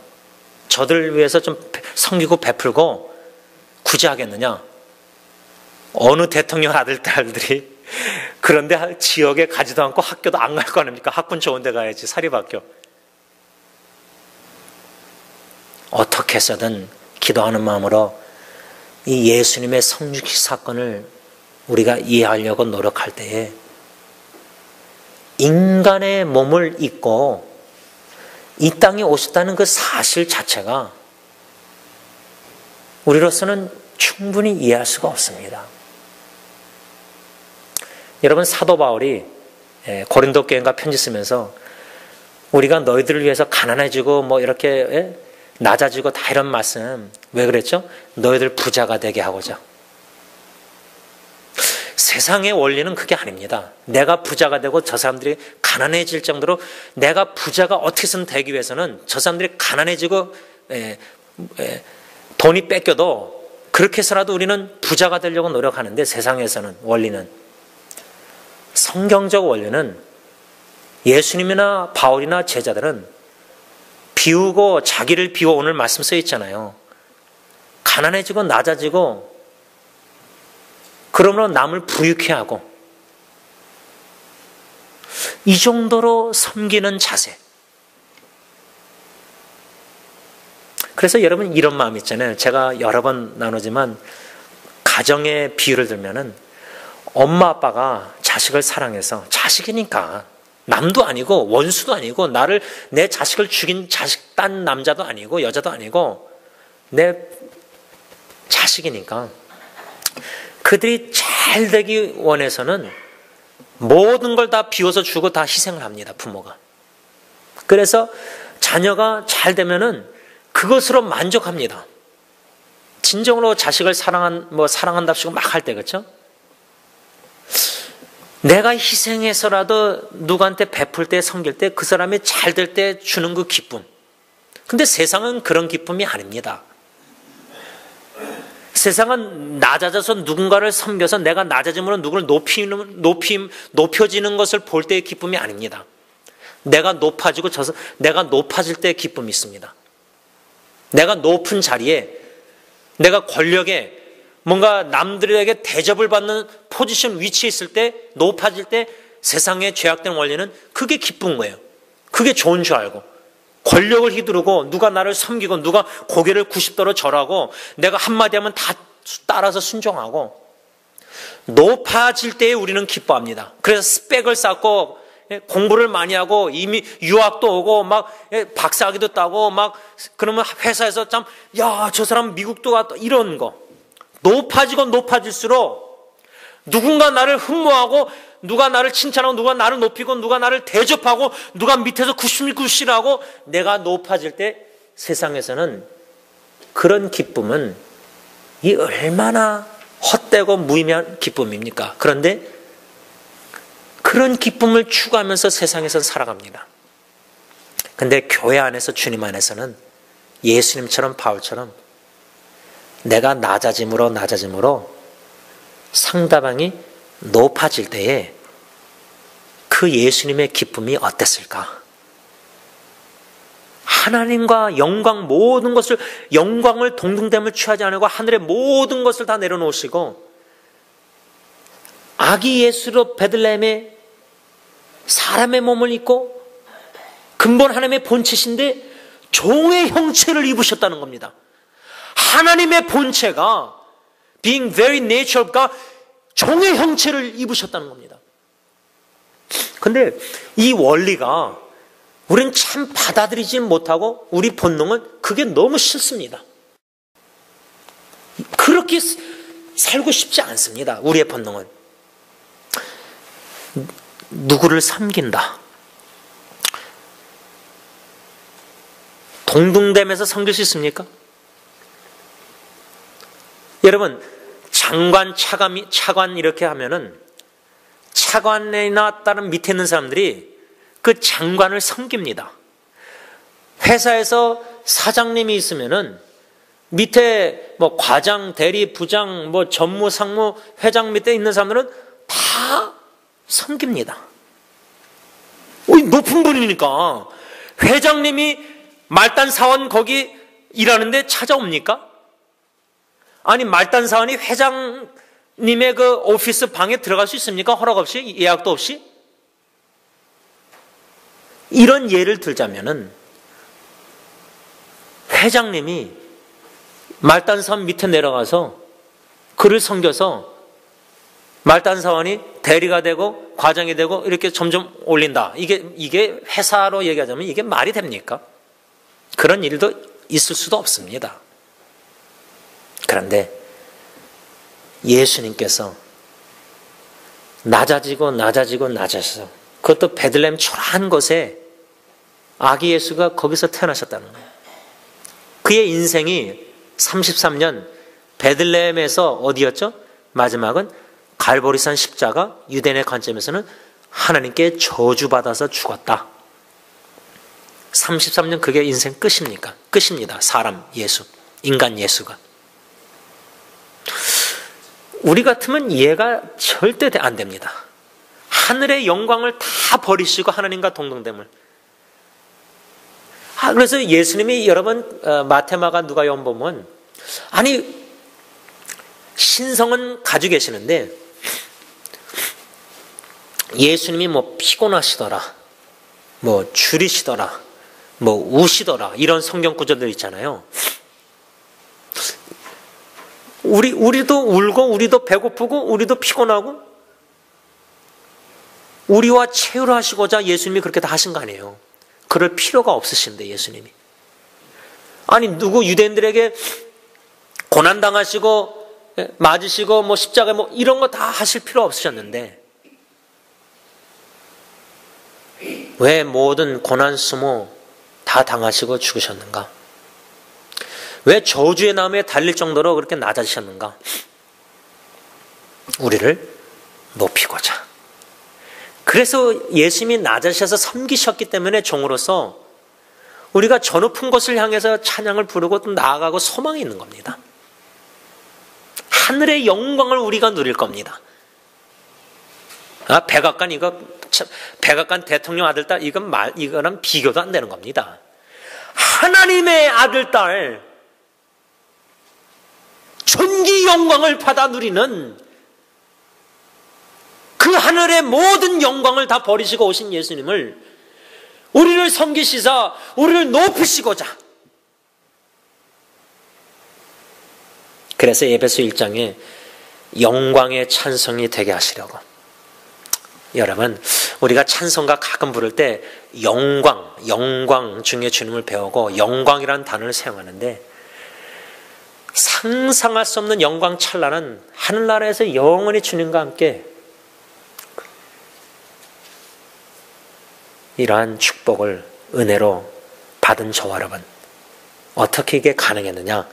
저들 위해서 좀 섬기고 베풀고 구제하겠느냐. 어느 대통령 아들 딸들이 그런데 지역에 가지도 않고 학교도 안 갈 거 아닙니까? 학군 좋은 데 가야지, 사립학교. 어떻게 해서든 기도하는 마음으로 이 예수님의 성육식 사건을 우리가 이해하려고 노력할 때에, 인간의 몸을 입고 이 땅에 오셨다는 그 사실 자체가 우리로서는 충분히 이해할 수가 없습니다. 여러분, 사도 바울이 고린도 교회가 편지 쓰면서 우리가 너희들을 위해서 가난해지고 뭐 이렇게 낮아지고 다 이런 말씀 왜 그랬죠? 너희들 부자가 되게 하고자. 세상의 원리는 그게 아닙니다. 내가 부자가 되고 저 사람들이 가난해질 정도로, 내가 부자가 어떻게든 되기 위해서는 저 사람들이 가난해지고 돈이 뺏겨도 그렇게 해서라도 우리는 부자가 되려고 노력하는데, 세상에서는 원리는, 성경적 원리는, 예수님이나 바울이나 제자들은 비우고, 자기를 비워, 오늘 말씀 써 있잖아요. 가난해지고 낮아지고 그러므로 남을 부유케 하고, 이 정도로 섬기는 자세. 그래서 여러분 이런 마음 있잖아요. 제가 여러 번 나누지만 가정의 비유를 들면은, 엄마 아빠가 자식을 사랑해서, 자식이니까 남도 아니고 원수도 아니고 내 자식을 죽인 자식 딴 남자도 아니고 여자도 아니고 내 자식이니까 그들이 잘 되기 원해서는 모든 걸 다 비워서 주고 다 희생을 합니다, 부모가. 그래서 자녀가 잘 되면은 그것으로 만족합니다. 진정으로 자식을 사랑한답시고 막 할 때, 그렇죠? 내가 희생해서라도 누구한테 베풀 때, 섬길 때, 그 사람이 잘 될 때 주는 그 기쁨. 근데 세상은 그런 기쁨이 아닙니다. 세상은 낮아져서 누군가를 섬겨서 내가 낮아짐으로 누구를 높여지는 것을 볼 때의 기쁨이 아닙니다. 내가 높아질 때의 기쁨이 있습니다. 내가 높은 자리에, 내가 권력에, 뭔가 남들에게 대접을 받는 포지션, 위치에 있을 때, 높아질 때, 세상의 죄악된 원리는 그게 기쁜 거예요. 그게 좋은 줄 알고, 권력을 휘두르고 누가 나를 섬기고 누가 고개를 90도로 절하고 내가 한마디 하면 다 따라서 순종하고, 높아질 때에 우리는 기뻐합니다. 그래서 스펙을 쌓고 공부를 많이 하고 이미 유학도 오고 막 박사학위도 따고 막, 그러면 회사에서 참, 야, 저 사람 미국도 갔다, 이런 거. 높아지고 높아질수록 누군가 나를 흠모하고, 누가 나를 칭찬하고, 누가 나를 높이고, 누가 나를 대접하고, 누가 밑에서 굿실굿실하고, 내가 높아질 때 세상에서는 그런 기쁨은 이 얼마나 헛되고 무의미한 기쁨입니까? 그런데 그런 기쁨을 추구하면서 세상에서 살아갑니다. 근데 교회 안에서, 주님 안에서는 예수님처럼 바울처럼 내가 낮아짐으로 상대방이 높아질 때에 그 예수님의 기쁨이 어땠을까? 하나님과 영광 모든 것을 영광을 동등됨을 취하지 않고 하늘의 모든 것을 다 내려놓으시고 아기 예수로 베들레헴에 사람의 몸을 입고 근본 하나님의 본체신데 종의 형체를 입으셨다는 겁니다. 하나님의 본체가 being very nature of God, 종의 형체를 입으셨다는 겁니다. 근데 이 원리가 우리는 참 받아들이지 못하고 우리 본능은 그게 너무 싫습니다. 그렇게 살고 싶지 않습니다. 우리의 본능은. 누구를 섬긴다. 동등됨에서 섬길 수 있습니까? 여러분, 장관, 차관 이렇게 하면은 차관이나 다른 밑에 있는 사람들이 그 장관을 섬깁니다. 회사에서 사장님이 있으면은 밑에 뭐 과장, 대리, 부장, 뭐 전무, 상무, 회장 밑에 있는 사람들은 다 섬깁니다. 높은 분이니까 회장님이 말단 사원 거기 일하는데 찾아옵니까? 아니 말단 사원이 회장님의 그 오피스 방에 들어갈 수 있습니까? 허락 없이? 예약도 없이? 이런 예를 들자면은 회장님이 말단 사원 밑에 내려가서 그를 섬겨서 말단 사원이 대리가 되고 과장이 되고 이렇게 점점 올린다. 이게 회사로 얘기하자면 이게 말이 됩니까? 그런 일도 있을 수도 없습니다. 그런데 예수님께서 낮아지고 그것도 베들레헴 초라한 곳에 아기 예수가 거기서 태어나셨다는 거예요. 그의 인생이 33년 베들레헴에서 어디였죠? 마지막은 갈보리산 십자가, 유대인의 관점에서는 하나님께 저주받아서 죽었다. 33년 그게 인생 끝입니까? 끝입니다. 사람 예수, 인간 예수가. 우리 같으면 이해가 절대 안 됩니다. 하늘의 영광을 다 버리시고 하나님과 동등됨을. 그래서 예수님이 여러분 마태마가 누가요한 보면 아니 신성은 가지고 계시는데 예수님이 뭐 피곤하시더라, 뭐 줄이시더라, 뭐 우시더라 이런 성경 구절들 있잖아요. 우리도 울고 우리도 배고프고 우리도 피곤하고 우리와 체유를 하시고자 예수님이 그렇게 다 하신 거 아니에요. 그럴 필요가 없으신데 예수님이. 아니 누구 유대인들에게 고난당하시고 맞으시고 뭐 십자가 뭐 이런 거 다 하실 필요 없으셨는데 왜 모든 고난 수모 다 당하시고 죽으셨는가? 왜 저주의 나무에 달릴 정도로 그렇게 낮아지셨는가? 우리를 높이고자. 그래서 예수님이 낮아지셔서 섬기셨기 때문에 종으로서 우리가 저 높은 곳을 향해서 찬양을 부르고 또 나아가고 소망이 있는 겁니다. 하늘의 영광을 우리가 누릴 겁니다. 백악관 백악관 대통령 아들딸 이거는 비교도 안 되는 겁니다. 하나님의 아들딸 존귀 영광을 받아 누리는 그 하늘의 모든 영광을 다 버리시고 오신 예수님을 우리를 섬기시사 우리를 높이시고자. 그래서 에베소 1장에 영광의 찬송이 되게 하시려고. 여러분 우리가 찬송가 가끔 부를 때 영광 중에 주님을 배우고 영광이라는 단어를 사용하는데 상상할 수 없는 영광 찬란한 하늘나라에서 영원히 주님과 함께 이러한 축복을 은혜로 받은 저와 여러분 어떻게 이게 가능했느냐?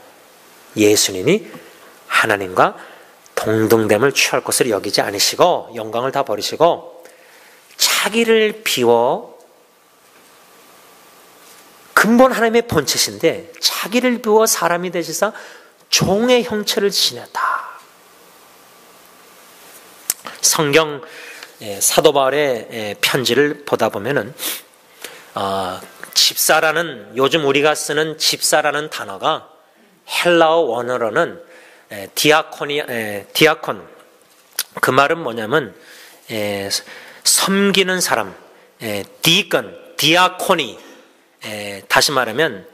예수님이 하나님과 동등됨을 취할 것을 여기지 않으시고 영광을 다 버리시고 자기를 비워 근본 하나님의 본체신데 자기를 비워 사람이 되시사 종의 형체를 지녔다. 성경 사도 바울의 편지를 보다 보면은 집사라는, 요즘 우리가 쓰는 집사라는 단어가 헬라어 원어로는 디아콘. 그 말은 뭐냐면 섬기는 사람, 디아코니. 다시 말하면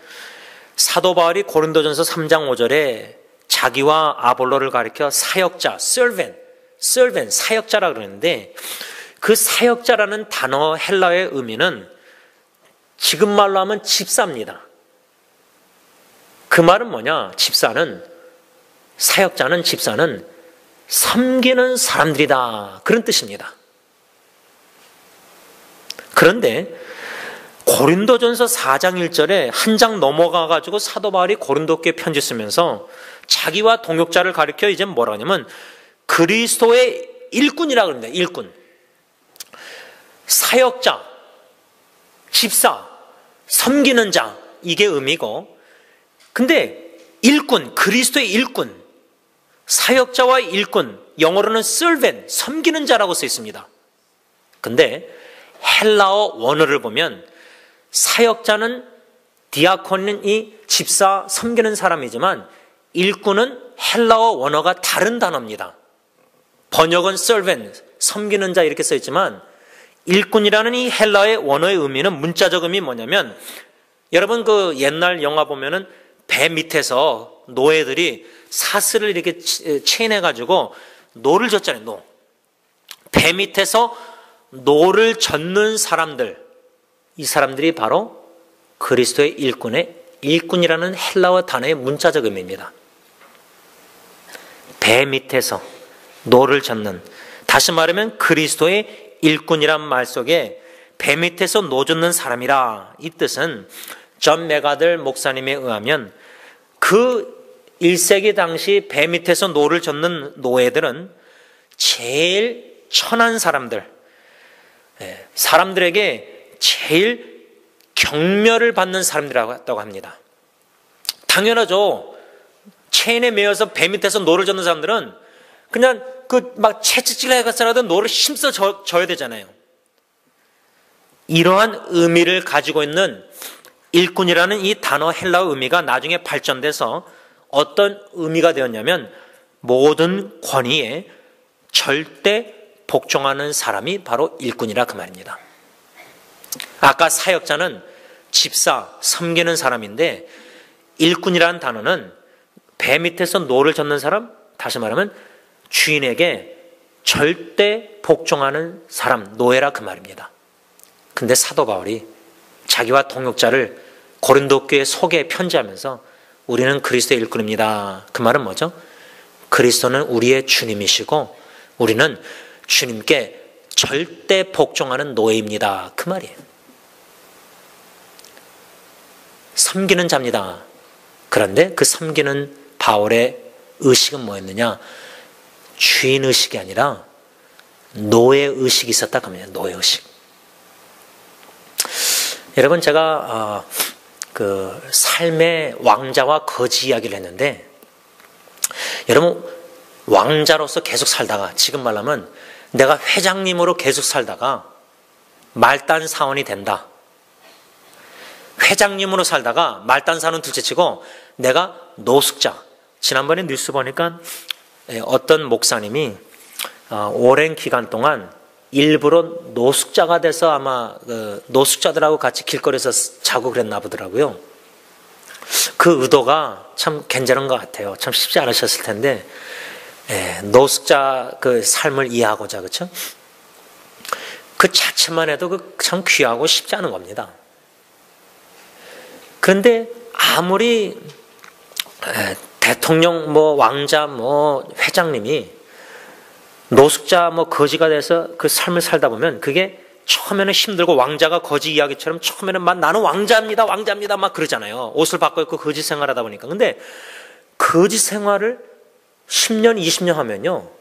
사도 바울이 고린도전서 3장 5절에 자기와 아볼로를 가리켜 사역자, servant, 사역자라 그러는데, 그 사역자라는 단어 헬라어의 의미는 지금 말로 하면 집사입니다. 그 말은 뭐냐? 사역자는, 집사는 섬기는 사람들이다, 그런 뜻입니다. 그런데 고린도전서 4장 1절에 한 장 넘어가가지고 사도 바울이 고린도교에 편지 쓰면서 자기와 동역자를 가리켜 이제 뭐라 하냐면 그리스도의 일꾼이라고 합니다. 일꾼. 사역자, 집사, 섬기는 자, 이게 의미고, 근데 일꾼, 그리스도의 일꾼, 사역자와 일꾼, 영어로는 servant, 섬기는 자라고 써 있습니다. 근데 헬라어 원어를 보면 사역자는, 디아콘은 이 집사, 섬기는 사람이지만 일꾼은 헬라어 원어가 다른 단어입니다. 번역은 servant, 섬기는 자 이렇게 써 있지만 일꾼이라는 이 헬라어의 원어의 의미는, 문자적 의미 뭐냐면, 여러분 그 옛날 영화 보면은 배 밑에서 노예들이 사슬을 이렇게 체인해가지고 노를 젓잖아요. 배 밑에서 노를 젓는 사람들, 이 사람들이 바로 그리스도의 일꾼이라는 헬라어 단어의 문자적 의미입니다. 배 밑에서 노를 젓는, 다시 말하면 그리스도의 일꾼이란 말 속에 배 밑에서 노 젓는 사람이라, 이 뜻은 존 메가들 목사님에 의하면 그 1세기 당시 배 밑에서 노를 젓는 노예들은 제일 천한 사람들, 사람들에게 제일 경멸을 받는 사람들이라고 합니다. 당연하죠. 체인에 매여서 배 밑에서 노를 젓는 사람들은 그냥 막 채찍질을 해가서라도 노를 힘써 져야 되잖아요. 이러한 의미를 가지고 있는 일꾼이라는 이 단어 헬라어 의미가 나중에 발전돼서 어떤 의미가 되었냐면 모든 권위에 절대 복종하는 사람이 바로 일꾼이라 그 말입니다. 아까 사역자는 집사, 섬기는 사람인데 일꾼이라는 단어는 배 밑에서 노를 젓는 사람, 다시 말하면 주인에게 절대 복종하는 사람, 노예라 그 말입니다. 근데 사도 바울이 자기와 동역자를 고린도 교회 소개에 편지하면서 우리는 그리스도의 일꾼입니다. 그 말은 뭐죠? 그리스도는 우리의 주님이시고 우리는 주님께 절대 복종하는 노예입니다. 그 말이에요. 섬기는 자입니다. 그런데 그 섬기는 바울의 의식은 뭐였느냐? 주인의식이 아니라 노예의식이 있었다고 합니다. 노예의식. 여러분, 제가 그 삶의 왕자와 거지 이야기를 했는데, 여러분 왕자로서 계속 살다가, 지금 말하면 내가 회장님으로 계속 살다가 말단 사원이 된다. 회장님으로 살다가 말단 사원 둘째치고 내가 노숙자. 지난번에 뉴스 보니까 어떤 목사님이 오랜 기간 동안 일부러 노숙자가 돼서 아마 노숙자들하고 같이 길거리에서 자고 그랬나 보더라고요. 그 의도가 참 괜찮은 것 같아요. 참 쉽지 않으셨을 텐데, 노숙자 그 삶을 이해하고자, 그렇죠? 그 자체만 해도 참 귀하고 쉽지 않은 겁니다. 그런데 아무리 대통령, 왕자, 회장님이 노숙자, 거지가 돼서 그 삶을 살다 보면 그게 처음에는 힘들고, 왕자가 거지 이야기처럼 처음에는 막 나는 왕자입니다, 왕자입니다, 막 그러잖아요. 옷을 바꿔 입고 거지 생활하다 보니까. 근데 거지 생활을 10년, 20년 하면요,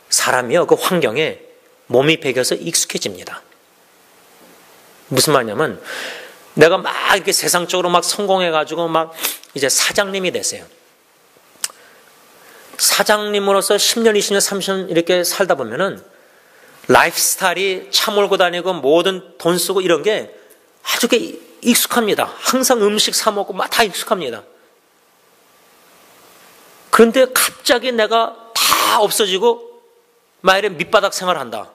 사람이요, 그 환경에 몸이 배겨서 익숙해집니다. 무슨 말이냐면, 내가 막 이렇게 세상적으로 막 성공해가지고 막 이제 사장님이 되세요. 사장님으로서 10년, 20년, 30년 이렇게 살다 보면은 라이프 스타일이 차 몰고 다니고 모든 돈 쓰고 이런 게 아주 익숙합니다. 항상 음식 사 먹고 막 다 익숙합니다. 그런데 갑자기 내가 다 없어지고 만일에 밑바닥 생활한다.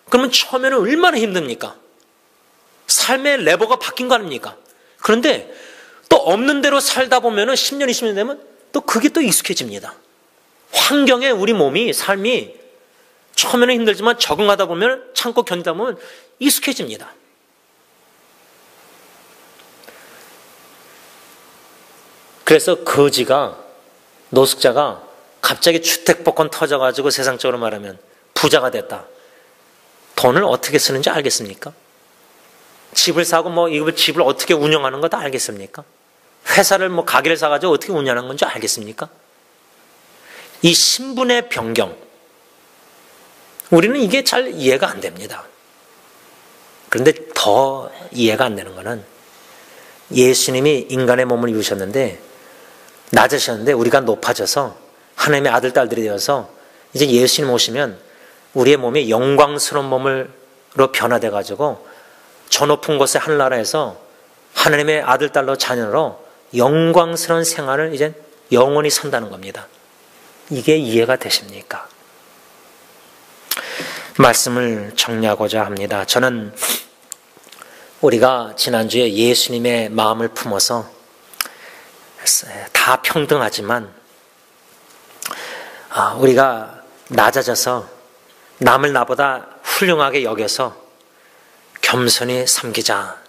그러면 처음에는 얼마나 힘듭니까? 삶의 레버가 바뀐 거 아닙니까? 그런데 또 없는 대로 살다 보면은 10년, 20년 되면 또 그게 또 익숙해집니다. 환경에 우리 몸이, 삶이 처음에는 힘들지만 적응하다 보면, 참고 견디다 보면 익숙해집니다. 그래서 거지가, 노숙자가 갑자기 주택복권 터져가지고 세상적으로 말하면 부자가 됐다. 돈을 어떻게 쓰는지 알겠습니까? 집을 사고 이걸 집을 어떻게 운영하는 거 다 알겠습니까? 회사를 가게를 사가지고 어떻게 운영하는 건지 알겠습니까? 이 신분의 변경, 우리는 이게 잘 이해가 안 됩니다. 그런데 더 이해가 안 되는 거는 예수님이 인간의 몸을 입으셨는데 낮으셨는데 우리가 높아져서 하나님의 아들, 딸들이 되어서 이제 예수님 오시면 우리의 몸이 영광스러운 몸으로 변화돼 가지고 저 높은 곳의 하늘나라에서 하나님의 아들, 딸로 자녀로 영광스러운 생활을 이제 영원히 산다는 겁니다. 이게 이해가 되십니까? 말씀을 정리하고자 합니다. 저는 우리가 지난주에 예수님의 마음을 품어서 다 평등하지만 우리가 낮아져서 남을 나보다 훌륭하게 여겨서 겸손히 섬기자.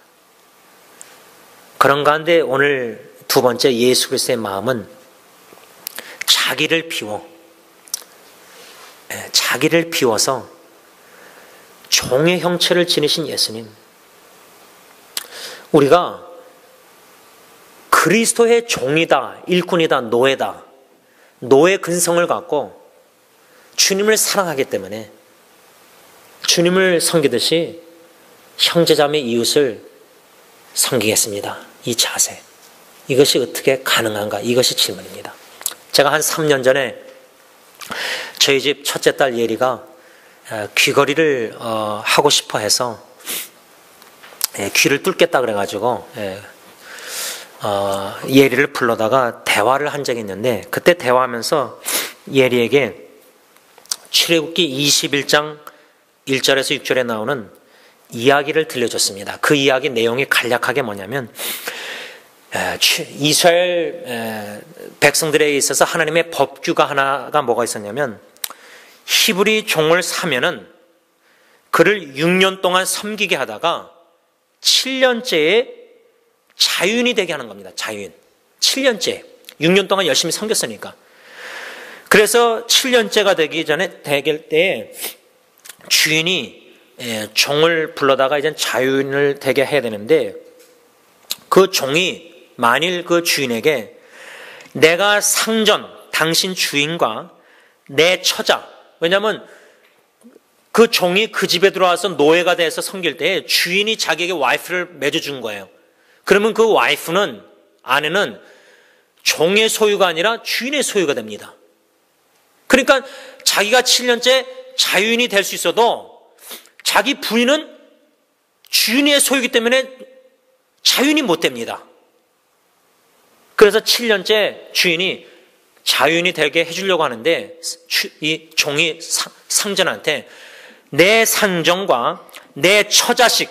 그런 가운데 오늘 두 번째 예수 그리스도의 마음은 자기를 비워서 종의 형체를 지니신 예수님. 우리가 그리스도의 종이다, 일꾼이다, 노예다. 노예 근성을 갖고 주님을 사랑하기 때문에 주님을 섬기듯이 형제자매 이웃을 섬기겠습니다. 이 자세. 이것이 어떻게 가능한가? 이것이 질문입니다. 제가 한 3년 전에 저희 집 첫째 딸 예리가 귀걸이를 하고 싶어 해서 귀를 뚫겠다 그래가지고 예리를 불러다가 대화를 한 적이 있는데 그때 대화하면서 예리에게 출애굽기 21장 1절에서 6절에 나오는 이야기를 들려줬습니다. 그 이야기 내용이 간략하게 뭐냐면 이스라엘 백성들에 있어서 하나님의 법규가 하나가 뭐가 있었냐면 히브리 종을 사면은 그를 6년 동안 섬기게 하다가 7년째에 자유인이 되게 하는 겁니다. 자유인. 7년째. 6년 동안 열심히 섬겼으니까. 그래서 7년째가 되기 전에 되길 때에 주인이 종을 불러다가 이제 자유인을 되게 해야 되는데 그 종이 만일 그 주인에게 내가 상전, 당신 주인과 내 처자, 왜냐하면 그 종이 그 집에 들어와서 노예가 돼서 섬길 때 주인이 자기에게 와이프를 맺어준 거예요. 그러면 그 와이프는, 아내는 종의 소유가 아니라 주인의 소유가 됩니다. 그러니까 자기가 7년째 자유인이 될 수 있어도 자기 부인은 주인의 소유이기 때문에 자유인이 못 됩니다. 그래서 7년째 주인이 자유인이 되게 해주려고 하는데 이 종이 상전한테 내 상정과 내 처자식,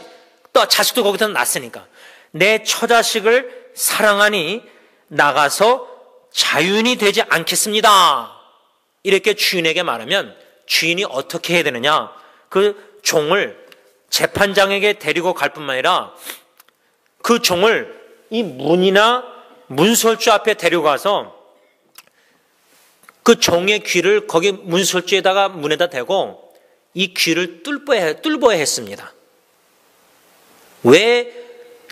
또 자식도 거기서 낳았으니까 내 처자식을 사랑하니 나가서 자유인이 되지 않겠습니다. 이렇게 주인에게 말하면 주인이 어떻게 해야 되느냐? 그 종을 재판장에게 데리고 갈 뿐만 아니라 그 종을 이 문이나 문설주 앞에 데려가서 그 종의 귀를 거기 문설주에다가 문에다 대고 이 귀를 뚫어야 했습니다. 왜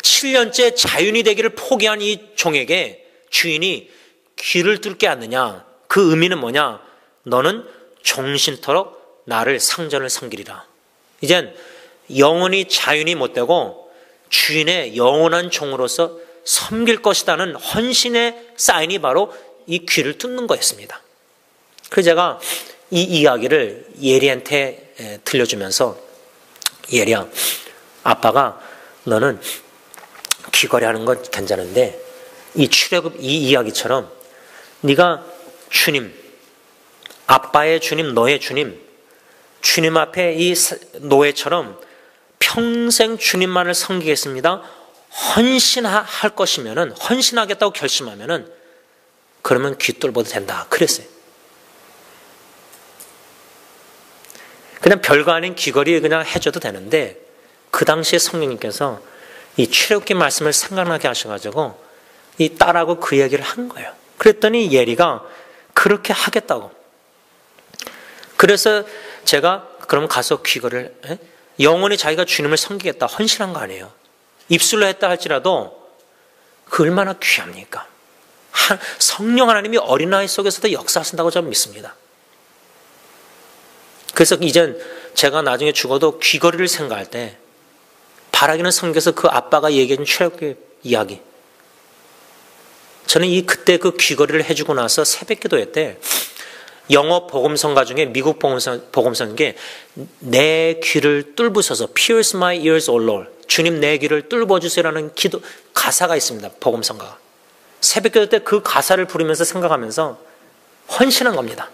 7년째 자유인이 되기를 포기한 이 종에게 주인이 귀를 뚫게 하느냐? 그 의미는 뭐냐? 너는 종신토록 나를 상전을 섬기리라. 이젠 영원히 자유인이 못 되고 주인의 영원한 종으로서 섬길 것이라는 헌신의 사인이 바로 이 귀를 뚫는 거였습니다. 그래서 제가 이 이야기를 예리한테 들려주면서 예리야, 아빠가 너는 귀걸이하는 건 괜찮은데 이 출애굽 이 이야기처럼 네가 주님, 아빠의 주님, 너의 주님, 주님 앞에 이 노예처럼 평생 주님만을 섬기겠습니다. 헌신할 것이면은, 헌신하겠다고 결심하면은 그러면 귀뚫어도 된다. 그랬어요. 그냥 별거 아닌 귀걸이 그냥 해줘도 되는데 그 당시에 성령님께서 이 출애굽기 말씀을 생각나게 하셔가지고 이 딸하고 그 얘기를 한 거예요. 그랬더니 예리가 그렇게 하겠다고. 그래서 제가 그럼 가서 귀걸이를 영원히 자기가 주님을 섬기겠다 헌신한 거 아니에요. 입술로 했다 할지라도 그 얼마나 귀합니까? 성령 하나님이 어린아이 속에서도 역사하신다고 저는 믿습니다. 그래서 이젠 제가 나중에 죽어도 귀걸이를 생각할 때 바라기는 성경에서 그 아빠가 얘기해준 출애굽기 이야기, 저는 그때 그 귀걸이를 해주고 나서 새벽기도회 때 영어 복음성가 중에 미국 복음성인 게 내 귀를 뚫부셔서 Pierce my ears, O Lord. 주님 내 귀를 뚫어주세요라는 기도 가사가 있습니다. 복음성가가. 새벽기도 때 그 가사를 부르면서 생각하면서 헌신한 겁니다.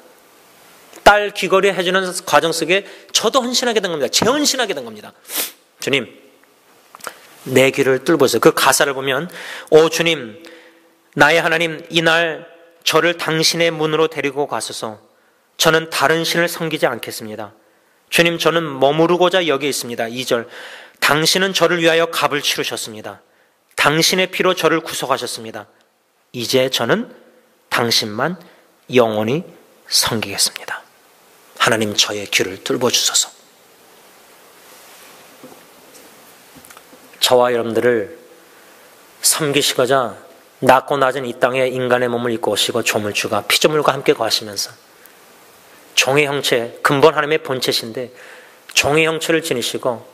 딸 귀걸이 해주는 과정 속에 저도 헌신하게 된 겁니다. 재헌신하게 된 겁니다. 주님 내 귀를 뚫어주세요. 그 가사를 보면 오 주님 나의 하나님 이날 저를 당신의 문으로 데리고 가소서. 저는 다른 신을 섬기지 않겠습니다. 주님 저는 머무르고자 여기 있습니다. 2절 당신은 저를 위하여 값을 치르셨습니다. 당신의 피로 저를 구속하셨습니다. 이제 저는 당신만 영원히 섬기겠습니다. 하나님 저의 귀를 뚫어주소서. 저와 여러분들을 섬기시고자 낮고 낮은 이 땅에 인간의 몸을 입고 오시고 조물주가 피조물과 함께 거하시면서 종의 형체, 근본 하나님의 본체신데 종의 형체를 지니시고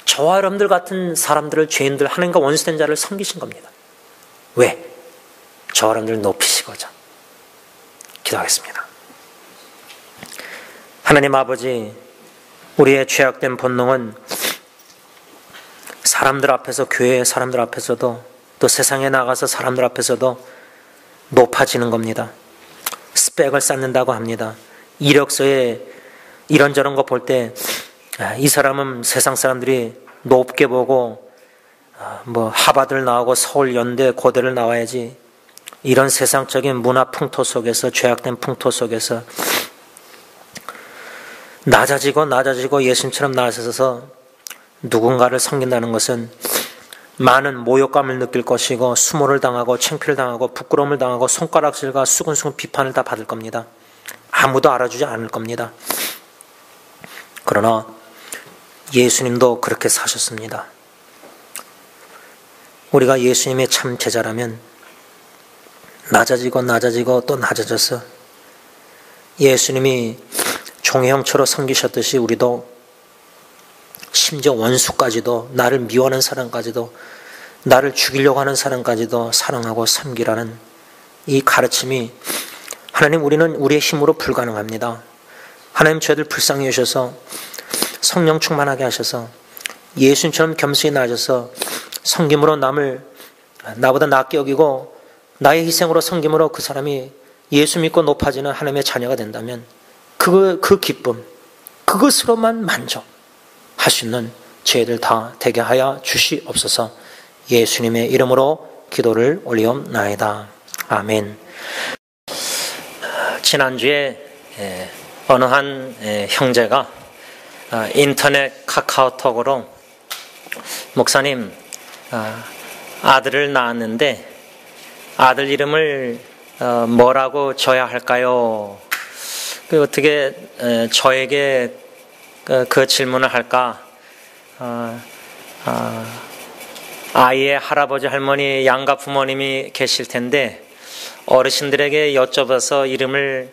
저와 여러분들 같은 사람들을, 죄인들, 하나님과 원수된 자를 섬기신 겁니다. 왜? 저와 여러분들을 높이시고자. 기도하겠습니다. 하나님 아버지, 우리의 죄악된 본능은 사람들 앞에서, 교회의 사람들 앞에서도 또 세상에 나가서 사람들 앞에서도 높아지는 겁니다. 스펙을 쌓는다고 합니다. 이력서에 이런저런 거 볼 때 이 사람은 세상 사람들이 높게 보고 뭐 하버드를 나오고 서울 연대 고대를 나와야지, 이런 세상적인 문화 풍토 속에서, 죄악된 풍토 속에서 낮아지고 예수님처럼 나서서 누군가를 섬긴다는 것은 많은 모욕감을 느낄 것이고 수모를 당하고 창피를 당하고 부끄러움을 당하고 손가락질과 수근수근 비판을 다 받을 겁니다. 아무도 알아주지 않을 겁니다. 그러나 예수님도 그렇게 사셨습니다. 우리가 예수님의 참 제자라면 낮아지고 또 낮아져서 예수님이 종의 형체로 섬기셨듯이 우리도 심지어 원수까지도, 나를 미워하는 사람까지도, 나를 죽이려고 하는 사람까지도 사랑하고 섬기라는 이 가르침이, 하나님 우리는 우리의 힘으로 불가능합니다. 하나님 저희들 불쌍히 여셔서 성령 충만하게 하셔서 예수님처럼 겸손히 나아져서 섬김으로 남을 나보다 낫게 여기고 나의 희생으로 섬김으로 그 사람이 예수 믿고 높아지는 하나님의 자녀가 된다면 그 기쁨, 그것으로만 만족할 수 있는 저희들 다 되게 하여 주시옵소서. 예수님의 이름으로 기도를 올리옵나이다. 아멘. 지난주에 어느 한 형제가 인터넷 카카오톡으로 목사님 아들을 낳았는데 아들 이름을 뭐라고 줘야 할까요? 어떻게 저에게 그 질문을 할까? 아이의 할아버지 할머니 양가 부모님이 계실 텐데 어르신들에게 여쭤봐서 이름을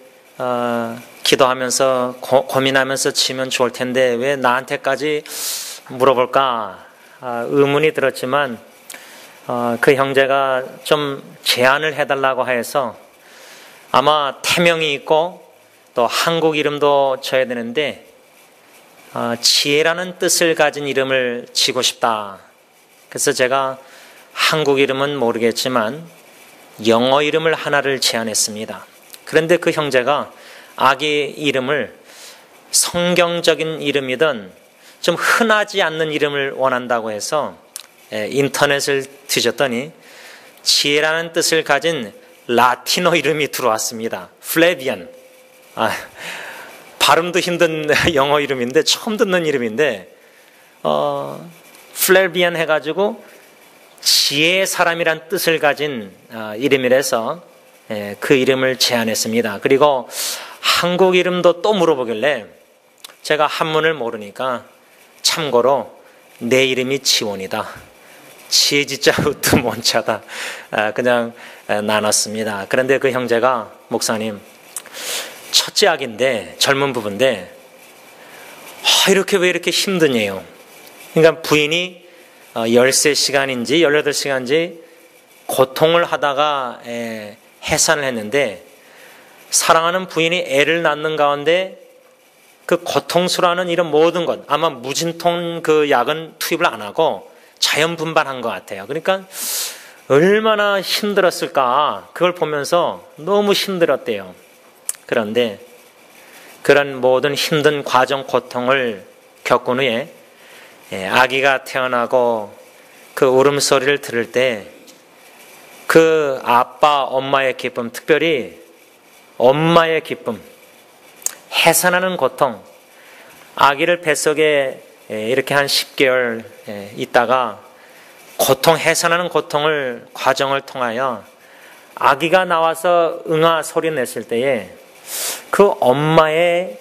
기도하면서 고민하면서 지면 좋을 텐데 왜 나한테까지 물어볼까 의문이 들었지만 그 형제가 좀 제안을 해달라고 해서 아마 태명이 있고 또 한국 이름도 줘야 되는데 지혜라는 뜻을 가진 이름을 지고 싶다 그래서 제가 한국 이름은 모르겠지만 영어 이름을 하나를 제안했습니다. 그런데 그 형제가 아기 이름을 성경적인 이름이든 좀 흔하지 않는 이름을 원한다고 해서 인터넷을 뒤졌더니 지혜라는 뜻을 가진 라틴어 이름이 들어왔습니다. 플레비안. 발음도 힘든 영어 이름인데 처음 듣는 이름인데 플레비안 해가지고 지혜의 사람이란 뜻을 가진 이름이라서 그 이름을 제안했습니다. 그리고 한국 이름도 또 물어보길래 제가 한문을 모르니까 참고로 내 이름이 지원이다. 지혜지자 으뜸 원자다. 그냥 나눴습니다. 그런데 그 형제가 목사님 첫째 아기인데 젊은 부부인데 이렇게 왜 이렇게 힘드냐요. 그러니까 부인이 13시간인지 18시간인지 고통을 하다가 해산을 했는데 사랑하는 부인이 애를 낳는 가운데 그 고통스러워하는 이런 모든 것 아마 무진통 그 약은 투입을 안 하고 자연 분반한 것 같아요. 그러니까 얼마나 힘들었을까 그걸 보면서 너무 힘들었대요. 그런데 그런 모든 힘든 과정 고통을 겪은 후에 아기가 태어나고 그 울음소리를 들을 때 그 아빠 엄마의 기쁨, 특별히 엄마의 기쁨, 해산하는 고통, 아기를 뱃속에 이렇게 한 10개월 있다가 고통, 해산하는 고통을 과정을 통하여 아기가 나와서 응아 소리 냈을 때에 그 엄마의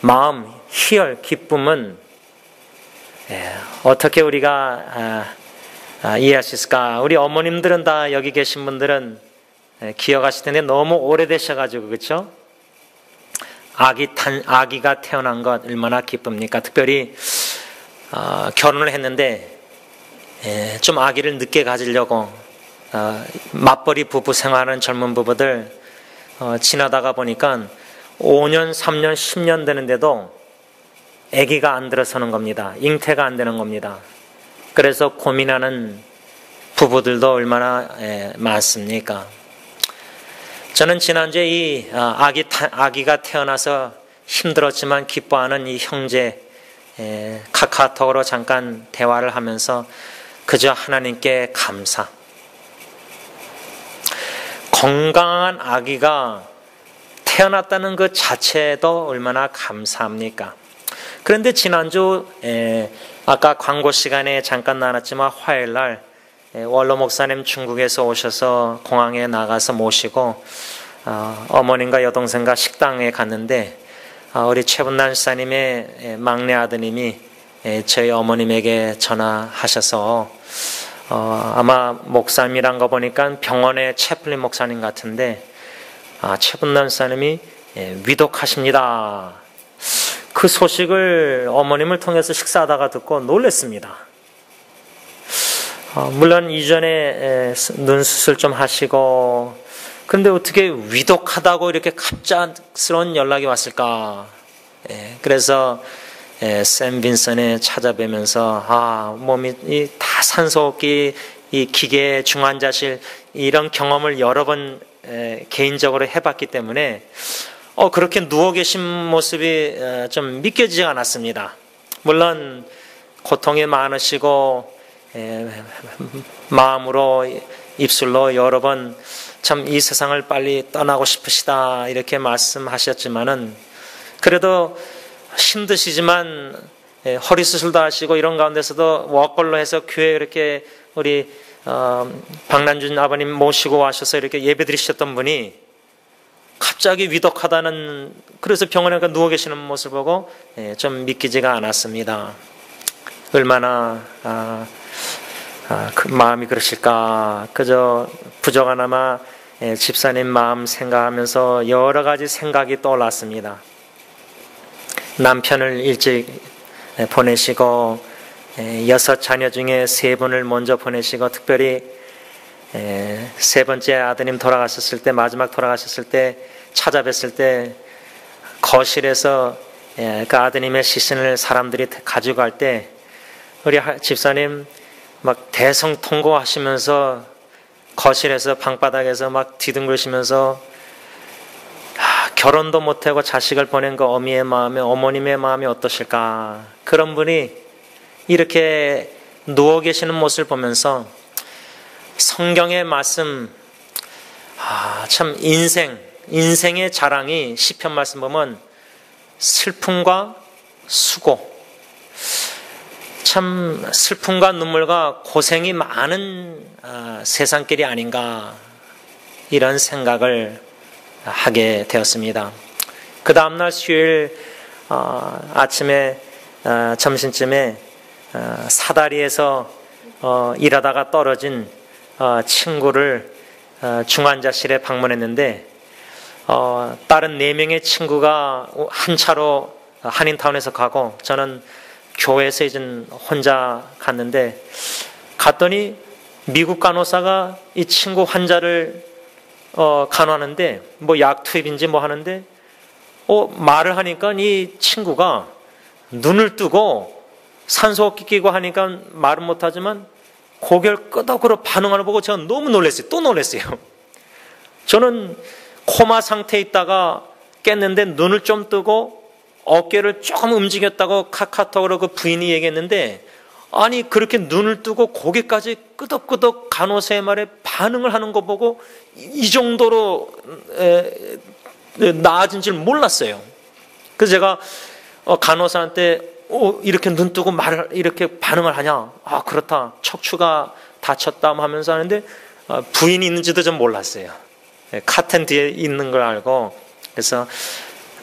마음, 희열, 기쁨은 어떻게 우리가 이해할 수 있을까? 우리 어머님들은 다 여기 계신 분들은 기억하실 텐데 너무 오래되셔가지고 그렇죠? 아기가 태어난 것 얼마나 기쁩니까? 특별히 결혼을 했는데 좀 아기를 늦게 가지려고 맞벌이 부부 생활하는 젊은 부부들 지나다가 보니까 5년, 3년, 10년 되는데도 아기가 안 들어서는 겁니다. 잉태가 안 되는 겁니다. 그래서 고민하는 부부들도 얼마나 많습니까? 저는 지난주에 이 아기가 태어나서 힘들었지만 기뻐하는 이 형제 카카오톡으로 잠깐 대화를 하면서 그저 하나님께 감사. 건강한 아기가 태어났다는 그 자체도 얼마나 감사합니까? 그런데 지난주 아까 광고 시간에 잠깐 나눴지만 화요일날 원로 목사님 중국에서 오셔서 공항에 나가서 모시고 어머님과 여동생과 식당에 갔는데 우리 최분남 집사님의 막내 아드님이 저희 어머님에게 전화하셔서 아마 목사님이란 거 보니까 병원의 채플린 목사님 같은데 최분남 집사님이 위독하십니다. 그 소식을 어머님을 통해서 식사하다가 듣고 놀랐습니다. 물론 이전에 눈 수술 좀 하시고 그런데 어떻게 위독하다고 이렇게 갑작스러운 연락이 왔을까? 그래서 샘 빈슨에 찾아뵈면서 몸이 다 산소호흡기, 이 기계 중환자실 이런 경험을 여러 번 개인적으로 해봤기 때문에 그렇게 누워 계신 모습이 좀 믿겨지지 않았습니다. 물론 고통이 많으시고 마음으로 입술로 여러 번 참 이 세상을 빨리 떠나고 싶으시다 이렇게 말씀하셨지만은 그래도 힘드시지만 허리 수술도 하시고 이런 가운데서도 워걸로 해서 교회에 이렇게 우리 박난준 아버님 모시고 와셔서 이렇게 예배드리셨던 분이 갑자기 위독하다는 그래서 병원에 누워 계시는 모습을 보고 좀 믿기지가 않았습니다. 얼마나 그 마음이 그러실까. 그저 부족하나마 집사님 마음 생각하면서 여러 가지 생각이 떠올랐습니다. 남편을 일찍 보내시고 6 자녀 중에 3분을 먼저 보내시고 특별히 3번째 아드님 돌아가셨을 때 마지막 돌아가셨을 때 찾아뵀을 때 거실에서 그 아드님의 시신을 사람들이 가져갈 때 우리 집사님 막 대성통곡하시면서 거실에서 방바닥에서 막 뒤둥그러시면서 결혼도 못하고 자식을 보낸 그 어미의 마음에 어머님의 마음이 어떠실까. 그런 분이 이렇게 누워 계시는 모습을 보면서 성경의 말씀, 참 인생의 자랑이 시편 말씀 보면 슬픔과 수고, 참 슬픔과 눈물과 고생이 많은 세상길이 아닌가, 이런 생각을 하게 되었습니다. 그 다음날 수요일 아침에 점심쯤에 사다리에서 일하다가 떨어진 친구를 중환자실에 방문했는데 다른 4명의 친구가 한 차로 한인타운에서 가고 저는 교회에서 이제 혼자 갔는데, 갔더니 미국 간호사가 이 친구 환자를 간호하는데 뭐 약 투입인지 뭐 하는데 말을 하니까 이 친구가 눈을 뜨고 산소호흡기 끼고 하니까 말은 못하지만 고개를 끄덕으로 반응하는 거 보고 제가 너무 놀랐어요. 또 놀랐어요. 저는 코마 상태에 있다가 깼는데 눈을 좀 뜨고 어깨를 조금 움직였다고 카카오톡으로 그 부인이 얘기했는데, 아니 그렇게 눈을 뜨고 고개까지 끄덕끄덕 간호사의 말에 반응을 하는 거 보고 이 정도로 나아진 줄 몰랐어요. 그래서 제가 간호사한테 이렇게 눈 뜨고 말을 이렇게 반응을 하냐, 그렇다, 척추가 다쳤다 하면서 하는데 부인이 있는지도 좀 몰랐어요. 카텐 뒤에 있는 걸 알고, 그래서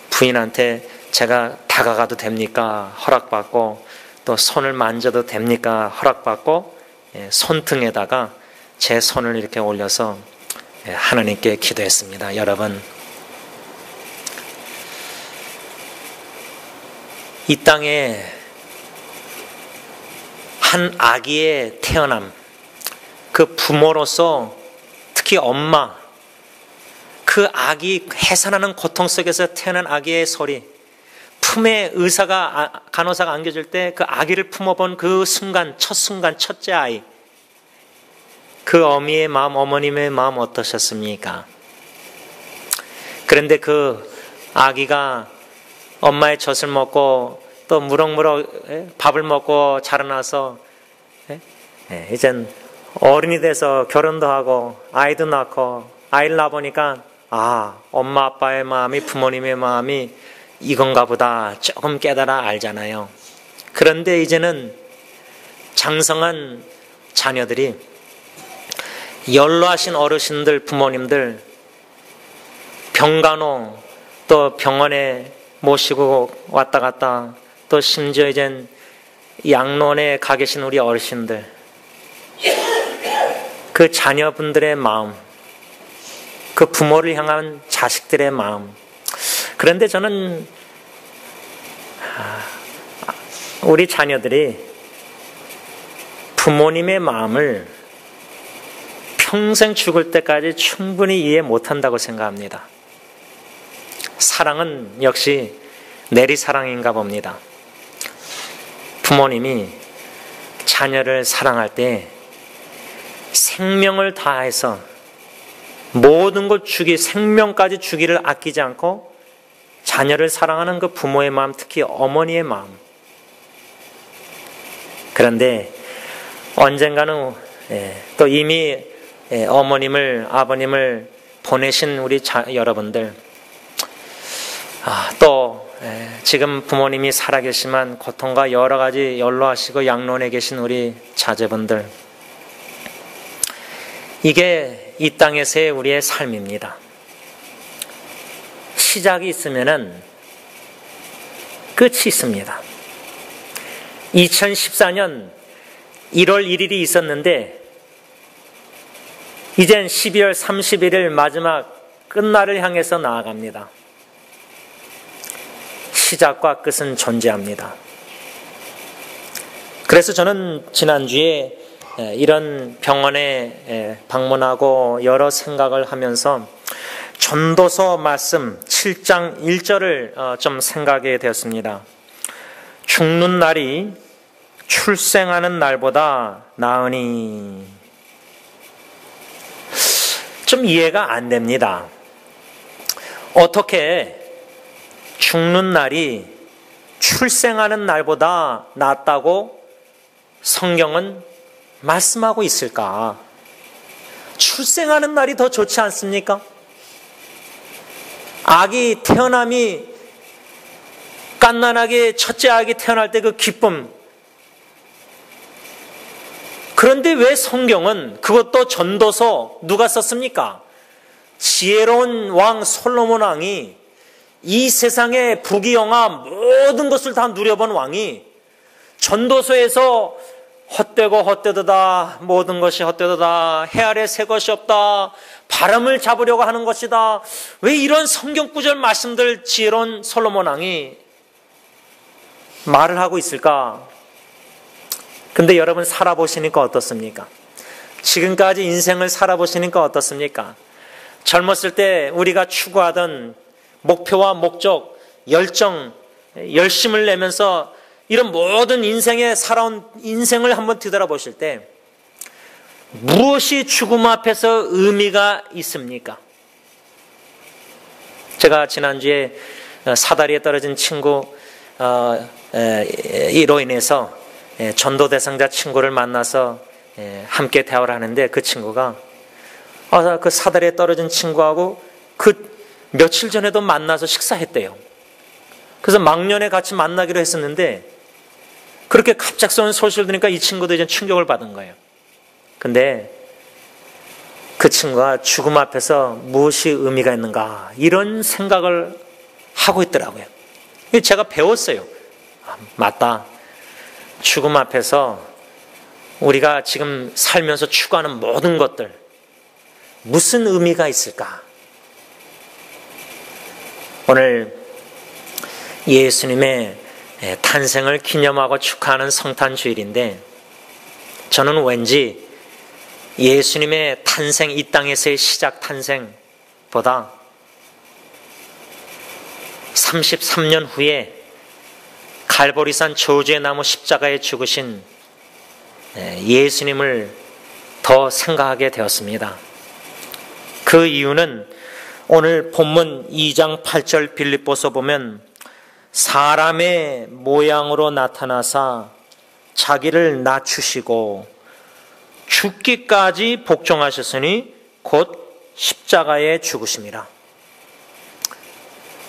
부인한테 제가 다가가도 됩니까 허락받고, 또 손을 만져도 됩니까 허락받고, 손등에다가 제 손을 이렇게 올려서 하나님께 기도했습니다. 여러분, 이 땅에 한 아기의 태어남, 그 부모로서 특히 엄마, 그 아기 해산하는 고통 속에서 태어난 아기의 소리, 품에 간호사가 안겨줄 때 그 아기를 품어본 그 순간, 첫 순간, 첫째 아이, 그 어미의 마음, 어머님의 마음 어떠셨습니까? 그런데 그 아기가 엄마의 젖을 먹고 또 무럭무럭 밥을 먹고 자라나서 이젠 어른이 돼서 결혼도 하고 아이도 낳고, 아이를 낳아보니까 엄마 아빠의 마음이, 부모님의 마음이 이건가 보다 조금 깨달아 알잖아요. 그런데 이제는 장성한 자녀들이, 연로하신 어르신들, 부모님들 병간호 또 병원에 모시고 왔다 갔다, 또 심지어 이젠 양로원에 가 계신 우리 어르신들, 그 자녀분들의 마음, 그 부모를 향한 자식들의 마음. 그런데 저는 우리 자녀들이 부모님의 마음을 평생 죽을 때까지 충분히 이해 못한다고 생각합니다. 사랑은 역시 내리사랑인가 봅니다. 부모님이 자녀를 사랑할 때 생명을 다해서 모든 걸 생명까지 주기를 아끼지 않고 자녀를 사랑하는 그 부모의 마음, 특히 어머니의 마음. 그런데 언젠가는 또 이미 어머님을, 아버님을 보내신 우리 여러분들, 또 지금 부모님이 살아계시지만 고통과 여러 가지 연로하시고 양로원에 계신 우리 자제분들, 이게 이 땅에서의 우리의 삶입니다. 시작이 있으면은 끝이 있습니다. 2014년 1월 1일이 있었는데 이젠 12월 31일 마지막 끝날을 향해서 나아갑니다. 시작과 끝은 존재합니다. 그래서 저는 지난주에 이런 병원에 방문하고 여러 생각을 하면서 전도서 말씀 7장 1절을 좀 생각하게 되었습니다. 죽는 날이 출생하는 날보다 나으니. 좀 이해가 안 됩니다. 어떻게 죽는 날이 출생하는 날보다 낫다고 성경은 말씀하고 있을까? 출생하는 날이 더 좋지 않습니까? 아기 태어남이 갓난하게 첫째 아기 태어날 때 그 기쁨. 그런데 왜 성경은 그것도 전도서 누가 썼습니까? 지혜로운 왕 솔로몬 왕이 이 세상의 부귀영화 모든 것을 다 누려본 왕이 전도서에서 헛되고 헛되도다, 모든 것이 헛되도다, 해 아래 새 것이 없다, 바람을 잡으려고 하는 것이다. 왜 이런 성경 구절 말씀들 지혜로운 솔로몬 왕이 말을 하고 있을까? 근데 여러분 살아보시니까 어떻습니까? 지금까지 인생을 살아보시니까 어떻습니까? 젊었을 때 우리가 추구하던 목표와 목적, 열정, 열심을 내면서 이런 모든 인생에 살아온 인생을 한번 뒤돌아보실 때 무엇이 죽음 앞에서 의미가 있습니까? 제가 지난주에 사다리에 떨어진 친구 이로 인해서 전도 대상자 친구를 만나서 함께 대화를 하는데 그 친구가 그 사다리에 떨어진 친구하고 그 며칠 전에도 만나서 식사했대요. 그래서 막년에 같이 만나기로 했었는데 그렇게 갑작스러운 소식을 들으니까 이 친구도 이제 충격을 받은 거예요. 근데 그 친구가 죽음 앞에서 무엇이 의미가 있는가 이런 생각을 하고 있더라고요. 제가 배웠어요. 맞다. 죽음 앞에서 우리가 지금 살면서 추구하는 모든 것들 무슨 의미가 있을까? 오늘 예수님의 탄생을 기념하고 축하하는 성탄주일인데 저는 왠지 예수님의 탄생, 이 땅에서의 시작 탄생보다 33년 후에 갈보리산 저주의 나무 십자가에 죽으신 예수님을 더 생각하게 되었습니다. 그 이유는 오늘 본문 2장 8절 빌립보서 보면 사람의 모양으로 나타나사 자기를 낮추시고 죽기까지 복종하셨으니 곧 십자가에 죽으심이라.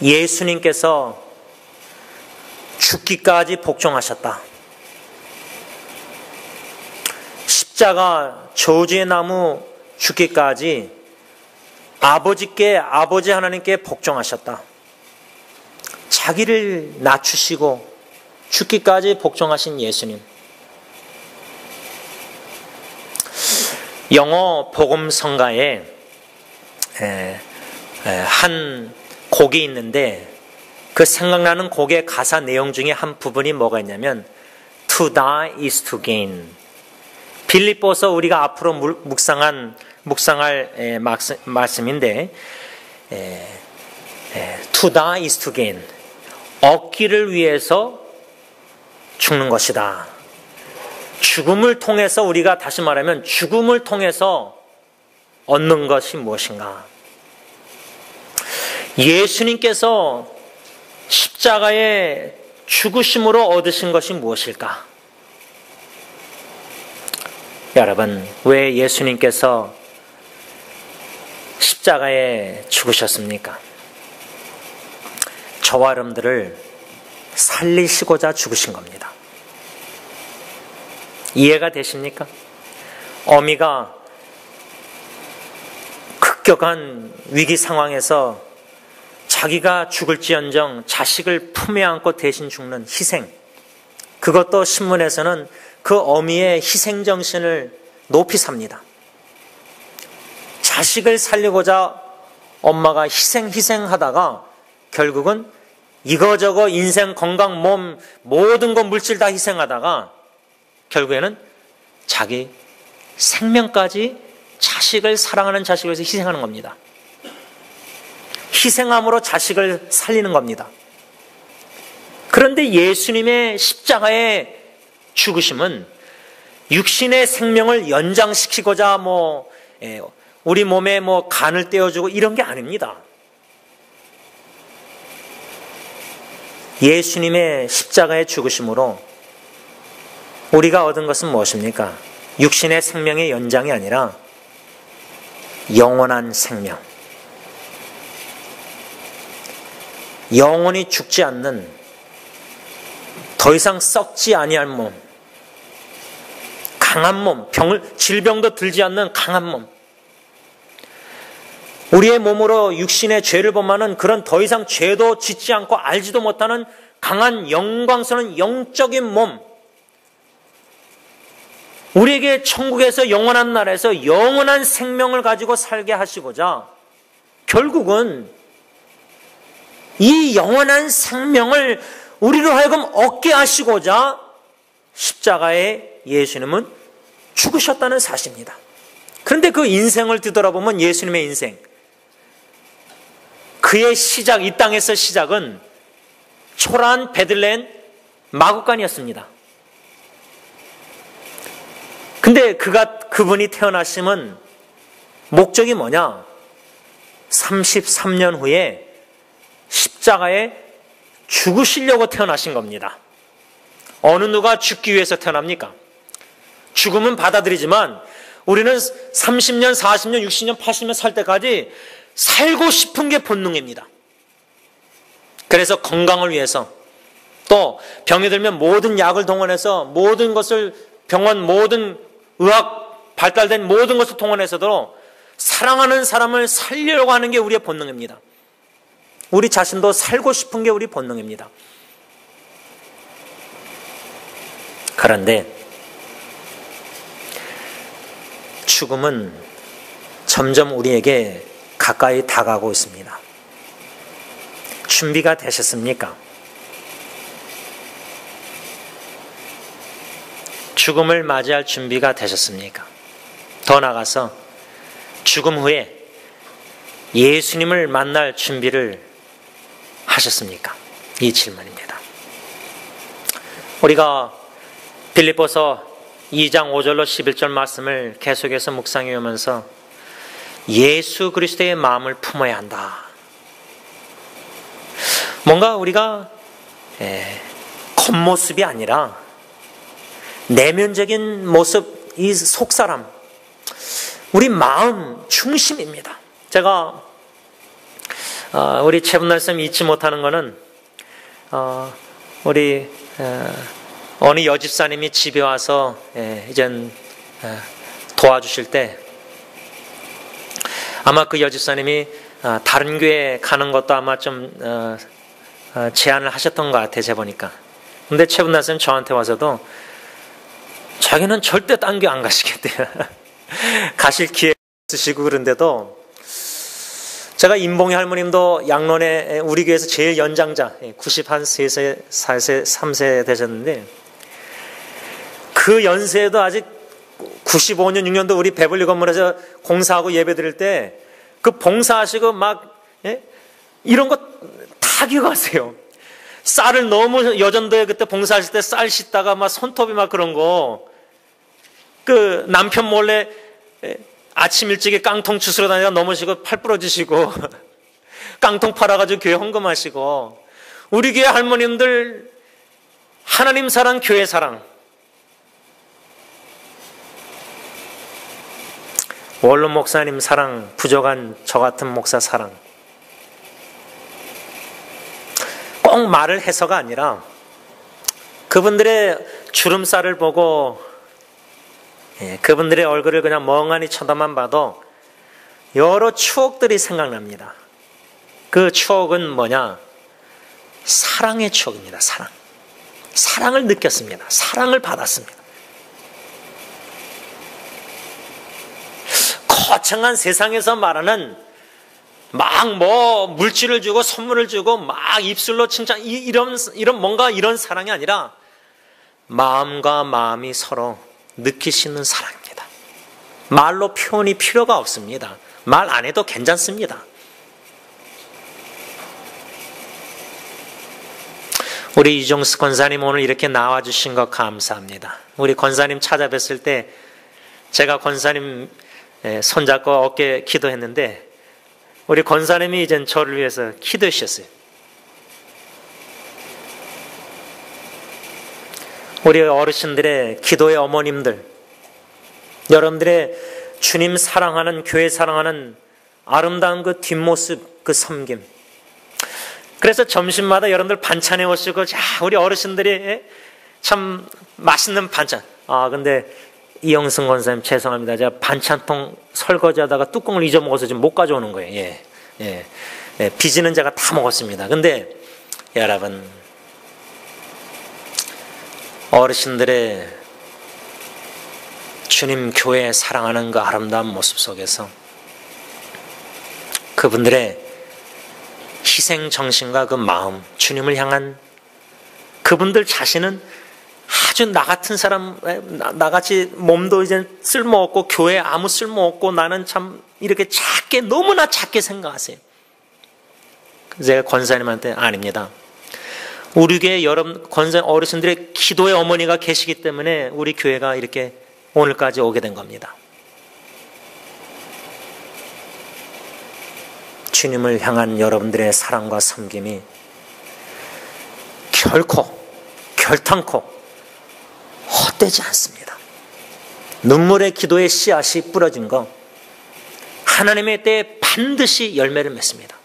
예수님께서 죽기까지 복종하셨다. 십자가 저주의 나무 죽기까지 아버지께, 아버지 하나님께 복종하셨다. 자기를 낮추시고 죽기까지 복종하신 예수님. 영어 복음성가에 한 곡이 있는데 그 생각나는 곡의 가사 내용 중에 한 부분이 뭐가 있냐면 To die is to gain. 빌립보서 우리가 앞으로 묵상할 말씀인데 To die is to gain. 얻기를 위해서 죽는 것이다. 죽음을 통해서 우리가 다시 말하면 죽음을 통해서 얻는 것이 무엇인가? 예수님께서 십자가의 죽으심으로 얻으신 것이 무엇일까? 여러분, 왜 예수님께서 십자가에 죽으셨습니까? 저와 여러분들을 살리시고자 죽으신 겁니다. 이해가 되십니까? 어미가 급격한 위기 상황에서 자기가 죽을지언정 자식을 품에 안고 대신 죽는 희생. 그것도 신문에서는 그 어미의 희생정신을 높이 삽니다. 자식을 살리고자 엄마가 희생하다가 결국은 이거저거 인생, 건강, 몸, 모든 것 물질 다 희생하다가 결국에는 자기 생명까지 자식을 사랑하는 자식을 위해서 희생하는 겁니다. 희생함으로 자식을 살리는 겁니다. 그런데 예수님의 십자가의 죽으심은 육신의 생명을 연장시키고자 우리 몸에 간을 떼어주고 이런 게 아닙니다. 예수님의 십자가의 죽으심으로 우리가 얻은 것은 무엇입니까? 육신의 생명의 연장이 아니라 영원한 생명, 영원히 죽지 않는, 더 이상 썩지 아니할 몸, 강한 몸, 질병도 들지 않는 강한 몸, 우리의 몸으로 육신의 죄를 범하는 그런 더 이상 죄도 짓지 않고 알지도 못하는 강한 영광스러운 영적인 몸, 우리에게 천국에서 영원한 나라에서 영원한 생명을 가지고 살게 하시고자 결국은 이 영원한 생명을 우리로 하여금 얻게 하시고자 십자가에 예수님은 죽으셨다는 사실입니다. 그런데 그 인생을 뒤돌아보면 예수님의 인생, 그의 시작, 이 땅에서 시작은 초라한 베들레헴 마구간이었습니다. 근데 그분이 태어나심은 목적이 뭐냐? 33년 후에 십자가에 죽으시려고 태어나신 겁니다. 어느 누가 죽기 위해서 태어납니까? 죽음은 받아들이지만 우리는 30년, 40년, 60년, 80년 살 때까지 살고 싶은 게 본능입니다. 그래서 건강을 위해서, 또 병이 들면 모든 약을 동원해서 모든 것을, 병원 모든 의학 발달된 모든 것을 동원해서도 사랑하는 사람을 살리려고 하는 게 우리의 본능입니다. 우리 자신도 살고 싶은 게 우리 본능입니다. 그런데 죽음은 점점 우리에게 가까이 다가오고 있습니다. 준비가 되셨습니까? 죽음을 맞이할 준비가 되셨습니까? 더 나아가서 죽음 후에 예수님을 만날 준비를 하셨습니까? 이 질문입니다. 우리가 빌립보서 2장 5절로 11절 말씀을 계속해서 묵상해 오면서 예수 그리스도의 마음을 품어야 한다. 뭔가 우리가 겉모습이 아니라 내면적인 모습, 이 속사람, 우리 마음 중심입니다. 제가 우리 최분날 쌤이 잊지 못하는 거는 우리 어느 여집사님이 집에 와서 이젠 도와주실 때 아마 그 여집사님이 다른 교회 가는 것도 아마 좀 제안을 하셨던 것 같아요. 제가 보니까. 근데 최분날 쌤 저한테 와서도 자기는 절대 딴 교회 안 가시겠대요. 가실 기회 있으시고 그런데도 제가 임봉희 할머님도 양론에 우리 교회에서 제일 연장자 93세 3세 되셨는데 그 연세에도 아직 95년 6년도 우리 베벌리 건물에서 공사하고 예배 드릴 때 그 봉사하시고 막 이런 거 다 기억하세요. 쌀을 너무 여전도에 그때 봉사하실 때 쌀 씻다가 막 손톱이 막 그런 거 그 남편 몰래 아침 일찍에 깡통 주스러 다니다가 넘어지고 팔 부러지시고 깡통 팔아가지고 교회 헌금하시고 우리 교회 할머님들 하나님 사랑, 교회 사랑, 원로 목사님 사랑, 부족한 저 같은 목사 사랑, 꼭 말을 해서가 아니라 그분들의 주름살을 보고 그분들의 얼굴을 그냥 멍하니 쳐다만 봐도 여러 추억들이 생각납니다. 그 추억은 뭐냐? 사랑의 추억입니다. 사랑. 사랑을 느꼈습니다. 사랑을 받았습니다. 거창한 세상에서 말하는 막 물질을 주고 선물을 주고 막 입술로 칭찬 이런 뭔가 이런 사랑이 아니라 마음과 마음이 서로 느낄 수 있는 사랑입니다. 말로 표현이 필요가 없습니다. 말 안 해도 괜찮습니다. 우리 이종수 권사님 오늘 이렇게 나와주신 것 감사합니다. 우리 권사님 찾아뵀을 때 제가 권사님 손잡고 어깨 기도했는데 우리 권사님이 이젠 저를 위해서 기도해 주셨어요. 우리 어르신들의 기도의 어머님들, 여러분들의 주님 사랑하는, 교회 사랑하는 아름다운 그 뒷모습, 그 섬김. 그래서 점심마다 여러분들 반찬해 오시고, 자, 우리 어르신들이 참 맛있는 반찬. 근데 이영승 권사님 죄송합니다. 제가 반찬통 설거지하다가 뚜껑을 잊어먹어서 지금 못 가져오는 거예요. 비지는 제가 다 먹었습니다. 근데 여러분, 어르신들의 주님 교회 사랑하는 그 아름다운 모습 속에서 그분들의 희생 정신과 그 마음, 주님을 향한 그분들 자신은 아주 나 같은 사람, 나같이 몸도 이제 쓸모없고 교회에 아무 쓸모없고 나는 참 이렇게 작게, 너무나 작게 생각하세요. 제가 권사님한테 아닙니다. 우리 교회 여러분 권사님 어르신들의 기도의 어머니가 계시기 때문에 우리 교회가 이렇게 오늘까지 오게 된 겁니다. 주님을 향한 여러분들의 사랑과 섬김이 결탄코 헛되지 않습니다. 눈물의 기도의 씨앗이 뿌려진 거 하나님의 때에 반드시 열매를 맺습니다.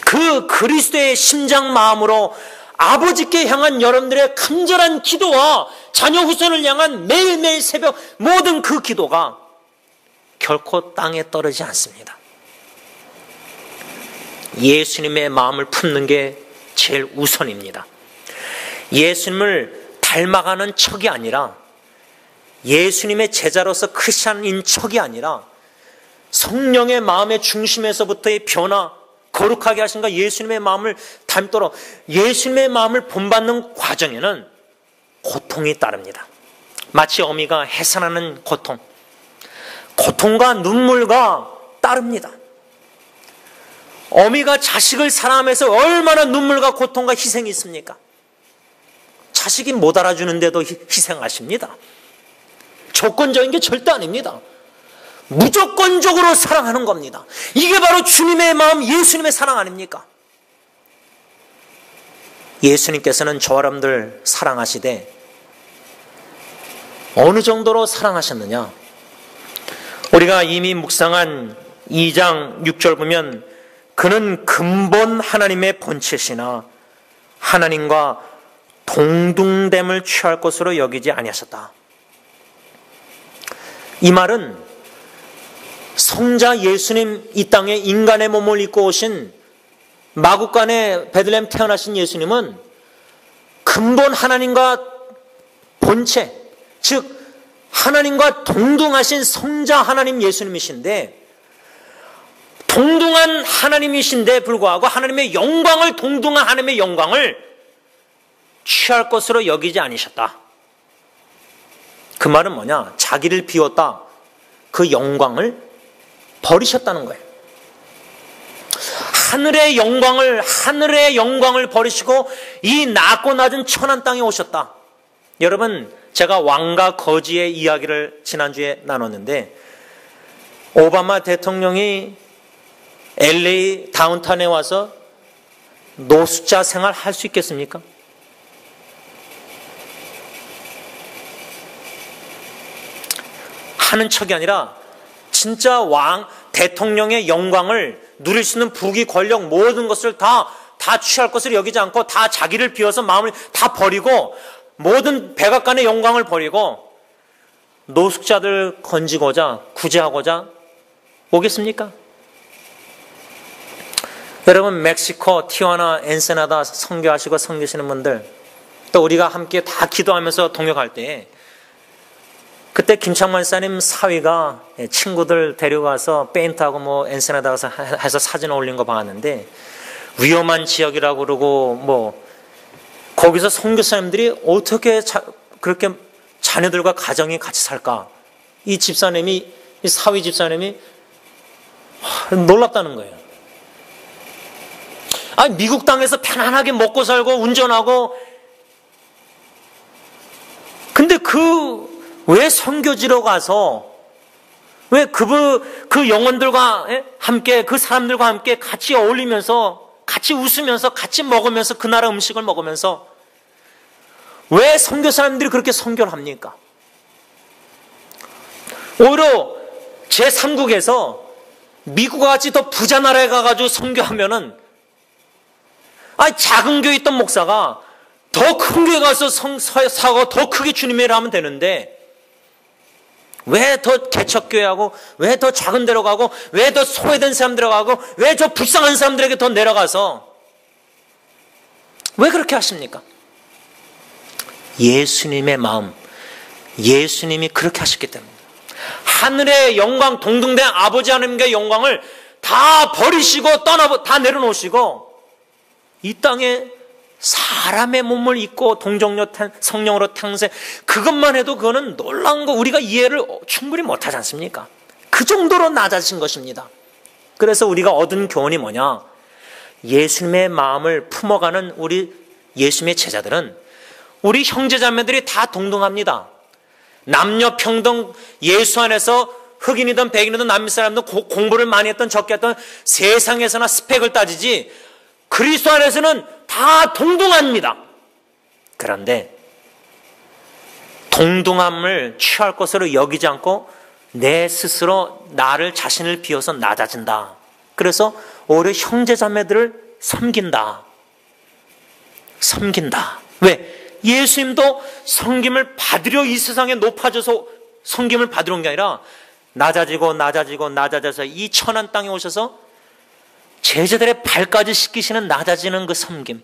그 그리스도의 심장 마음으로 아버지께 향한 여러분들의 간절한 기도와 자녀 후손을 향한 매일매일 새벽 모든 그 기도가 결코 땅에 떨어지지 않습니다. 예수님의 마음을 품는 게 제일 우선입니다. 예수님을 닮아가는 척이 아니라 예수님의 제자로서 크리스찬인 척이 아니라 성령의 마음의 중심에서부터의 변화, 거룩하게 하신가 예수님의 마음을 닮도록 예수님의 마음을 본받는 과정에는 고통이 따릅니다. 마치 어미가 해산하는 고통과 눈물과 따릅니다. 어미가 자식을 사랑하면서 얼마나 눈물과 고통과 희생이 있습니까? 자식이 못 알아주는데도 희생하십니다. 조건적인 게 절대 아닙니다. 무조건적으로 사랑하는 겁니다. 이게 바로 주님의 마음, 예수님의 사랑 아닙니까? 예수님께서는 저와 여러분들 사랑하시되 어느 정도로 사랑하셨느냐? 우리가 이미 묵상한 2장 6절 보면 그는 근본 하나님의 본체시나 하나님과 동등됨을 취할 것으로 여기지 아니하셨다. 이 말은 성자 예수님 이 땅에 인간의 몸을 입고 오신 마구간에 베들레헴 태어나신 예수님은 근본 하나님과 본체, 즉 하나님과 동등하신 성자 하나님 예수님이신데 동등한 하나님이신데 불구하고 하나님의 영광을 동등한 하나님의 영광을 취할 것으로 여기지 않으셨다. 그 말은 뭐냐? 자기를 비웠다. 그 영광을 버리셨다는 거예요. 하늘의 영광을 버리시고 이 낮고 낮은 천한 땅에 오셨다. 여러분, 제가 왕과 거지의 이야기를 지난주에 나눴는데 오바마 대통령이 LA 다운타운에 와서 노숙자 생활 할 수 있겠습니까? 하는 척이 아니라 진짜 대통령의 영광을 누릴 수 있는 부귀, 권력 모든 것을 다 취할 것을 여기지 않고 다 자기를 비워서 마음을 다 버리고 모든 백악관의 영광을 버리고 노숙자들 건지고자 구제하고자 오겠습니까? 여러분, 멕시코 티juana 엔세나다 선교하시고 섬기시는 분들 또 우리가 함께 다 기도하면서 동역할 때 그때 김창만 사님 사위가 친구들 데려가서 페인트하고 엔세나다 가서 해서 사진 올린 거 봤는데 위험한 지역이라고 그러고 거기서 선교사님들이 어떻게 그렇게 자녀들과 가정이 같이 살까? 이 사위 집사님이 놀랍다는 거예요. 아니, 미국 땅에서 편안하게 먹고 살고 운전하고. 근데 왜 선교지로 가서 왜 그 영혼들과 함께, 그 사람들과 함께 같이 어울리면서, 같이 웃으면서, 같이 먹으면서, 그 나라 음식을 먹으면서 왜 선교 사람들이 그렇게 선교를 합니까? 오히려 제3국에서 미국과 같이 더 부자 나라에 가가지고 선교하면은, 작은 교회 있던 목사가 더 큰 교회 가서 사고 더 크게 주님의 일을 하면 되는데, 왜 더 개척교회하고, 왜 더 작은 데로 가고, 왜 더 소외된 사람들 가고, 왜 저 불쌍한 사람들에게 더 내려가서, 왜 그렇게 하십니까? 예수님의 마음, 예수님이 그렇게 하셨기 때문에. 하늘의 영광, 동등된 아버지 하나님의 영광을 다 버리시고 다 내려놓으시고 이 땅에 사람의 몸을 입고 성령으로 탄생, 그것만 해도 그거는 놀라운 거, 우리가 이해를 충분히 못하지 않습니까? 그 정도로 낮아진 것입니다. 그래서 우리가 얻은 교훈이 뭐냐? 예수님의 마음을 품어가는 우리 예수님의 제자들은 우리 형제자매들이 다 동등합니다. 남녀 평등, 예수 안에서 흑인이든 백인이든 남미 사람들 공부를 많이 했던 적게 했던 세상에서나 스펙을 따지지 그리스도 안에서는 다 동등합니다. 그런데 동등함을 취할 것으로 여기지 않고 내 스스로 나를 자신을 비워서 낮아진다. 그래서 오히려 형제자매들을 섬긴다. 왜? 예수님도 섬김을 받으려 이 세상에 높아져서 섬김을 받으러 온 게 아니라 낮아져서 이 천한 땅에 오셔서 제자들의 발까지 씻기시는 낮아지는 그 섬김,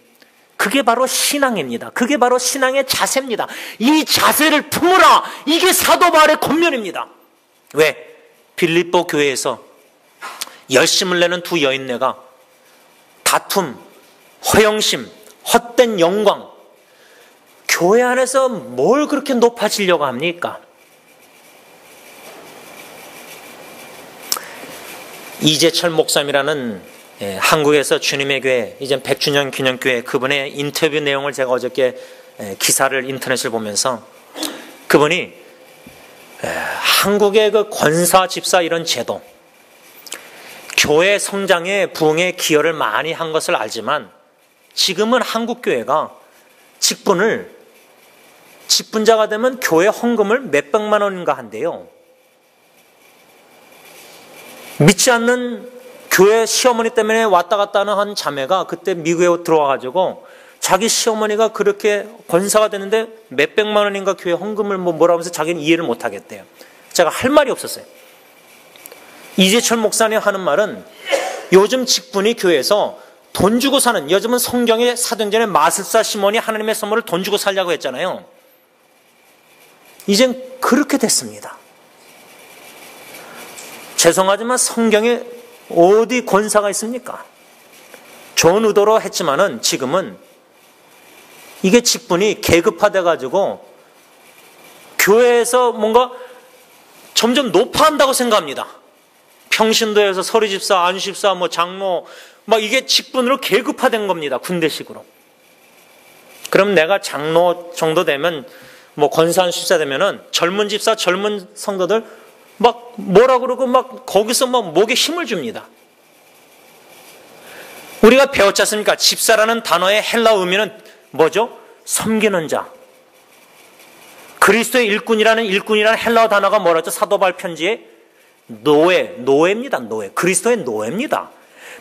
그게 바로 신앙입니다. 그게 바로 신앙의 자세입니다. 이 자세를 품으라. 이게 사도 바울의 권면입니다. 왜? 빌립보 교회에서 열심을 내는 두 여인네가 다툼, 허영심, 헛된 영광, 교회 안에서 뭘 그렇게 높아지려고 합니까? 이재철 목사님이라는 한국에서 주님의 교회, 이제 100주년 기념교회, 그분의 인터뷰 내용을 제가 어저께 기사를 인터넷을 보면서, 그분이 한국의 그 권사, 집사 이런 제도, 교회 성장에 부흥에 기여를 많이 한 것을 알지만 지금은 한국 교회가 직분자가 되면 교회 헌금을 몇백만 원인가 한대요. 믿지 않는 교회 시어머니 때문에 왔다 갔다 하는 한 자매가 그때 미국에 들어와가지고 자기 시어머니가 그렇게 권사가 되는데 몇백만 원인가 교회 헌금을 뭐라고 해서 자기는 이해를 못 하겠대요. 제가 할 말이 없었어요. 이재철 목사님 하는 말은 요즘 직분이 교회에서 돈 주고 사는, 요즘은 성경의 사도행전에 마술사 시몬이 하나님의 선물을 돈 주고 살려고 했잖아요. 이젠 그렇게 됐습니다. 죄송하지만 성경에 어디 권사가 있습니까? 좋은 의도로 했지만은 지금은 이게 직분이 계급화돼 가지고 교회에서 뭔가 점점 높아한다고 생각합니다. 평신도에서 서리집사, 안수집사, 장로, 이게 직분으로 계급화된 겁니다. 군대식으로. 그럼 내가 장로 정도 되면, 권사, 안수집사 되면은 젊은 집사, 젊은 성도들 뭐라 그러고 거기서 목에 힘을 줍니다. 우리가 배웠지 않습니까? 집사라는 단어의 헬라 의미는 뭐죠? 섬기는 자. 그리스도의 일꾼이라는 헬라어 단어가 뭐라죠? 사도 바울 편지에 노예입니다. 노예. 그리스도의 노예입니다.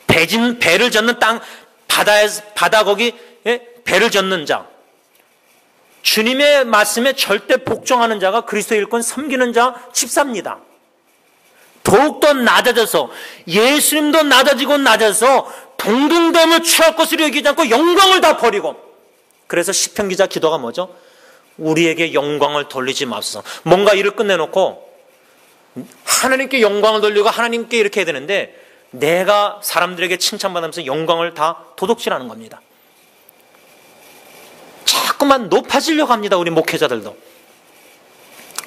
배를 젓는 땅, 바다 거기 배를 젓는 자. 주님의 말씀에 절대 복종하는 자가 그리스도의 일꾼, 섬기는 자, 집사입니다. 더욱더 낮아져서, 예수님도 낮아져서 동등됨을 취할 것으로 여기지 않고 영광을 다 버리고. 그래서 시편 기자 기도가 뭐죠? 우리에게 영광을 돌리지 맙소서. 뭔가 일을 끝내놓고 하나님께 영광을 돌리고 하나님께 이렇게 해야 되는데 내가 사람들에게 칭찬받으면서 영광을 다 도둑질하는 겁니다. 자꾸만 높아지려고 합니다. 우리 목회자들도.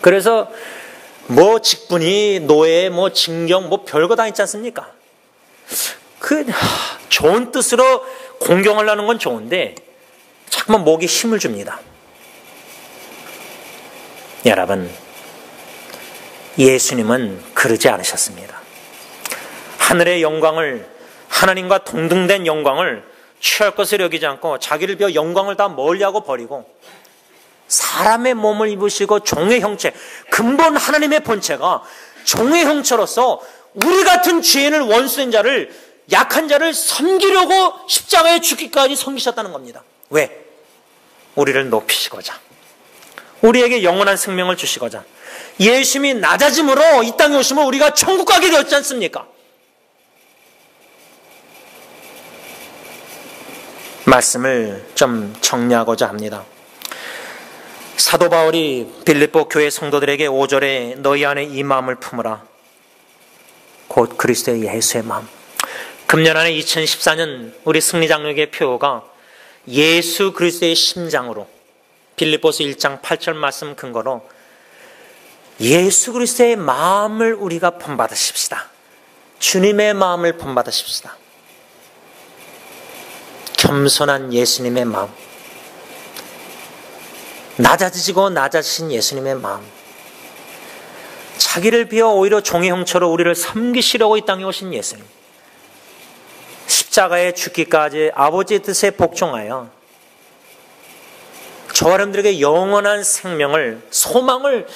그래서 직분이, 노예, 징령, 별거 다 있지 않습니까? 좋은 뜻으로 공경을 하는 건 좋은데 자꾸만 목에 힘을 줍니다. 여러분, 예수님은 그러지 않으셨습니다. 하늘의 영광을, 하나님과 동등된 영광을 취할 것을 여기지 않고 자기를 비워 영광을 다 멀리하고 버리고 사람의 몸을 입으시고 종의 형체, 근본 하나님의 본체가 종의 형체로서 우리 같은 죄인을, 원수된 자를, 약한 자를 섬기려고 십자가에 죽기까지 섬기셨다는 겁니다. 왜? 우리를 높이시고자, 우리에게 영원한 생명을 주시고자. 예수님이 낮아짐으로 이 땅에 오시면 우리가 천국 가게 되었지 않습니까? 말씀을 좀 정리하고자 합니다. 사도 바울이 빌립보 교회 성도들에게 5절에 너희 안에 이 마음을 품으라, 곧 그리스도의 예수의 마음. 금년 안에 2014년 우리 승리장로의 표어가 예수 그리스도의 심장으로, 빌립보서 1장 8절 말씀 근거로 예수 그리스도의 마음을 우리가 본받으십시다. 주님의 마음을 본받으십시다. 겸손한 예수님의 마음, 낮아지고 낮아지신 예수님의 마음, 자기를 비워 오히려 종의 형체로 우리를 섬기시려고 이 땅에 오신 예수님, 십자가에 죽기까지 아버지의 뜻에 복종하여 저와 여러분들에게 영원한 생명을, 소망을,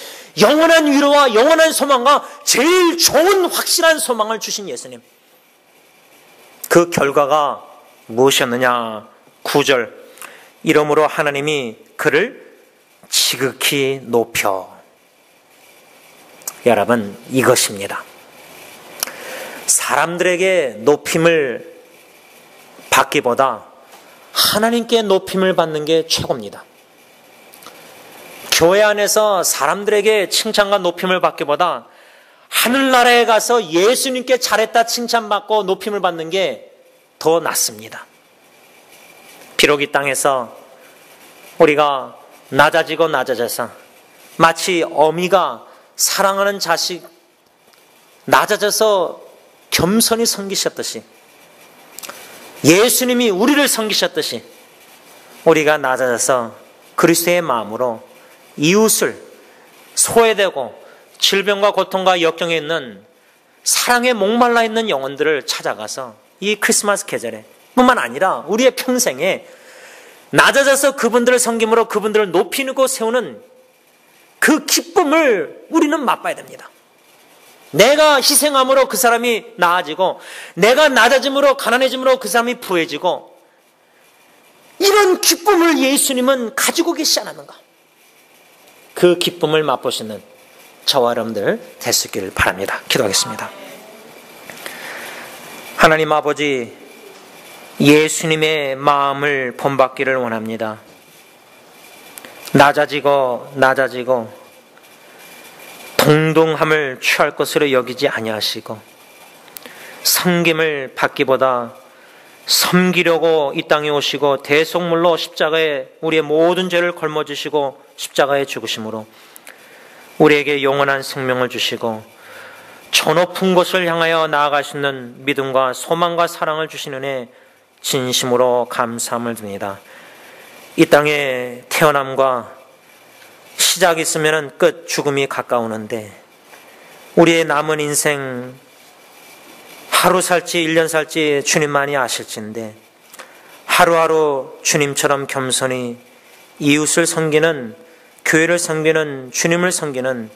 영원한 위로와 영원한 소망과 제일 좋은 확실한 소망을 주신 예수님. 그 결과가 무엇이었느냐? 9절, 이러므로 하나님이 그를 지극히 높여. 여러분, 이것입니다. 사람들에게 높임을 받기보다 하나님께 높임을 받는 게 최고입니다. 교회 안에서 사람들에게 칭찬과 높임을 받기보다 하늘나라에 가서 예수님께 잘했다 칭찬받고 높임을 받는 게 더 낫습니다. 비록 이 땅에서 우리가 낮아지고 낮아져서 마치 어미가 사랑하는 자식 낮아져서 겸손히 섬기셨듯이, 예수님이 우리를 섬기셨듯이 우리가 낮아져서 그리스도의 마음으로 이웃을, 소외되고 질병과 고통과 역경에 있는, 사랑에 목말라 있는 영혼들을 찾아가서 이 크리스마스 계절에 뿐만 아니라 우리의 평생에 낮아져서 그분들을 섬김으로 그분들을 높이고 세우는 그 기쁨을 우리는 맛봐야 됩니다. 내가 희생함으로 그 사람이 나아지고, 내가 낮아짐으로, 가난해짐으로 그 사람이 부해지고, 이런 기쁨을 예수님은 가지고 계시지 않았는가? 그 기쁨을 맛보시는 저와 여러분들 되시기를 바랍니다. 기도하겠습니다. 하나님 아버지, 예수님의 마음을 본받기를 원합니다. 낮아지고 동등함을 취할 것으로 여기지 아니하시고, 섬김을 받기보다 섬기려고 이 땅에 오시고 대속물로 십자가에 우리의 모든 죄를 걸머주시고 십자가에 죽으심으로 우리에게 영원한 생명을 주시고 저 높은 곳을 향하여 나아가시는 믿음과 소망과 사랑을 주시는 진심으로 감사함을 드립니다. 이 땅에 태어남과 시작이 있으면 끝, 죽음이 가까우는데 우리의 남은 인생 하루 살지 1년 살지 주님만이 아실진데, 하루하루 주님처럼 겸손히 이웃을 섬기는, 교회를 섬기는, 주님을 섬기는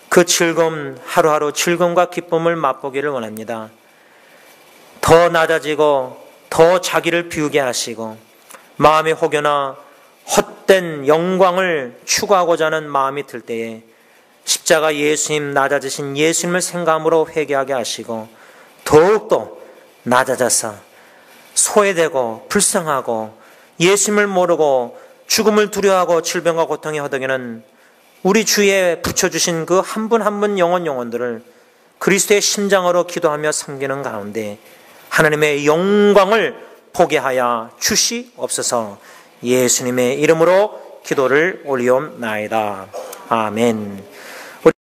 그 즐거움, 하루하루 즐거움과 기쁨을 맛보기를 원합니다. 더 낮아지고 더 자기를 비우게 하시고 마음의 혹여나 헛된 영광을 추구하고자 하는 마음이 들 때에 십자가 예수님, 낮아지신 예수님을 생각함으로 회개하게 하시고 더욱더 낮아져서 소외되고 불쌍하고 예수님을 모르고 죽음을 두려워하고 질병과 고통에 허덕이는 우리 주위에 붙여주신 그 한 분 한 분 영혼들을 그리스도의 심장으로 기도하며 섬기는 가운데 하나님의 영광을 보게 하여 주시옵소서. 예수님의 이름으로 기도를 올리옵나이다. 아멘.